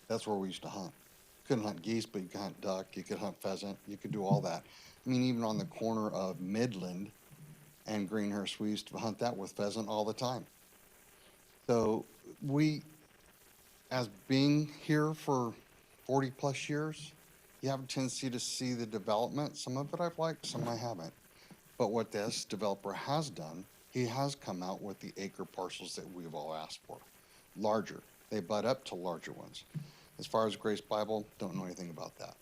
that's where we used to hunt. Couldn't hunt geese, but you could hunt duck, you could hunt pheasant, you could do all that. I mean, even on the corner of Midland and Greenhurst, we used to hunt that with pheasant all the time. So we, as being here for 40-plus years, you have a tendency to see the development. Some of it I've liked, some I haven't. But what this developer has done, he has come out with the acre parcels that we've all asked for. Larger. They butt up to larger ones. As far as Grace Bible, don't know anything about that.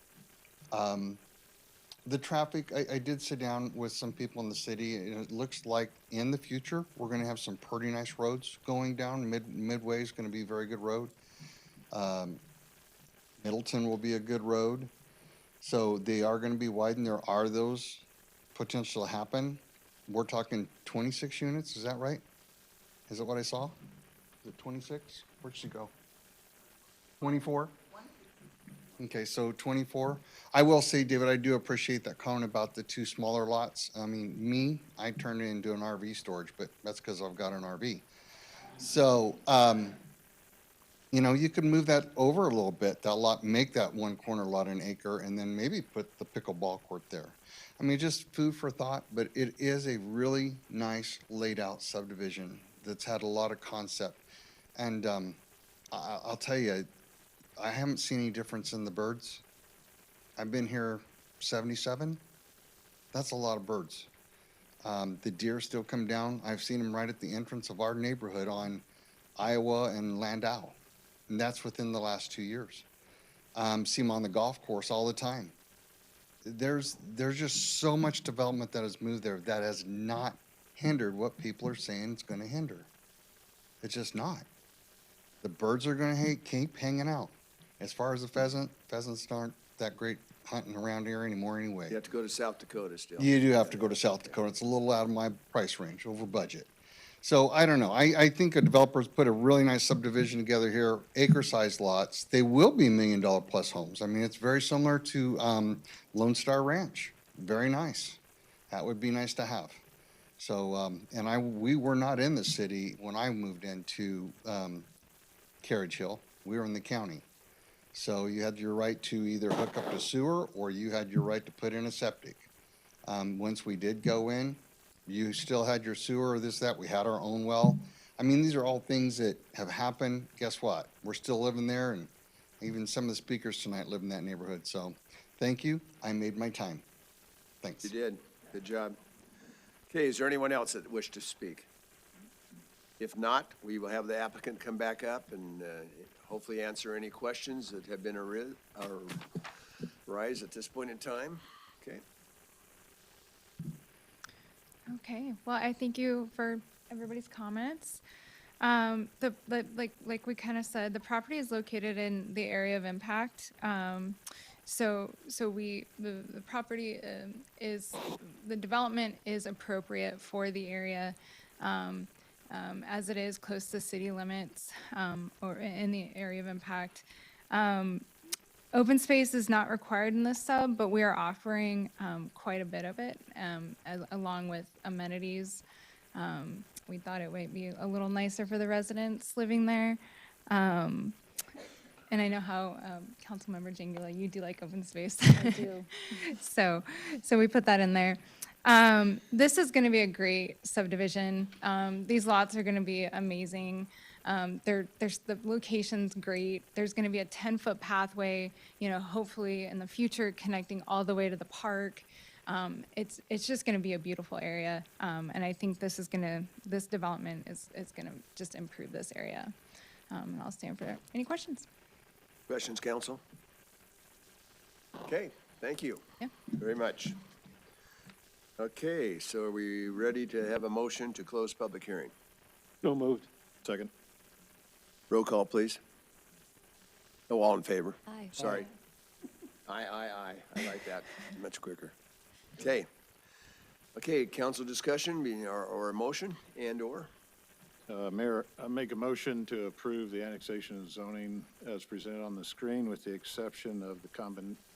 The traffic, I did sit down with some people in the city, and it looks like in the future, we're gonna have some pretty nice roads going down. Midway is gonna be a very good road. Middleton will be a good road. So they are gonna be widened. There are those potential to happen. We're talking 26 units, is that right? Is that what I saw? Is it 26? Where'd she go? 24? Okay, so 24. I will say, David, I do appreciate that comment about the two smaller lots. I mean, I turned it into an RV storage, but that's because I've got an RV. So, you know, you could move that over a little bit, that lot, make that one corner lot an acre, and then maybe put the pickleball court there. I mean, just food for thought, but it is a really nice laid out subdivision that's had a lot of concept. And I'll tell you, I haven't seen any difference in the birds. I've been here 77. That's a lot of birds. The deer still come down. I've seen them right at the entrance of our neighborhood on Iowa and Landau. And that's within the last 2 years. See them on the golf course all the time. There's just so much development that has moved there that has not hindered what people are saying it's going to hinder. It's just not. The birds are going to keep hanging out. As far as the pheasants aren't that great hunting around here anymore anyway. You have to go to South Dakota still. You do have to go to South Dakota. It's a little out of my price range, over budget. So I don't know. I think a developer's put a really nice subdivision together here, acre-sized lots. They will be $1 million plus homes. I mean, it's very similar to Lone Star Ranch. Very nice. That would be nice to have. So, we were not in the city when I moved into Carriage Hill. We were in the county. So you had your right to either hook up to sewer or you had your right to put in a septic. Once we did go in, you still had your sewer or this, that. We had our own well. I mean, these are all things that have happened. Guess what? We're still living there, and even some of the speakers tonight live in that neighborhood. So thank you. I made my time. Thanks. You did. Good job. Okay, is there anyone else that wished to speak? If not, we will have the applicant come back up and hopefully answer any questions that have been arise at this point in time. Okay. Okay, well, I thank you for everybody's comments. Like we kind of said, the property is located in the area of impact. So the property the development is appropriate for the area, as it is close to city limits, or in the area of impact. Open space is not required in this sub, but we are offering quite a bit of it, along with amenities. We thought it might be a little nicer for the residents living there. And I know how, Councilmember Jingula, you do like open space. I do. So we put that in there. This is going to be a great subdivision. These lots are going to be amazing. There's the location's great. There's going to be a 10-foot pathway, hopefully in the future connecting all the way to the park. It's just going to be a beautiful area. And I think this development is going to just improve this area. And I'll stand for any questions. Questions, council? Okay, thank you. Yeah. Very much. Okay, so are we ready to have a motion to close public hearing? So moved. Second. Roll call, please. Oh, all in favor? Aye. Sorry. Aye. I like that. Much quicker. Okay. Okay, council discussion or a motion and/or? Mayor, I make a motion to approve the annexation of zoning as presented on the screen with the exception of the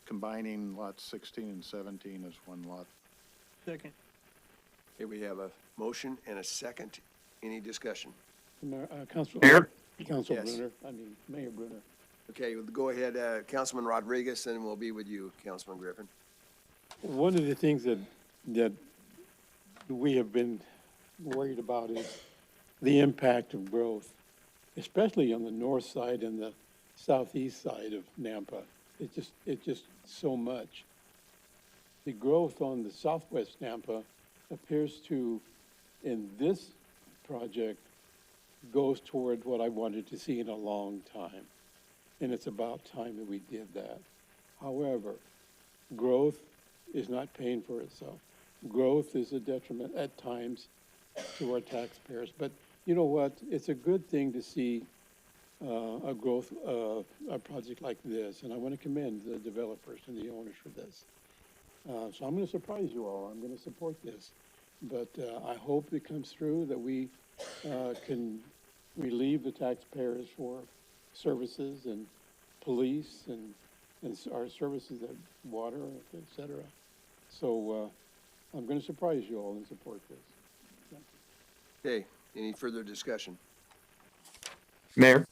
combining lots 16 and 17 as one lot. Second. Okay, we have a motion and a second. Any discussion? Council Yes. Brunner, Mayor Brunner. Okay, well, go ahead, Councilman Rodriguez, and we'll be with you, Councilman Griffin. One of the things that we have been worried about is the impact of growth, especially on the north side and the southeast side of Nampa. It's just so much. The growth on the southwest Nampa appears to, in this project, goes toward what I wanted to see in a long time. And it's about time that we did that. However, growth is not paying for itself. Growth is a detriment at times to our taxpayers. But you know what? It's a good thing to see a growth, a project like this. And I want to commend the developers and the owners for this. So I'm going to surprise you all. I'm going to support this. But I hope it comes through that we can relieve the taxpayers for services and police and our services at water, et cetera. So I'm going to surprise you all and support this. Okay, any further discussion? Mayor?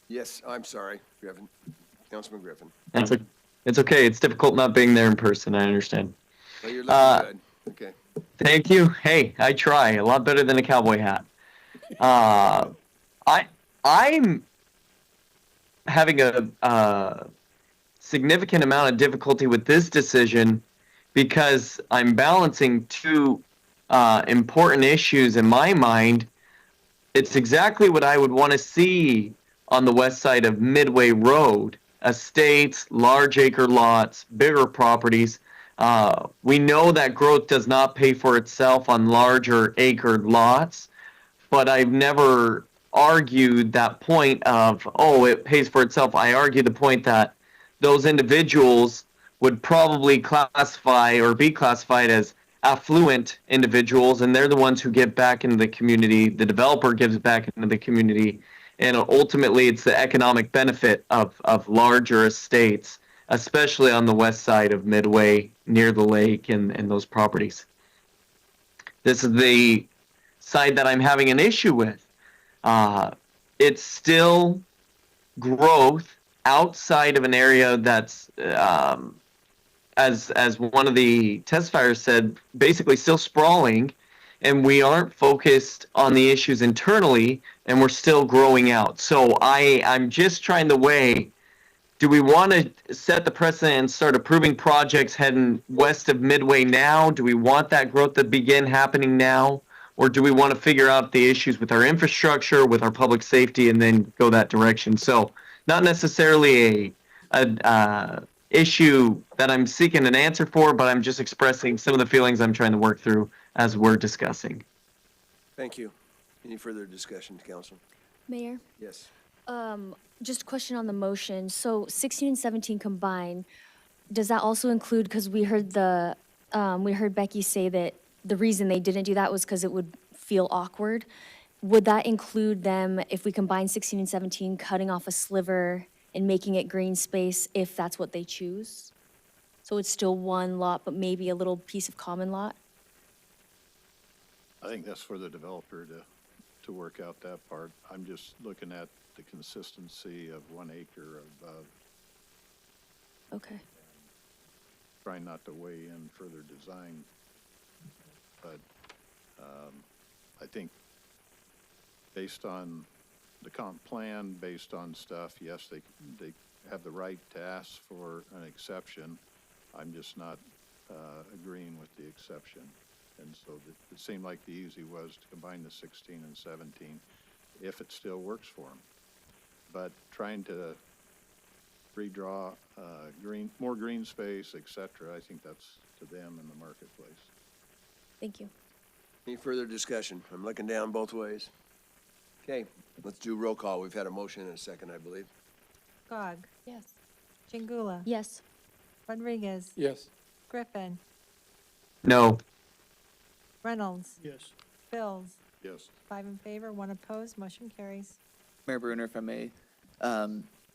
Yes, I'm sorry, Griffin. Councilman Griffin. It's okay. It's difficult not being there in person. I understand. Well, you're looking good. Okay. Thank you. Hey, I try. A lot better than a cowboy hat. I'm having a significant amount of difficulty with this decision because I'm balancing two important issues in my mind. It's exactly what I would want to see on the west side of Midway Road. Estates, large acre lots, bigger properties. We know that growth does not pay for itself on larger acre lots, but I've never argued that point of, oh, it pays for itself. I argue the point that those individuals would probably classify or be classified as affluent individuals, and they're the ones who give back into the community. The developer gives back into the community, and ultimately it's the economic benefit of larger estates, especially on the west side of Midway near the lake and those properties. This is the side that I'm having an issue with. It's still growth outside of an area that's, as one of the testifiers said, basically still sprawling, and we aren't focused on the issues internally, and we're still growing out. So I'm just trying to weigh, do we want to set the precedent and start approving projects heading west of Midway now? Do we want that growth to begin happening now? Or do we want to figure out the issues with our infrastructure, with our public safety, and then go that direction? So not necessarily a issue that I'm seeking an answer for, but I'm just expressing some of the feelings I'm trying to work through as we're discussing. Thank you. Any further discussion, Council? Mayor? Yes. Just a question on the motion. So 16 and 17 combined, does that also include, because we heard Becky say that the reason they didn't do that was because it would feel awkward. Would that include them, if we combine 16 and 17, cutting off a sliver and making it green space if that's what they choose? So it's still one lot, but maybe a little piece of common lot? I think that's for the developer to work out that part. I'm just looking at the consistency of 1 acre above, Okay. trying not to weigh in further design. But I think based on the comp plan, based on stuff, yes, they have the right to ask for an exception. I'm just not agreeing with the exception. And so it seemed like the easy was to combine the 16 and 17 if it still works for them. But trying to redraw more green space, et cetera, I think that's to them in the marketplace. Thank you. Any further discussion? I'm looking down both ways. Okay, let's do roll call. We've had a motion and a second, I believe. Gog. Yes. Chingula. Yes. Rodriguez. Yes. Griffin. No. Reynolds. Yes. Bills. Yes. 5 in favor, 1 opposed, motion carries. Mayor Bruner, if I may,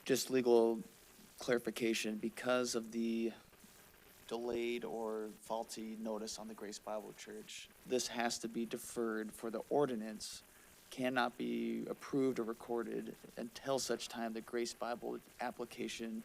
just legal clarification, because of the delayed or faulty notice on the Grace Bible Church, this has to be deferred for the ordinance cannot be approved or recorded until such time the Grace Bible application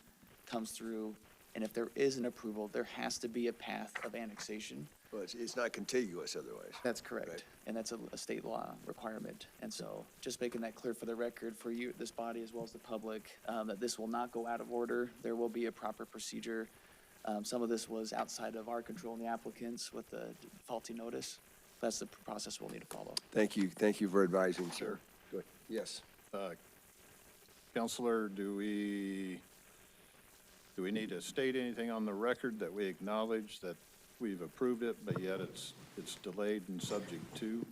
comes through. And if there is an approval, there has to be a path of annexation. Well, it's not contiguous otherwise. That's correct. And that's a state law requirement. And so just making that clear for the record, for you, this body, as well as the public, that this will not go out of order. There will be a proper procedure. Some of this was outside of our control and the applicants with the faulty notice. That's the process we'll need to follow. Thank you for advising, sir. Good. Yes. Counselor, do we need to state anything on the record that we acknowledge that we've approved it, but yet it's delayed and subject to?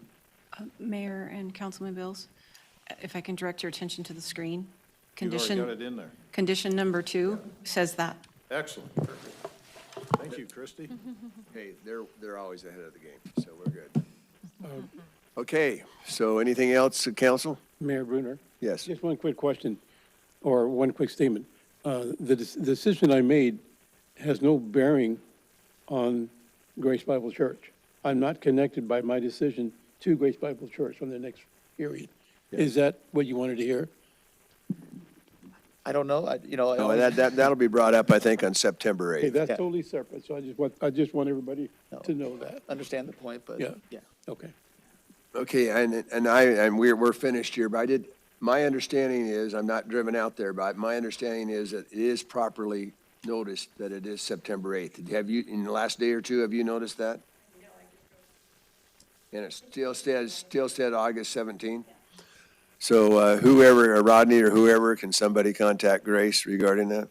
Mayor and Councilman Bills, if I can direct your attention to the screen. You've already got it in there. Condition number 2 says that. Excellent. Thank you, Christie. Hey, they're always ahead of the game, so we're good. Okay, so anything else, council? Mayor Brunner? Yes. Just one quick question, or one quick statement. The decision I made has no bearing on Grace Bible Church. I'm not connected by my decision to Grace Bible Church from the next period. Is that what you wanted to hear? I don't know, No, that'll be brought up, I think, on September Okay, 8th. that's totally separate, so I just want everybody to know that. Understand the point, but Yeah. yeah. Okay. Okay, and we're finished here, but my understanding is, I'm not driven out there, but my understanding is that it is properly noticed that it is September 8th. Have you, in the last day or two, have you noticed that? And it still said August 17th? So whoever, Rodney or whoever, can somebody contact Grace regarding that?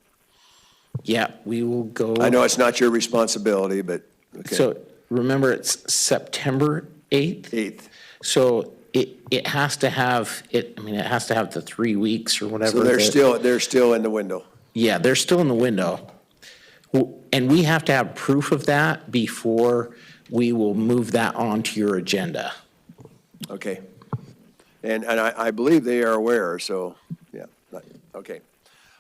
Yeah, we will go. I know it's not your responsibility, but, okay. So remember, it's September 8th? 8th. So it has to have, it has to have the 3 weeks or whatever. So they're still in the window. Yeah, they're still in the window. And we have to have proof of that before we will move that onto your agenda. Okay. And I believe they are aware, so, yeah, okay.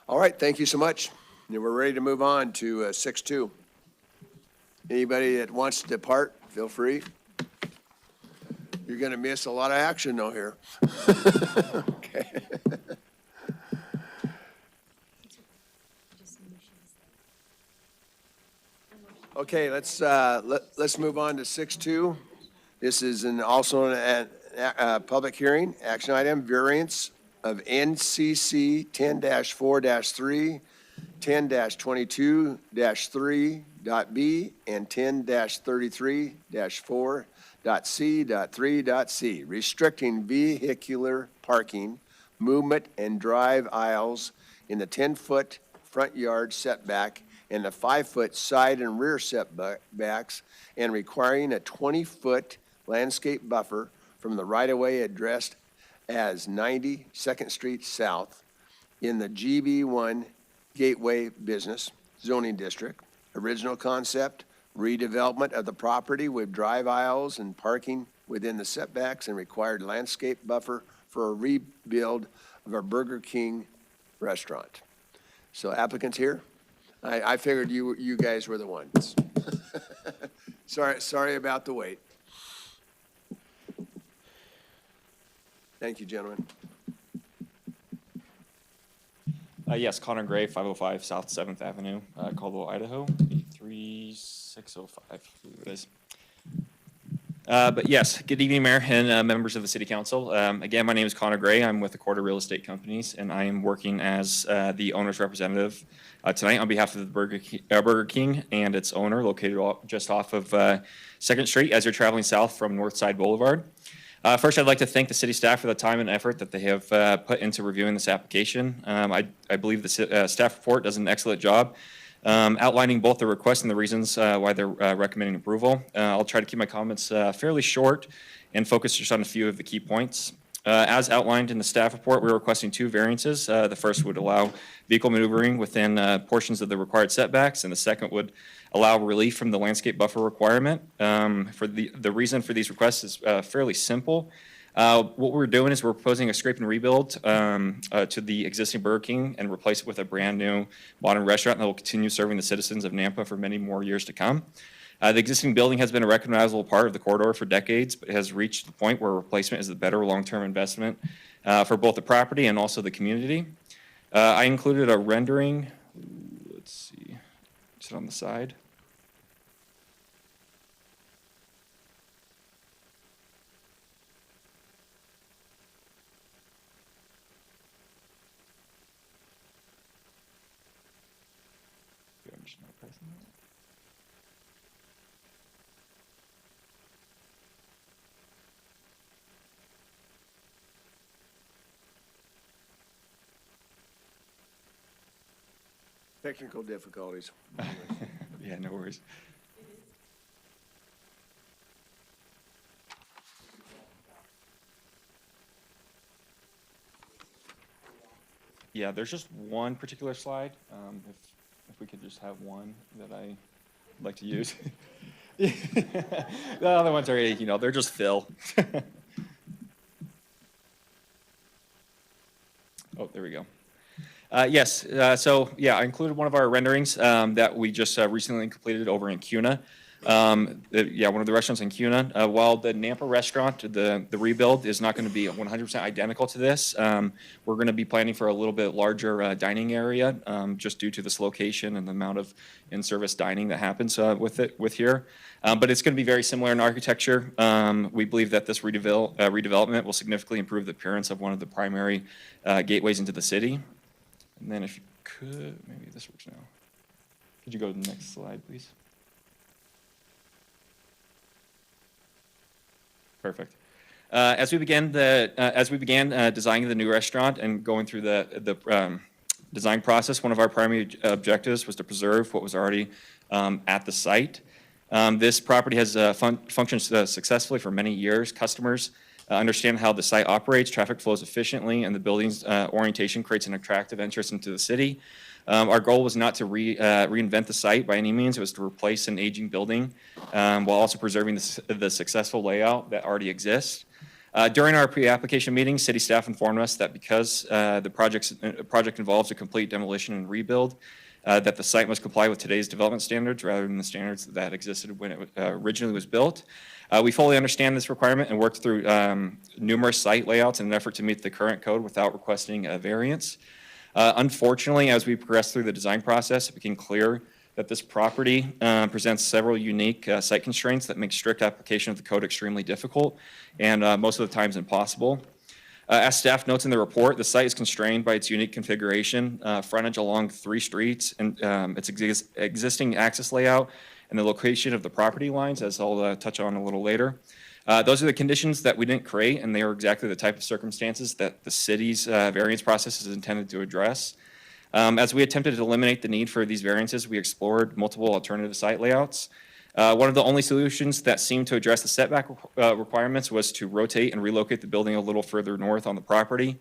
All right, thank you so much. And we're ready to move on to 6.2. Anybody that wants to depart, feel free. You're going to miss a lot of action though here. Okay. Okay, let's move on to 6.2. This is also a public hearing, action item, variance of NCC 10-4-3, 10-22-3.b, and 10-33-4.c.3.c, restricting vehicular parking, movement, and drive aisles in the 10-foot front yard setback and the 5-foot side and rear setbacks, and requiring a 20-foot landscape buffer from the right-of-way addressed as 90 2nd Street South in the GB1 Gateway Business Zoning District. Original concept, redevelopment of the property with drive aisles and parking within the setbacks and required landscape buffer for a rebuild of a Burger King restaurant. So applicants here? I figured you guys were the ones. Sorry about the wait. Thank you, gentlemen. Yes, Connor Gray, 505 South 7th Avenue, Caldwell, Idaho, 83605, I believe it is. But yes, good evening, Mayor and members of the City Council. Again, my name is Connor Gray. I'm with Accorda Real Estate Companies, and I am working as the owner's representative tonight on behalf of the Burger King and its owner, located just off of 2nd Street as you're traveling south from Northside Boulevard. First, I'd like to thank the city staff for the time and effort that they have put into reviewing this application. I believe the staff report does an excellent job outlining both the request and the reasons why they're recommending approval. I'll try to keep my comments fairly short and focus just on a few of the key points. As outlined in the staff report, we're requesting 2 variances. The first would allow vehicle maneuvering within portions of the required setbacks, and the second would allow relief from the landscape buffer requirement. For the reason for these requests is fairly simple. What we're doing is we're proposing a scrape and rebuild to the existing Burger King and replace it with a brand new modern restaurant that will continue serving the citizens of Nampa for many more years to come. The existing building has been a recognizable part of the corridor for decades, but has reached the point where replacement is the better long-term investment for both the property and also the community. I included a rendering, let's see, is it on the side? I'm just not pressing that. Technical difficulties. Yeah, no worries. Yeah, there's just one particular slide. If we could just have one that I'd like to use. The other ones are, they're just fill. Oh, there we go. Yes, so yeah, I included one of our renderings that we just recently completed over in Cuna. Yeah, one of the restaurants in Cuna. While the Nampa restaurant, the rebuild is not going to be 100% identical to this, we're going to be planning for a little bit larger dining area just due to this location and the amount of in-service dining that happens with here. But it's going to be very similar in architecture. We believe that this redevelopment will significantly improve the appearance of one of the primary gateways into the city. And then if you could, maybe this works now. Could you go to the next slide, please? Perfect. As we began designing the new restaurant and going through the design process, one of our primary objectives was to preserve what was already at the site. This property has functioned successfully for many years. Customers understand how the site operates, traffic flows efficiently, and the building's orientation creates an attractive entrance into the city. Our goal was not to reinvent the site by any means. It was to replace an aging building while also preserving the successful layout that already exists. During our pre-application meeting, city staff informed us that because the project involves a complete demolition and rebuild, that the site must comply with today's development standards rather than the standards that existed when it originally was built. We fully understand this requirement and worked through numerous site layouts in an effort to meet the current code without requesting a variance. Unfortunately, as we progressed through the design process, it became clear that this property presents several unique site constraints that make strict application of the code extremely difficult and most of the times impossible. As staff notes in the report, the site is constrained by its unique configuration, frontage along 3 streets, and its existing access layout, and the location of the property lines, as I'll touch on a little later. Those are the conditions that we didn't create, and they are exactly the type of circumstances that the city's variance process is intended to address. As we attempted to eliminate the need for these variances, we explored multiple alternative site layouts. One of the only solutions that seemed to address the setback requirements was to rotate and relocate the building a little further north on the property.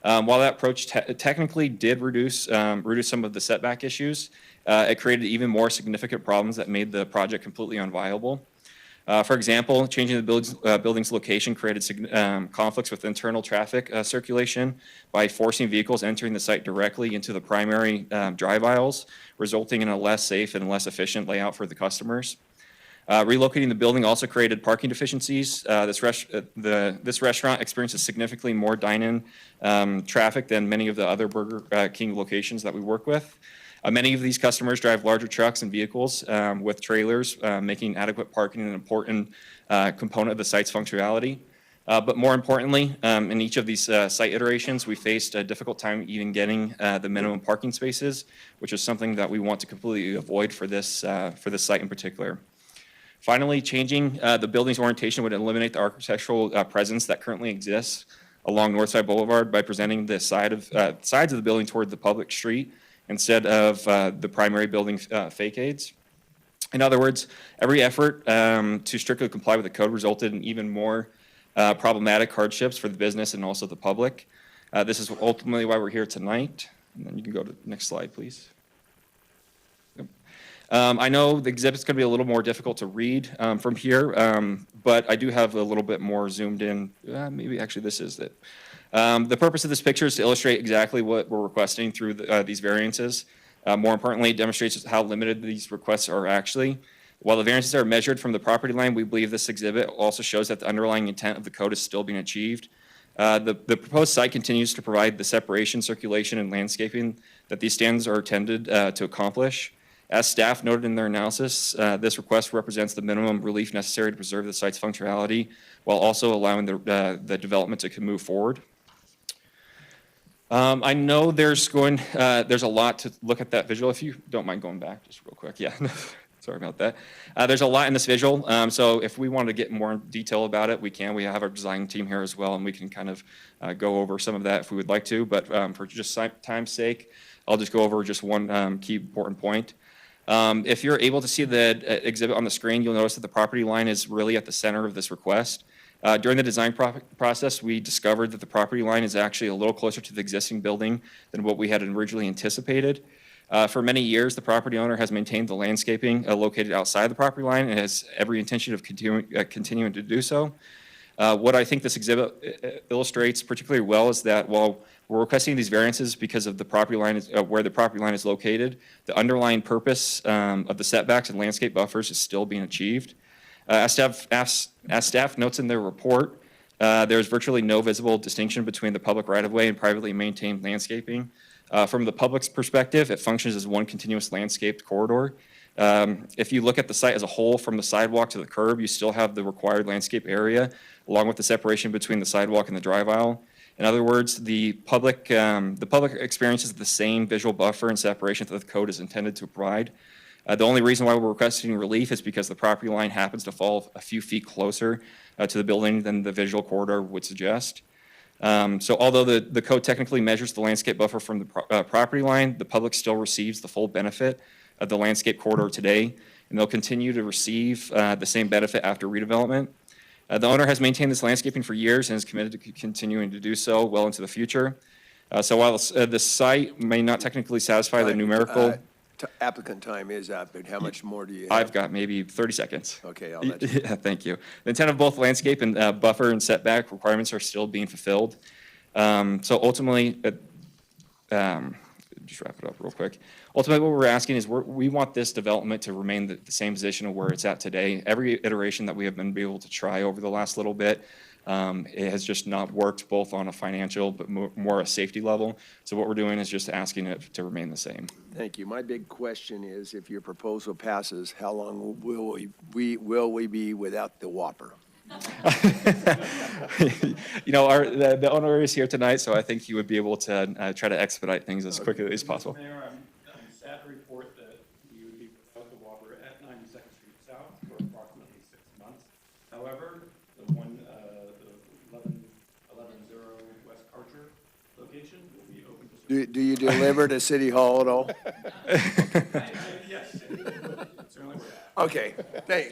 While that approach technically did reduce some of the setback issues, it created even more significant problems that made the project completely unviable. For example, changing the building's location created conflicts with internal traffic circulation by forcing vehicles entering the site directly into the primary drive aisles, resulting in a less safe and less efficient layout for the customers. Relocating the building also created parking deficiencies. This restaurant experiences significantly more dine-in traffic than many of the other Burger King locations that we work with. Many of these customers drive larger trucks and vehicles with trailers, making adequate parking an important component of the site's functionality. But more importantly, in each of these site iterations, we faced a difficult time even getting the minimum parking spaces, which is something that we want to completely avoid for this site in particular. Finally, changing the building's orientation would eliminate the architectural presence that currently exists along Northside Boulevard by presenting the sides of the building toward the public street instead of the primary building facades. In other words, every effort to strictly comply with the code resulted in even more problematic hardships for the business and also the public. This is ultimately why we're here tonight. And then you can go to the next slide, please. I know the exhibit's going to be a little more difficult to read from here, but I do have a little bit more zoomed in. Maybe actually this is it. The purpose of this picture is to illustrate exactly what we're requesting through these variances. More importantly, it demonstrates how limited these requests are actually. While the variances are measured from the property line, we believe this exhibit also shows that the underlying intent of the code is still being achieved. The proposed site continues to provide the separation, circulation, and landscaping that these stands are intended to accomplish. As staff noted in their analysis, this request represents the minimum relief necessary to preserve the site's functionality while also allowing the development to move forward. I know there's a lot to look at that visual. If you don't mind going back just real quick. Yeah, sorry about that. There's a lot in this visual. So if we wanted to get more detail about it, we can. We have our design team here as well, and we can kind of go over some of that if we would like to. But for just time's sake, I'll just go over just one key important point. If you're able to see the exhibit on the screen, you'll notice that the property line is really at the center of this request. During the design process, we discovered that the property line is actually a little closer to the existing building than what we had originally anticipated. For many years, the property owner has maintained the landscaping located outside the property line and has every intention of continuing to do so. What I think this exhibit illustrates particularly well is that while we're requesting these variances because of the property line, where the property line is located, the underlying purpose of the setbacks and landscape buffers is still being achieved. As staff notes in their report, there's virtually no visible distinction between the public right-of-way and privately maintained landscaping. From the public's perspective, it functions as one continuous landscaped corridor. If you look at the site as a whole, from the sidewalk to the curb, you still have the required landscape area, along with the separation between the sidewalk and the drive aisle. In other words, the public experiences the same visual buffer and separation that the code is intended to provide. The only reason why we're requesting relief is because the property line happens to fall a few feet closer to the building than the visual corridor would suggest. So although the code technically measures the landscape buffer from the property line, the public still receives the full benefit of the landscape corridor today, and they'll continue to receive the same benefit after redevelopment. The owner has maintained this landscaping for years and is committed to continuing to do so well into the future. So while the site may not technically satisfy the numerical... Applicant time is up, but how much more do you have? I've got maybe 30 seconds. Okay, I'll let you. Yeah, thank you. The intent of both landscape and buffer and setback requirements are still being fulfilled. So ultimately, just wrap it up real quick. Ultimately, what we're asking is we want this development to remain the same position of where it's at today. Every iteration that we have been able to try over the last little bit, it has just not worked both on a financial but more a safety level. So what we're doing is just asking it to remain the same. Thank you. My big question is, if your proposal passes, how long will we be without the Whopper? You know, the owner is here tonight, so I think he would be able to try to expedite things as quickly as possible. Mayor, I'm sad to report that we would be without the Whopper at 92nd Street South for approximately 6 months. However, the 1110 West Archer location will be open to... Do you deliver to City Hall at all? Yes. Certainly. Okay,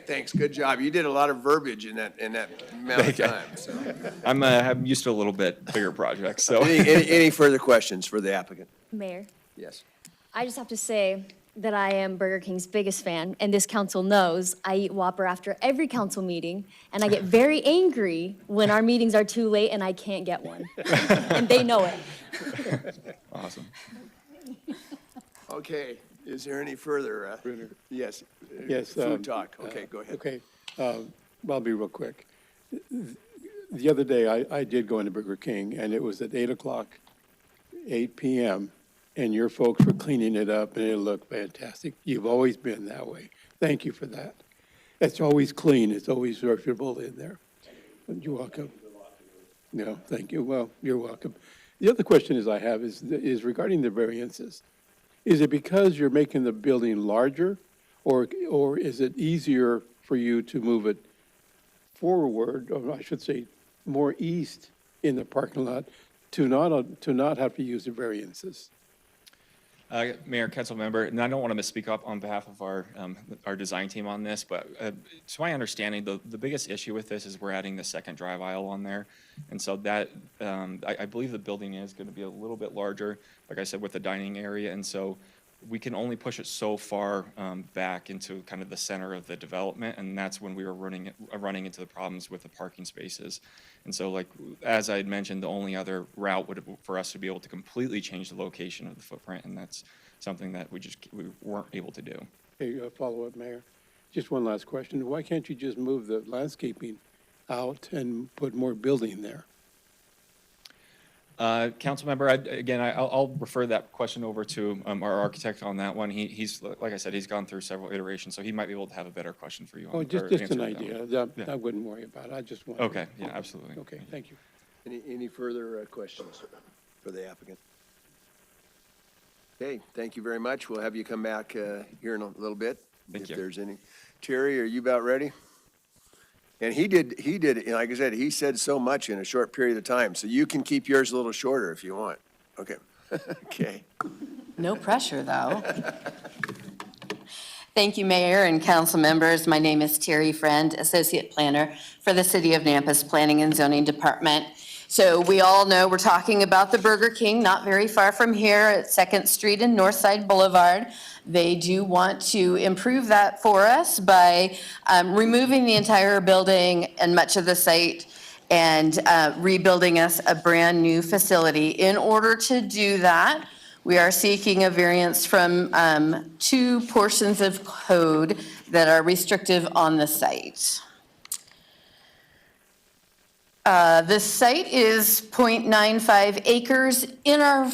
thanks, good job. You did a lot of verbiage in that amount of time, so. I'm used to a little bit bigger projects, so. Any further questions for the applicant? Mayor, Yes. I just have to say that I am Burger King's biggest fan, and this council knows I eat Whopper after every council meeting, and I get very angry when our meetings are too late and I can't get one. And they know it. Awesome. Okay, is there any further? Yes. Yes. Food talk. Okay, go ahead. Okay, I'll be real quick. The other day, I did go into Burger King, and it was at 8 p.m., and your folks were cleaning it up, and it looked fantastic. You've always been that way. Thank you for that. It's always clean. It's always workable in there. You're welcome. No, thank you. Well, you're welcome. The other question I have is regarding the variances. Is it because you're making the building larger, or is it easier for you to move it forward, or I should say, more east in the parking lot to not have to use the variances? Mayor, council member, and I don't want to misspeak up on behalf of our design team on this, but to my understanding, the biggest issue with this is we're adding the second drive aisle on there. And so that, I believe the building is going to be a little bit larger, like I said, with the dining area. And so we can only push it so far back into kind of the center of the development, and that's when we were running into the problems with the parking spaces. And so, like, as I had mentioned, the only other route would for us to be able to completely change the location of the footprint, and that's something that we weren't able to do. Okay, follow up, Mayor. Just one last question. Why can't you just move the landscaping out and put more building there? Council member, I'll refer that question over to our architect on that one. He's, like I said, he's gone through several iterations, so he might be able to have a better question for you. Oh, or just answer an that idea. one. Yeah. I wouldn't worry about it. I just want. Okay, yeah, absolutely. Okay, thank you. Any further questions for the applicant? Okay, thank you very much. We'll have you come back here in a little bit. Thank you. If there's any. Terry, are you about ready? And he did, like I said, he said so much in a short period of time, so you can keep yours a little shorter if you want. Okay. Okay. No pressure, though. Thank you, Mayor and council members. My name is Terry Friend, Associate Planner for the City of Nampa's Planning and Zoning Department. So we all know we're talking about the Burger King, not very far from here at 2nd Street and Northside Boulevard. They do want to improve that for us by removing the entire building and much of the site and rebuilding us a brand-new facility. In order to do that, we are seeking a variance from 2 portions of code that are restrictive on the site. The site is 0.95 acres. In our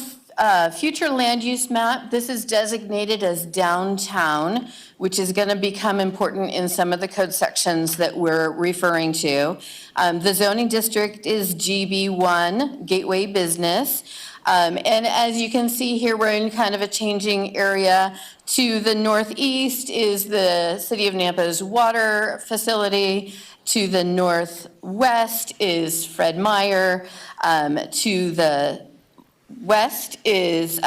future land use map, this is designated as downtown, which is going to become important in some of the code sections that we're referring to. The zoning district is GB1, Gateway Business. And as you can see here, we're in kind of a changing area. To the northeast is the City of Nampa's water facility. To the northwest is Fred Meyer. To the west is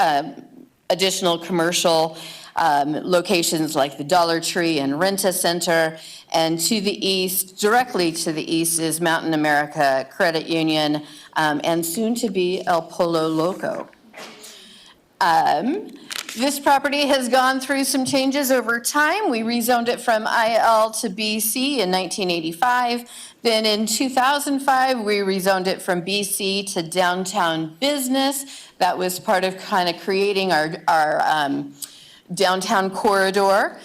additional commercial locations like the Dollar Tree and Rent-A-Center. And to the east, directly to the east, is Mountain America Credit Union and soon to be El Polo Loco. This property has gone through some changes over time. We rezoned it from IL to BC in 1985. Then in 2005, we rezoned it from BC to downtown business. That was part of kind of creating our downtown corridor.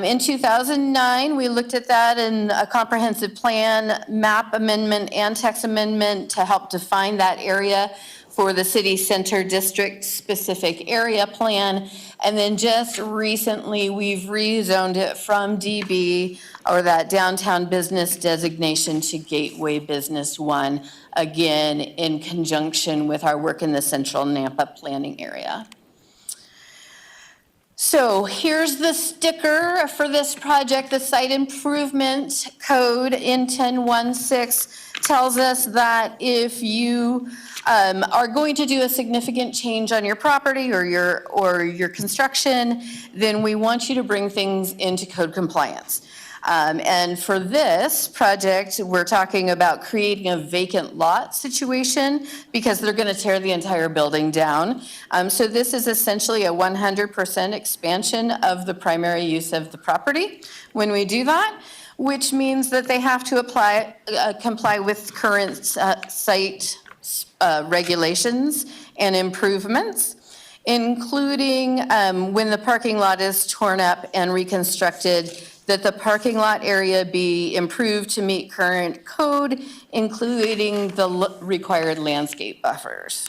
In 2009, we looked at that in a comprehensive plan, map amendment, and text amendment to help define that area for the city center district specific area plan. And then just recently, we've rezoned it from DB, or that downtown business designation, to Gateway Business 1, again, in conjunction with our work in the central Nampa planning area. So here's the sticker for this project. The site improvement code in 1016 tells us that if you are going to do a significant change on your property or your construction, then we want you to bring things into code compliance. And for this project, we're talking about creating a vacant lot situation because they're going to tear the entire building down. So this is essentially a 100% expansion of the primary use of the property when we do that, which means that they have to comply with current site regulations and improvements, including when the parking lot is torn up and reconstructed, that the parking lot area be improved to meet current code, including the required landscape buffers.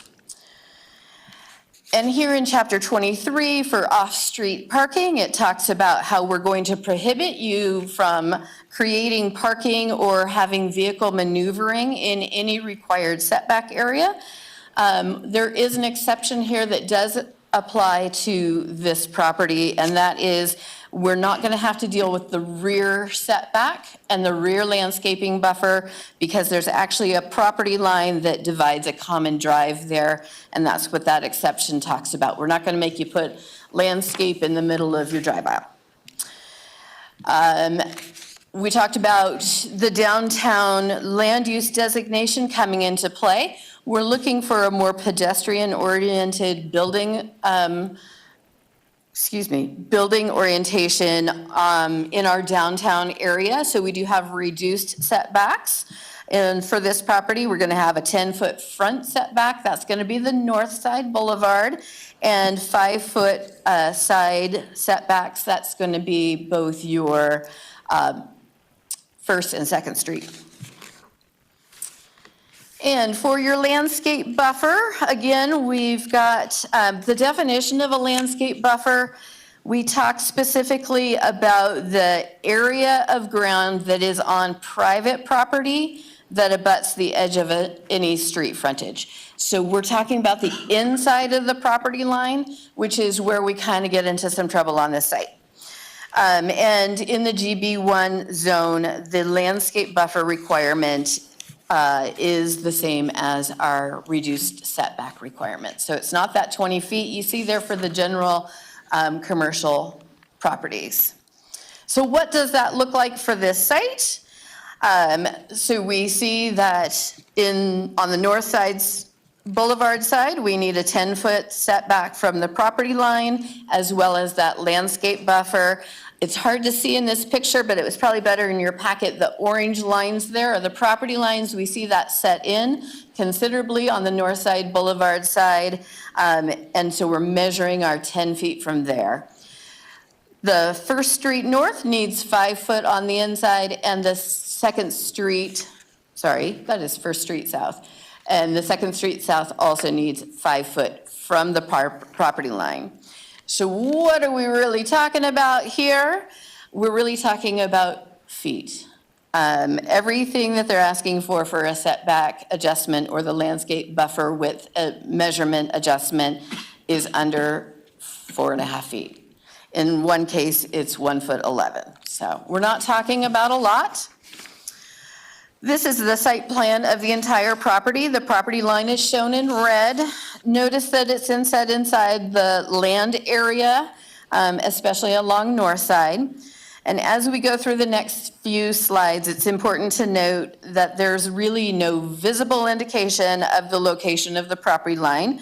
And here in chapter 23 for off-street parking, it talks about how we're going to prohibit you from creating parking or having vehicle maneuvering in any required setback area. There is an exception here that does apply to this property, and that is we're not going to have to deal with the rear setback and the rear landscaping buffer because there's actually a property line that divides a common drive there, and that's what that exception talks about. We're not going to make you put landscape in the middle of your drive aisle. We talked about the downtown land use designation coming into play. We're looking for a more pedestrian-oriented building orientation in our downtown area. So we do have reduced setbacks. And for this property, we're going to have a 10-foot front setback. That's going to be the north side boulevard. And 5-foot side setbacks. That's going to be both your First and Second Street. And for your landscape buffer, again, we've got the definition of a landscape buffer. We talked specifically about the area of ground that is on private property that abuts the edge of any street frontage. So we're talking about the inside of the property line, which is where we kind of get into some trouble on this site. And in the GB1 zone, the landscape buffer requirement is the same as our reduced setback requirement. So it's not that 20 feet you see there for the general commercial properties. So what does that look like for this site? So we see that on the north side's boulevard side, we need a 10-foot setback from the property line, as well as that landscape buffer. It's hard to see in this picture, but it was probably better in your packet. The orange lines there are the property lines. We see that set in considerably on the north side boulevard side. And so we're measuring our 10 feet from there. The First Street North needs 5 foot on the inside, and the Second Street, sorry, that is First Street South. And the Second Street South also needs 5 foot from the property line. So what are we really talking about here? We're really talking about feet. Everything that they're asking for a setback adjustment or the landscape buffer width measurement adjustment is under 4.5 feet. In one case, it's 1'11". So we're not talking about a lot. This is the site plan of the entire property. The property line is shown in red. Notice that it's inside the land area, especially along north side. And as we go through the next few slides, it's important to note that there's really no visible indication of the location of the property line.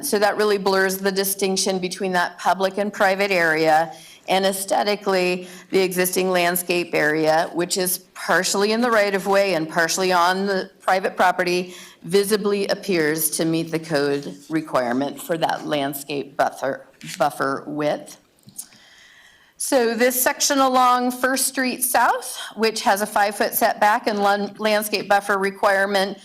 So that really blurs the distinction between that public and private area. And aesthetically, the existing landscape area, which is partially in the right-of-way and partially on the private property, visibly appears to meet the code requirement for that landscape buffer width. So this section along First Street South, which has a 5-foot setback and landscape buffer requirement,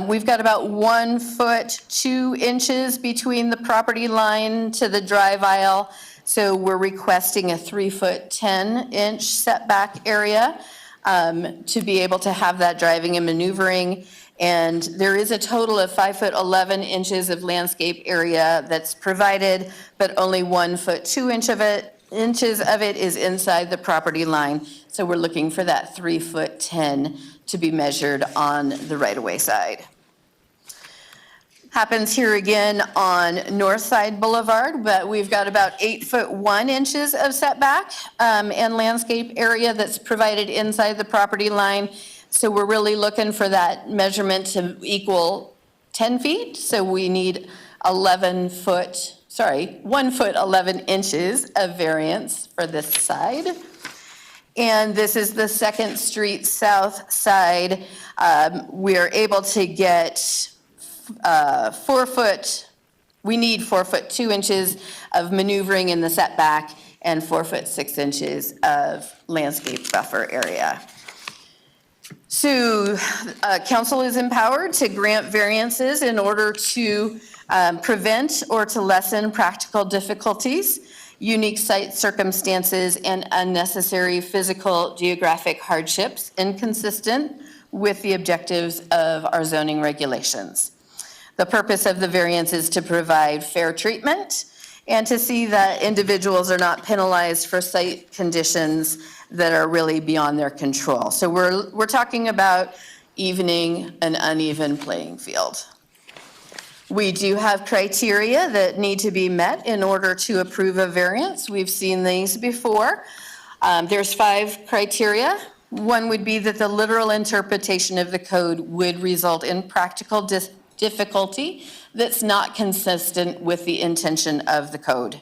we've got about 1 foot 2 inches between the property line to the drive aisle. So we're requesting a 3-foot 10-inch setback area to be able to have that driving and maneuvering. And there is a total of 5 foot 11 inches of landscape area that's provided, but only 1 foot 2 inches of it is inside the property line. So we're looking for that 3-foot 10 to be measured on the right-of-way side. Happens here again on Northside Boulevard, but we've got about 8 foot 1 inches of setback and landscape area that's provided inside the property line. So we're really looking for that measurement to equal 10 feet. So we need 1 foot 11 inches of variance for this side. And this is the Second Street South side. We're able to get 4 foot, we need 4 foot 2 inches of maneuvering in the setback and 4 foot 6 inches of landscape buffer area. So council is empowered to grant variances in order to prevent or to lessen practical difficulties, unique site circumstances, and unnecessary physical geographic hardships inconsistent with the objectives of our zoning regulations. The purpose of the variance is to provide fair treatment and to see that individuals are not penalized for site conditions that are really beyond their control. So we're talking about evening an uneven playing field. We do have criteria that need to be met in order to approve a variance. We've seen these before. There's 5 criteria. One would be that the literal interpretation of the code would result in practical difficulty that's not consistent with the intention of the code.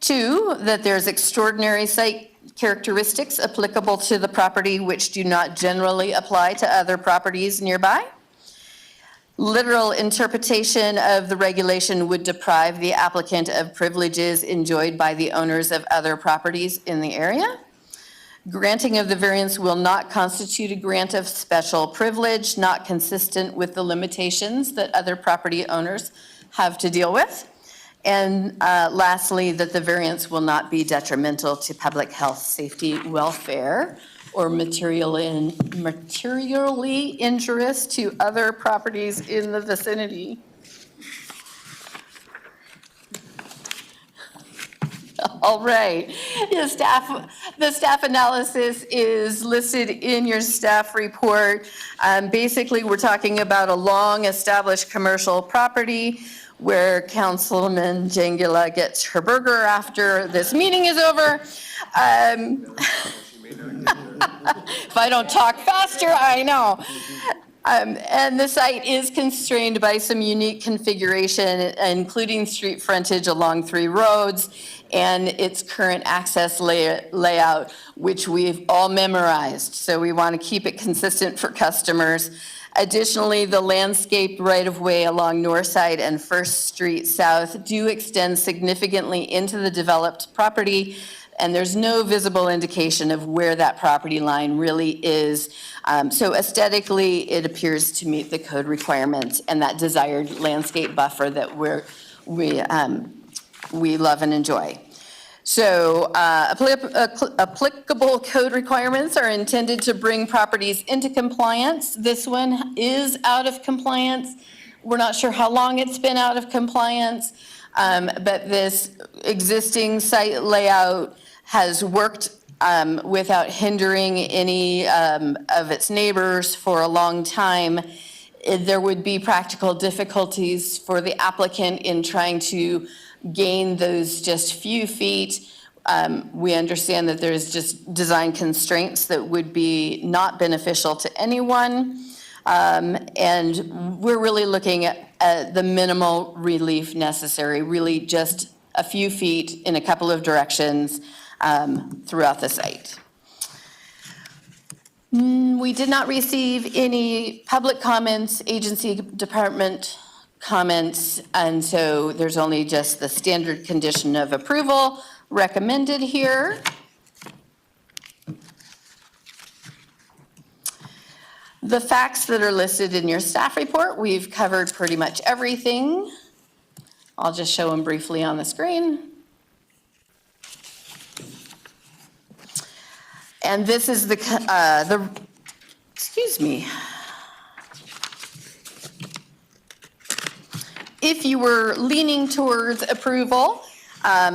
2, that there's extraordinary site characteristics applicable to the property which do not generally apply to other properties nearby. Literal interpretation of the regulation would deprive the applicant of privileges enjoyed by the owners of other properties in the area. Granting of the variance will not constitute a grant of special privilege, not consistent with the limitations that other property owners have to deal with. And lastly, that the variance will not be detrimental to public health, safety, welfare, or materially injurious to other properties in the vicinity. All right, the staff analysis is listed in your staff report. Basically, we're talking about a long-established commercial property where Councilman Jangula gets her burger after this meeting is over. If I don't talk faster, I know. And the site is constrained by some unique configuration, including street frontage along 3 roads and its current access layout, which we've all memorized. So we want to keep it consistent for customers. Additionally, the landscaped right-of-way along North Side and First Street South do extend significantly into the developed property, and there's no visible indication of where that property line really is. So aesthetically, it appears to meet the code requirements and that desired landscape buffer that we love and enjoy. So applicable code requirements are intended to bring properties into compliance. This one is out of compliance. We're not sure how long it's been out of compliance, but this existing site layout has worked without hindering any of its neighbors for a long time. There would be practical difficulties for the applicant in trying to gain those just few feet. We understand that there's just design constraints that would be not beneficial to anyone. And we're really looking at the minimal relief necessary, really just a few feet in a couple of directions throughout the site. We did not receive any public comments, agency department comments, and so there's only just the standard condition of approval recommended here. The facts that are listed in your staff report, we've covered pretty much everything. I'll just show them briefly on the screen. And this is excuse me. If you were leaning towards approval,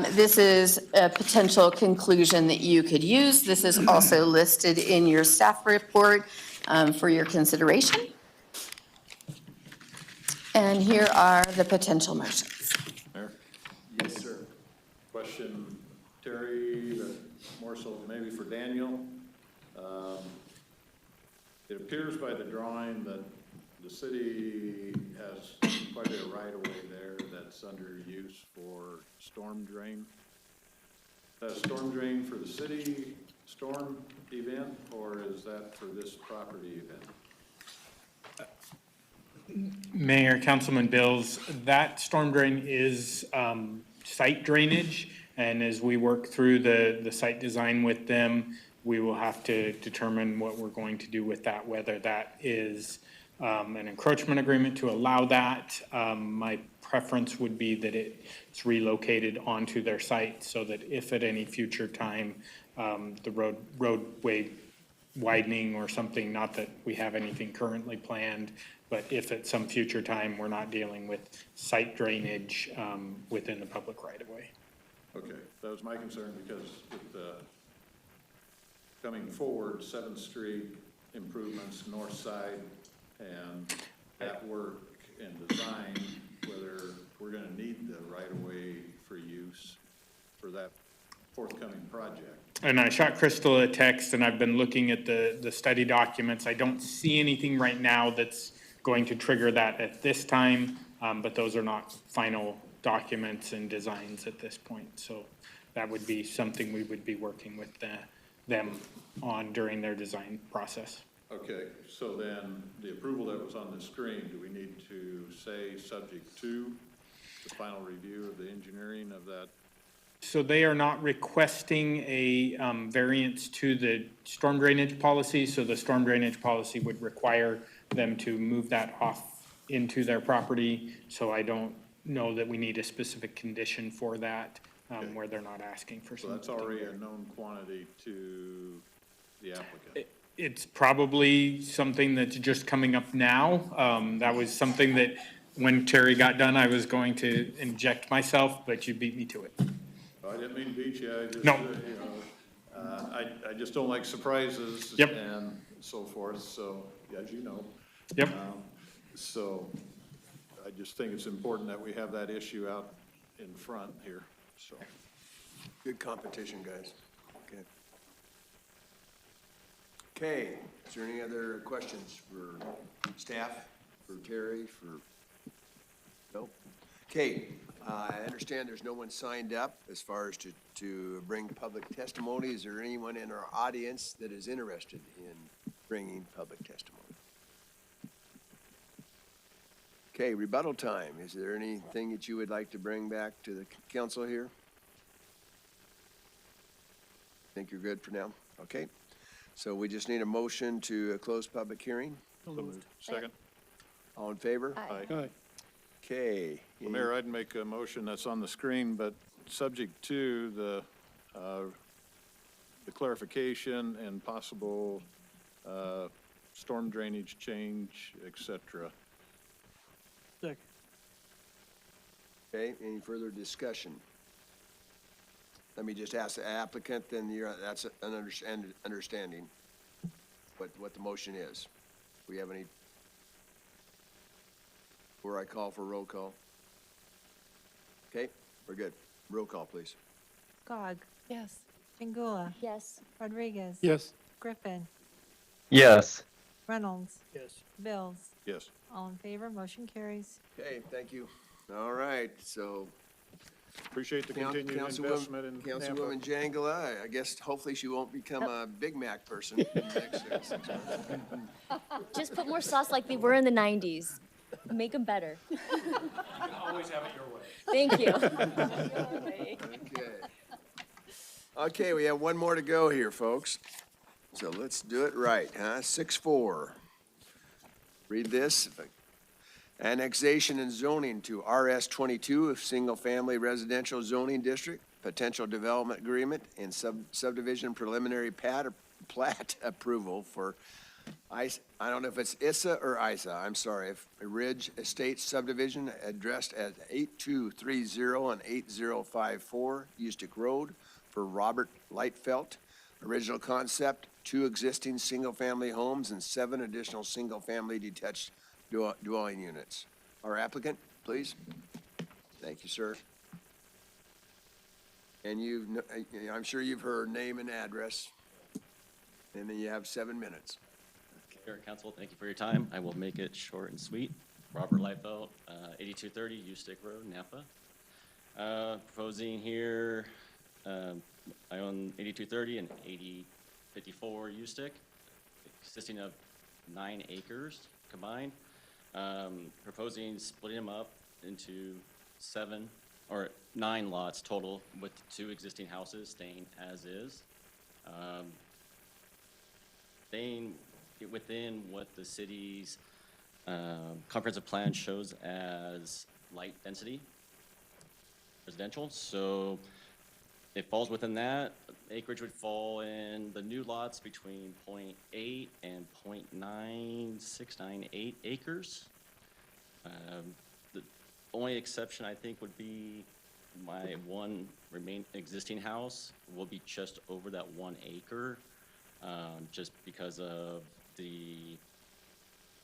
this is a potential conclusion that you could use. This is also listed in your staff report for your consideration. And here are the potential motions. Mayor? Yes, sir. Question, Terry, but more so maybe for Daniel. It appears by the drawing that the city has quite a bit of right-of-way there that's under use for storm drain. Is that a storm drain for the city storm event, or is that for this property event? Mayor, Councilman Bills, that storm drain is site drainage, and as we work through the site design with them, we will have to determine what we're going to do with that, whether that is an encroachment agreement to allow that. My preference would be that it's relocated onto their site so that if at any future time the roadway widening or something, not that we have anything currently planned, but if at some future time we're not dealing with site drainage within the public right-of-way. Okay, that was my concern because with the coming forward, 7th Street improvements, north side, and that work and design, whether we're gonna need the right-of-way for use for that forthcoming project. And I shot Crystal a text, and I've been looking at the study documents. I don't see anything right now that's going to trigger that at this time, but those are not final documents and designs at this point. So that would be something we would be working with them on during their design process. Okay, so then the approval that was on the screen, do we need to say subject to the final review of the engineering of that? So they are not requesting a variance to the storm drainage policy, so the storm drainage policy would require them to move that off into their property. So I don't know that we need a specific condition for that, where they're not asking for So something. that's already a known quantity to the applicant. It's probably something that's just coming up now. That was something that, when Terry got done, I was going to inject myself, but you beat me to it. I didn't mean to beat you, I just, No. you know, I just don't like surprises. Yep. And so forth, so, as you know. Yep. So, I just think it's important that we have that issue out in front here, so. Good competition, guys. Okay. Okay, is there any other questions for staff, for Terry, for? No? Okay, I understand there's no one signed up as far as to bring public testimony. Is there anyone in our audience that is interested in bringing public testimony? Okay, rebuttal time. Is there anything that you would like to bring back to the council here? Think you're good for now? Okay. So we just need a motion to close public hearing. Second. All in favor? Aye. Okay. Well, Mayor, I'd make a motion that's on the screen, but subject to the clarification and possible storm drainage change, et cetera. Second. Okay, any further discussion? Let me just ask the applicant, then that's an understanding what the motion is. Do we have any, before I call for roll call? Okay, we're good. Roll call, please. Gog, Yes. Pingula, Yes. Rodriguez. Yes. Griffin, Yes. Reynolds, Yes. Bills. Yes. All in favor, motion carries. Okay, thank you. All right, so. Appreciate the continued investment in Nampa. Councilwoman Jangala, I guess hopefully she won't become a Big Mac person in the next 6 months. Just put more sauce like they were in the 90s. Make them better. You can always have it your way. Thank you. Okay. Okay, we have one more to go here, folks. So let's do it right, huh? 6-4. Read this. Annexation and zoning to RS 22 of single-family residential zoning district, potential development agreement, and subdivision preliminary plat approval for I don't know if it's ISA or ISA, I'm sorry, if Ridge Estate subdivision addressed as 8230 and 8054 Ustick Road for Robert Lightfelt. Original concept, 2 existing single-family homes and 7 additional single-family detached dwelling units. Our applicant, please. Thank you, sir. And I'm sure you've heard name and address. And then you have 7 minutes. Mayor and Council, thank you for your time. I will make it short and sweet. Robert Liefeld, 8230 Ustick Road, Nampa. Proposing here, I own 8230 and 8054 Ustick, consisting of 9 acres combined. Proposing splitting them up into 9 lots total, with 2 existing houses staying as is. Staying within what the city's comprehensive plan shows as light density residential. So it falls within that. Acreage would fall in the new lots between 0.8 and 0.9698 acres. The only exception, I think, would be my one existing house will be just over that 1 acre, just because of the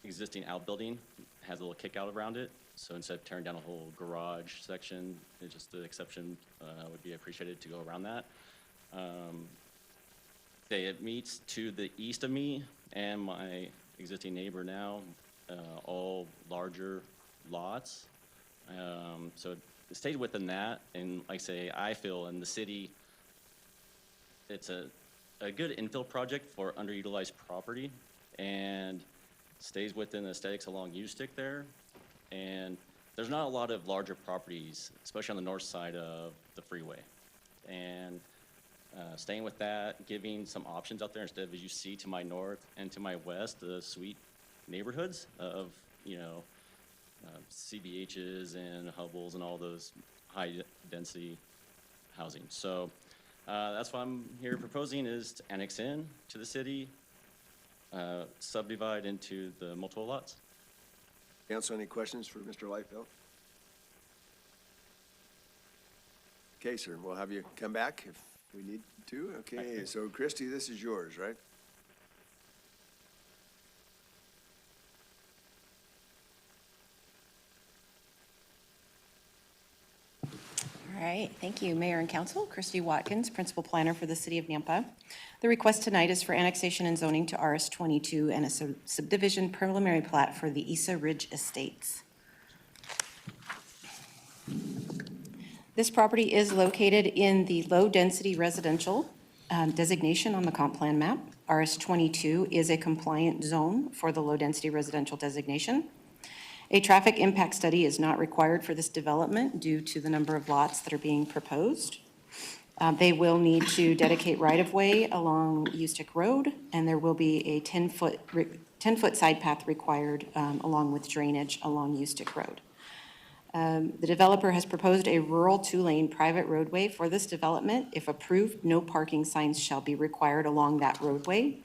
existing outbuilding has a little kick out around it. So instead of tearing down a whole garage section, it's just the exception would be appreciated to go around that. It meets to the east of me and my existing neighbor now, all larger lots. So it stayed within that, and like I say, I feel in the city, it's a good infill project for underutilized property, and stays within the aesthetics along Ustick there. And there's not a lot of larger properties, especially on the north side of the freeway. and staying with that, giving some options out there instead of, as you see to my north and to my west, the sweet neighborhoods of, CBHs and Hubbles and all those high-density housing. So that's what I'm here proposing, is to annex in to the city, subdivide into the multiple lots. Council, any questions for Mr. Lightfeld? Okay, sir, we'll have you come back if we need to. Okay, so Christie, this is yours, right? All right, thank you, Mayor and Council. Christy Watkins, Principal Planner for the City of Nampa. The request tonight is for annexation and zoning to RS-22 and a subdivision preliminary plat for the Isa Ridge Estates. This property is located in the low-density residential designation on the comp plan map. RS-22 is a compliant zone for the low-density residential designation. A traffic impact study is not required for this development due to the number of lots that are being proposed. They will need to dedicate right-of-way along Ustick Road, and there will be a 10-foot side path required along with drainage along Ustick Road. The developer has proposed a rural two-lane private roadway for this development. If approved, no parking signs shall be required along that roadway.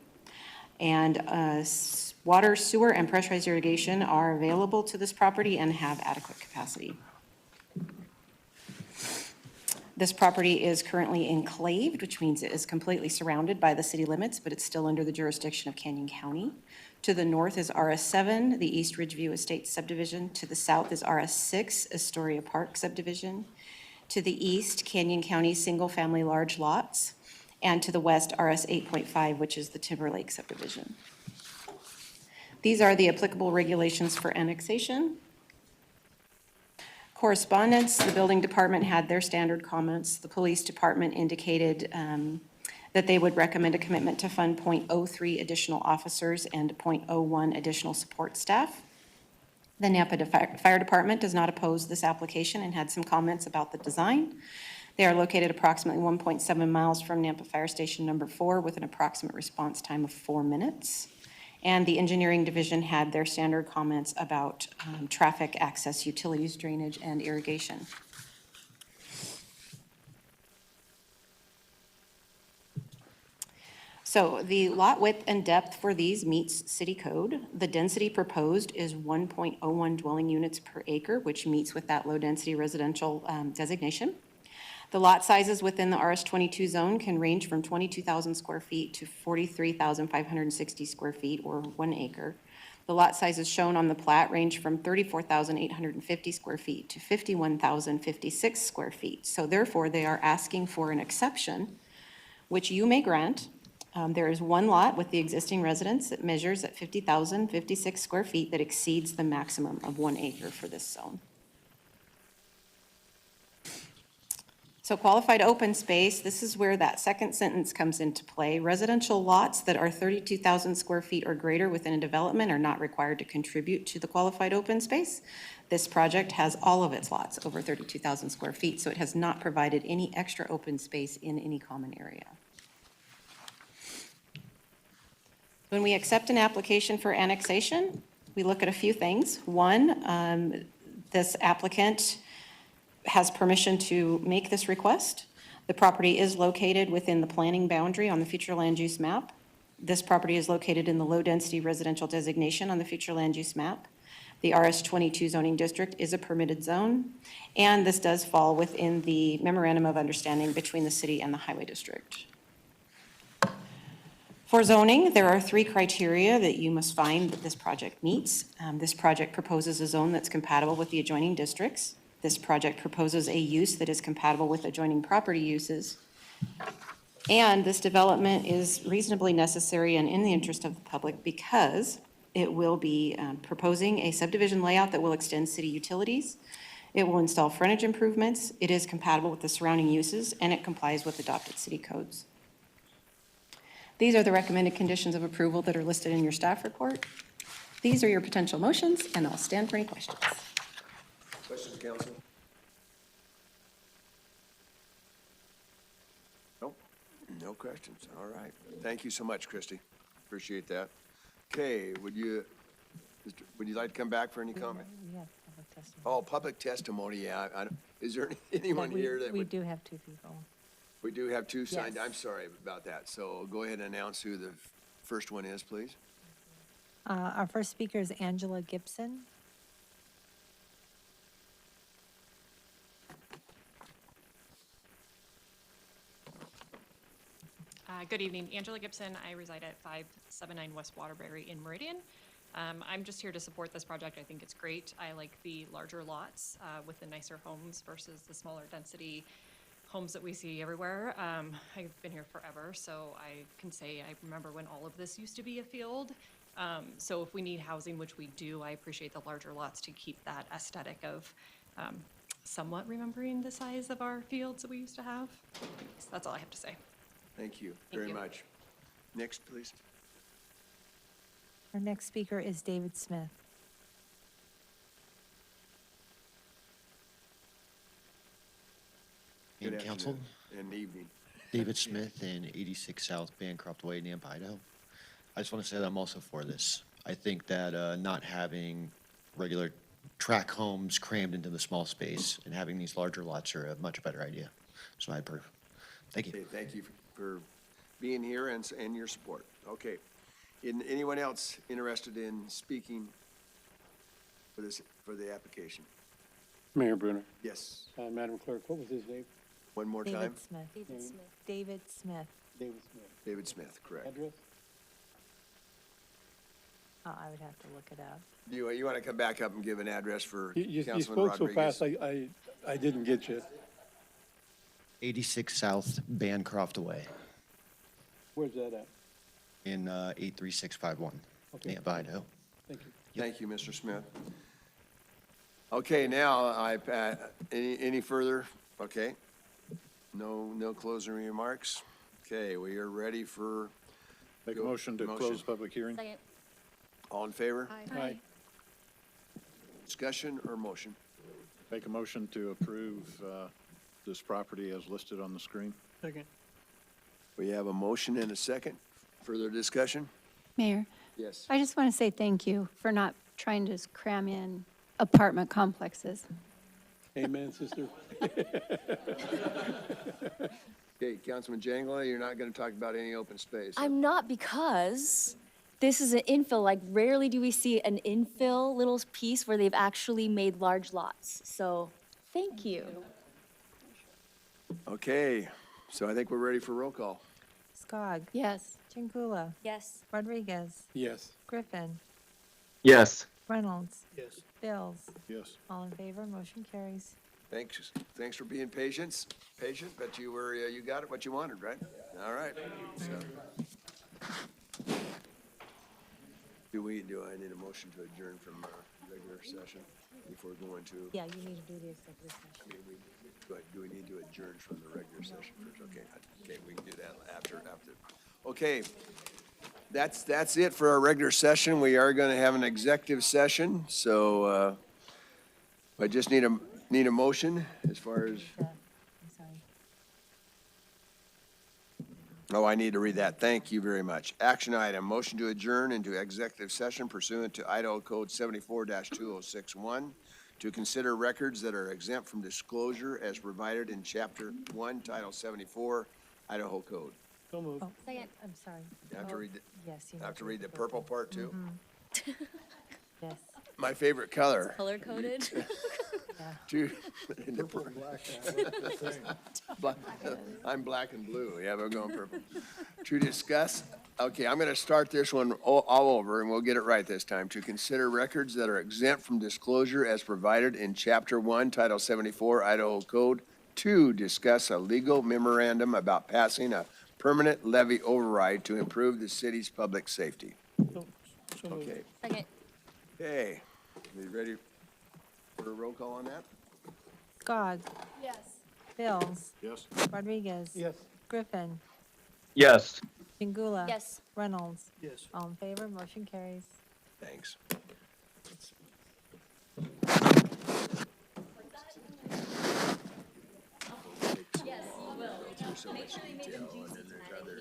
And water, sewer, and pressurized irrigation are available to this property and have adequate capacity. This property is currently enclaved, which means it is completely surrounded by the city limits, but it's still under the jurisdiction of Canyon County. To the north is RS-7, the East Ridgeview Estates subdivision. To the south is RS-6, Astoria Park subdivision. To the east, Canyon County single-family large lots. And to the west, RS-8.5, which is the Timberlake subdivision. These are the applicable regulations for annexation. Correspondence, the building department had their standard comments. The police department indicated that they would recommend a commitment to fund .03 additional officers and .01 additional support staff. The Nampa Fire Department does not oppose this application and had some comments about the design. They are located approximately 1.7 miles from Nampa Fire Station number 4 with an approximate response time of 4 minutes. And the engineering division had their standard comments about traffic, access, utilities, drainage, and irrigation. So the lot width and depth for these meets city code. The density proposed is 1.01 dwelling units per acre, which meets with that low density residential designation. The lot sizes within the RS-22 zone can range from 22,000 square feet to 43,560 square feet, or 1 acre. The lot sizes shown on the plat range from 34,850 square feet to 51,056 square feet. So therefore, they are asking for an exception, which you may grant. There is one lot with the existing residence that measures at 50,056 square feet that exceeds the maximum of 1 acre for this zone. So qualified open space, this is where that second sentence comes into play. Residential lots that are 32,000 square feet or greater within a development are not required to contribute to the qualified open space. This project has all of its lots over 32,000 square feet, so it has not provided any extra open space in any common area. When we accept an application for annexation, we look at a few things. One, this applicant has permission to make this request. The property is located within the planning boundary on the future land use map. This property is located in the low-density residential designation on the future land use map. The RS-22 zoning district is a permitted zone, and this does fall within the memorandum of understanding between the city and the highway district. For zoning, there are 3 criteria that you must find that this project meets. This project proposes a zone that's compatible with the adjoining districts. This project proposes a use that is compatible with adjoining property uses. And this development is reasonably necessary and in the interest of the public because it will be proposing a subdivision layout that will extend city utilities. It will install frontage improvements. It is compatible with the surrounding uses, and it complies with adopted city codes. These are the recommended conditions of approval that are listed in your staff report. These are your potential motions, and I'll stand for any questions. Questions, council? No questions. All right. Thank you so much, Christie. Appreciate that. Okay, would you like to come back for any comment? We have public testimony. Oh, public testimony, yeah. Is there anyone here that We would? do have two people. We do have two signed. Yes. I'm sorry about that. So go ahead and announce who the first one is, please. Our first speaker is Angela Gibson. Good evening, Angela Gibson. I reside at 579 West Waterbury in Meridian. I'm just here to support this project. I think it's great. I like the larger lots with the nicer homes versus the smaller density homes that we see everywhere. I've been here forever, so I can say I remember when all of this used to be a field. So if we need housing, which we do, I appreciate the larger lots to keep that aesthetic of somewhat remembering the size of our fields that we used to have. So that's all I have to say. Thank you Thank very you. much. Next, please. Our next speaker is David Smith. Good And council, afternoon and evening. David Smith in 86 South Bancroft Way, Nampa, Idaho. I just want to say that I'm also for this. I think that not having regular track homes crammed into the small space and having these larger lots are a much better idea. So I approve. Thank you. Okay, thank you for being here and your support. Okay. Anyone else interested in speaking for the application? Mayor Brunner. Yes. Madam Clerk, what was his name? One more time? David Smith. David Smith. David Smith. David Smith. David Smith, correct. Address? I would have to look it up. You want to come back up and give an address for You Councilman spoke so Rodriguez? fast, I didn't get you. 86 South Bancroft Way Where's that at? in 83651, Okay. Nampa, Idaho. Thank you. Thank you, Mr. Smith. Okay, now, any further? Okay. No closing remarks? Okay, we are ready for. Make a motion to close public hearing. Second. All in favor? Aye. Discussion or motion? Make a motion to approve this property as listed on the screen. Second. We have a motion and a second. Further discussion? Mayor, Yes. I just want to say thank you for not trying to just cram in apartment complexes. Amen, sister. Okay, Councilman Jangla, you're not going to talk about any open space. I'm not, because this is an infill. Like, rarely do we see an infill little piece where they've actually made large lots. So, thank you. Okay, so I think we're ready for roll call. Skog. Yes. Chingula. Yes. Rodriguez. Yes. Griffin. Yes. Reynolds. Yes. Bills. Yes. All in favor, motion carries. Thanks for being patient, but you got it what you wanted, right? All right. So, do I need a motion to adjourn from regular session before going to? Yeah, you need to do the executive session. Do we need to adjourn from the regular session first? Okay, we can do that after. Okay, that's it for our regular session. We are going to have an executive session, so I just need a motion as far as. I'm sorry. Oh, I need to read that. Thank you very much. Action item, motion to adjourn into executive session pursuant to Idaho Code 74-2061 to consider records that are exempt from disclosure as provided in Chapter 1, Title 74, Idaho Code. So moved. Oh, Second. I'm sorry. You have to Oh, read, Yes. you have to read the purple part too? Yes. My favorite color. Color coded. To- in the pur- Black- I'm black and blue. Yeah, we're going purple. To discuss, okay, I'm going to start this one all over, and we'll get it right this time. To consider records that are exempt from disclosure as provided in Chapter 1, Title 74, Idaho Code. 2, discuss a legal memorandum about passing a permanent levy override to improve the city's public safety. So moved. Okay, Second. okay. We ready for a roll call on that? Skog. Yes. Bills. Yes. Rodriguez. Yes. Griffin. Yes. Chingula. Yes. Reynolds. Yes. All in favor, motion carries. Thanks. Yes, you will. so much detail, and then there's other.